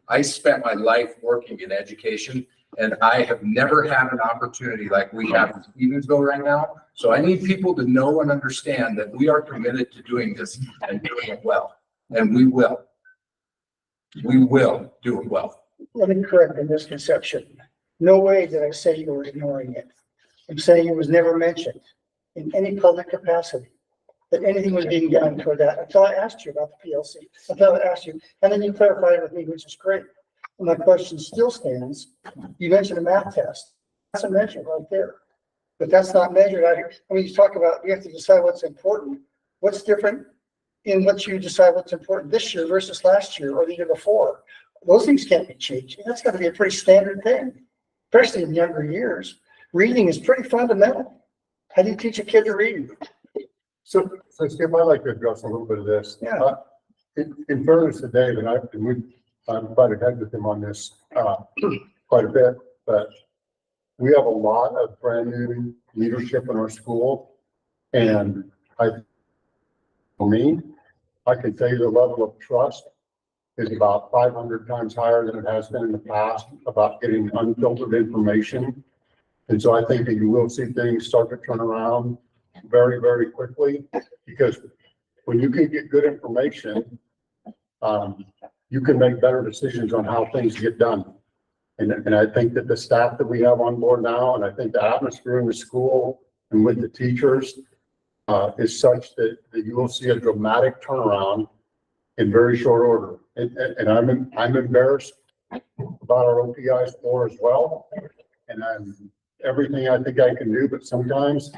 I spent my life working in education, and I have never had an opportunity like we have in Stevensville right now. So I need people to know and understand that we are committed to doing this and doing it well. And we will. We will do it well. Let me correct the misconception. No way did I say you were ignoring it. I'm saying it was never mentioned in any public capacity that anything was being done toward that, until I asked you about the PLC, until I asked you, and then you clarified it with me, which is great. And my question still stands. You mentioned a math test. That's a measure right there. But that's not measured out here. I mean, you talk about, you have to decide what's important. What's different in what you decide what's important this year versus last year or the year before? those things can't be changed. That's gotta be a pretty standard thing, especially in younger years. Reading is pretty fundamental. How do you teach a kid to read? So Skip, I'd like to address a little bit of this. Yeah. In fairness to Dave, and I'm quite ahead with him on this, quite a bit, but we have a lot of brand new leadership in our school. And for me, I can tell you the level of trust is about 500 times higher than it has been in the past about getting unfiltered information. And so I think that you will see things start to turn around very, very quickly, because when you can get good information, you can make better decisions on how things get done. And I think that the staff that we have on board now, and I think the atmosphere in the school and with the teachers is such that you will see a dramatic turnaround in very short order. And I'm embarrassed about our OPI score as well. And I'm everything I think I can do, but sometimes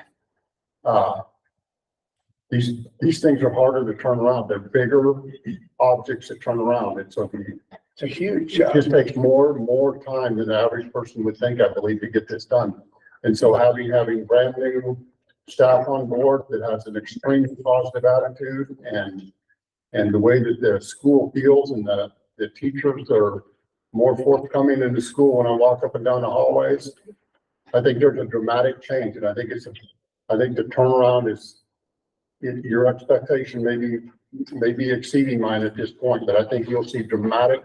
these things are harder to turn around. They're bigger objects that turn around. It's a huge, it just takes more time than the average person would think, I believe, to get this done. And so having brand new staff on board that has an extremely positive attitude and the way that the school feels and the teachers are more forthcoming in the school when I walk up and down the hallways, I think there's a dramatic change. And I think the turnaround is, your expectation may be exceeding mine at this point, but I think you'll see dramatic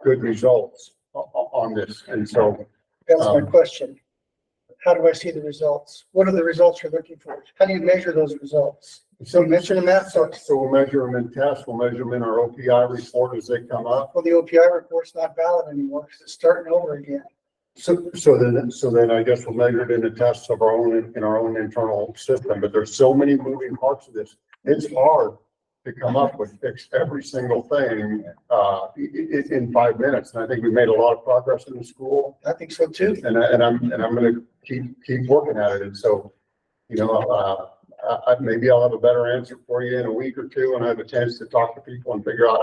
good results on this. And so That's my question. How do I see the results? What are the results you're looking for? How do you measure those results? So mention them that. So we'll measure them in tests. We'll measure them in our OPI report as they come up. well, the OPI report's not valid anymore because it's starting over again. So then I guess we'll measure it in the tests of our own internal system, but there's so many moving parts of this. It's hard to come up with fix every single thing in 5 minutes. And I think we made a lot of progress in the school. I think so too. And I'm going to keep working at it. And so, maybe I'll have a better answer for you in a week or two, and I have a chance to talk to people and figure out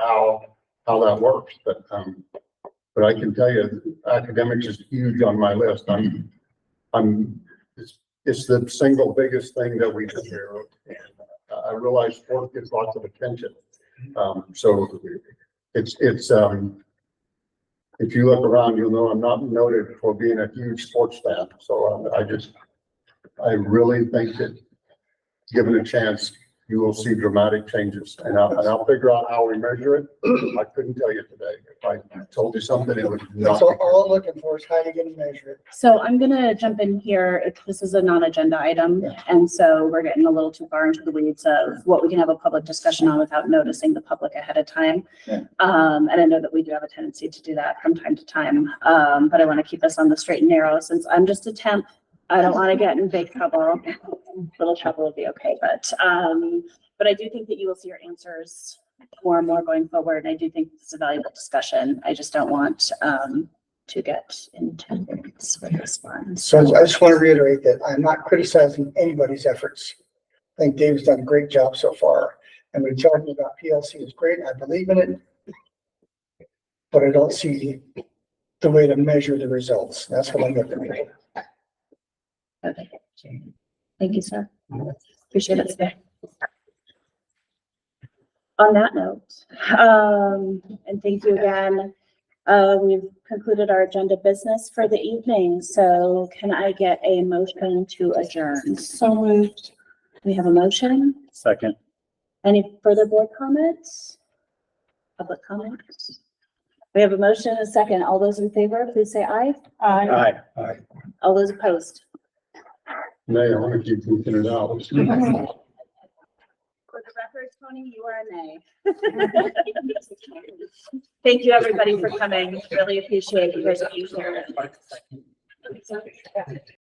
how that works. But I can tell you, academics is huge on my list. It's the single biggest thing that we do here. And I realize sport gets lots of attention. So it's if you look around, you'll know I'm not noted for being a huge sports fan. So I really think that given a chance, you will see dramatic changes, and I'll figure out how we measure it. I couldn't tell you today. If I told you something, it would not. That's all I'm looking for is how you're going to measure it. So I'm gonna jump in here. This is a non-agenda item, and so we're getting a little too far into the weeds of what we can have a public discussion on without noticing the public ahead of time. Yeah. And I know that we do have a tendency to do that from time to time, but I want to keep us on the straight and narrow since I'm just a temp. I don't want to get in big trouble. Little trouble would be okay, but I do think that you will see your answers more and more going forward. And I do think it's a valuable discussion. I just don't want to get into this with this one. So I just want to reiterate that I'm not criticizing anybody's efforts. I think Dave's done a great job so far. And we talking about PLC is great. I believe in it. But I don't see the way to measure the results. That's what I'm looking at. Okay. Thank you, sir. Appreciate it today. On that note, and thank you again. We've concluded our agenda business for the evening. So can I get a motion to adjourn? So moved. We have a motion. Second. Any further board comments? Public comments? We have a motion and a second. All those in favor, please say aye. Aye. All those opposed? Nay, I want to keep thinking it out. For the record, Tony, you are a nay. Thank you, everybody, for coming. Really appreciate you guys being here.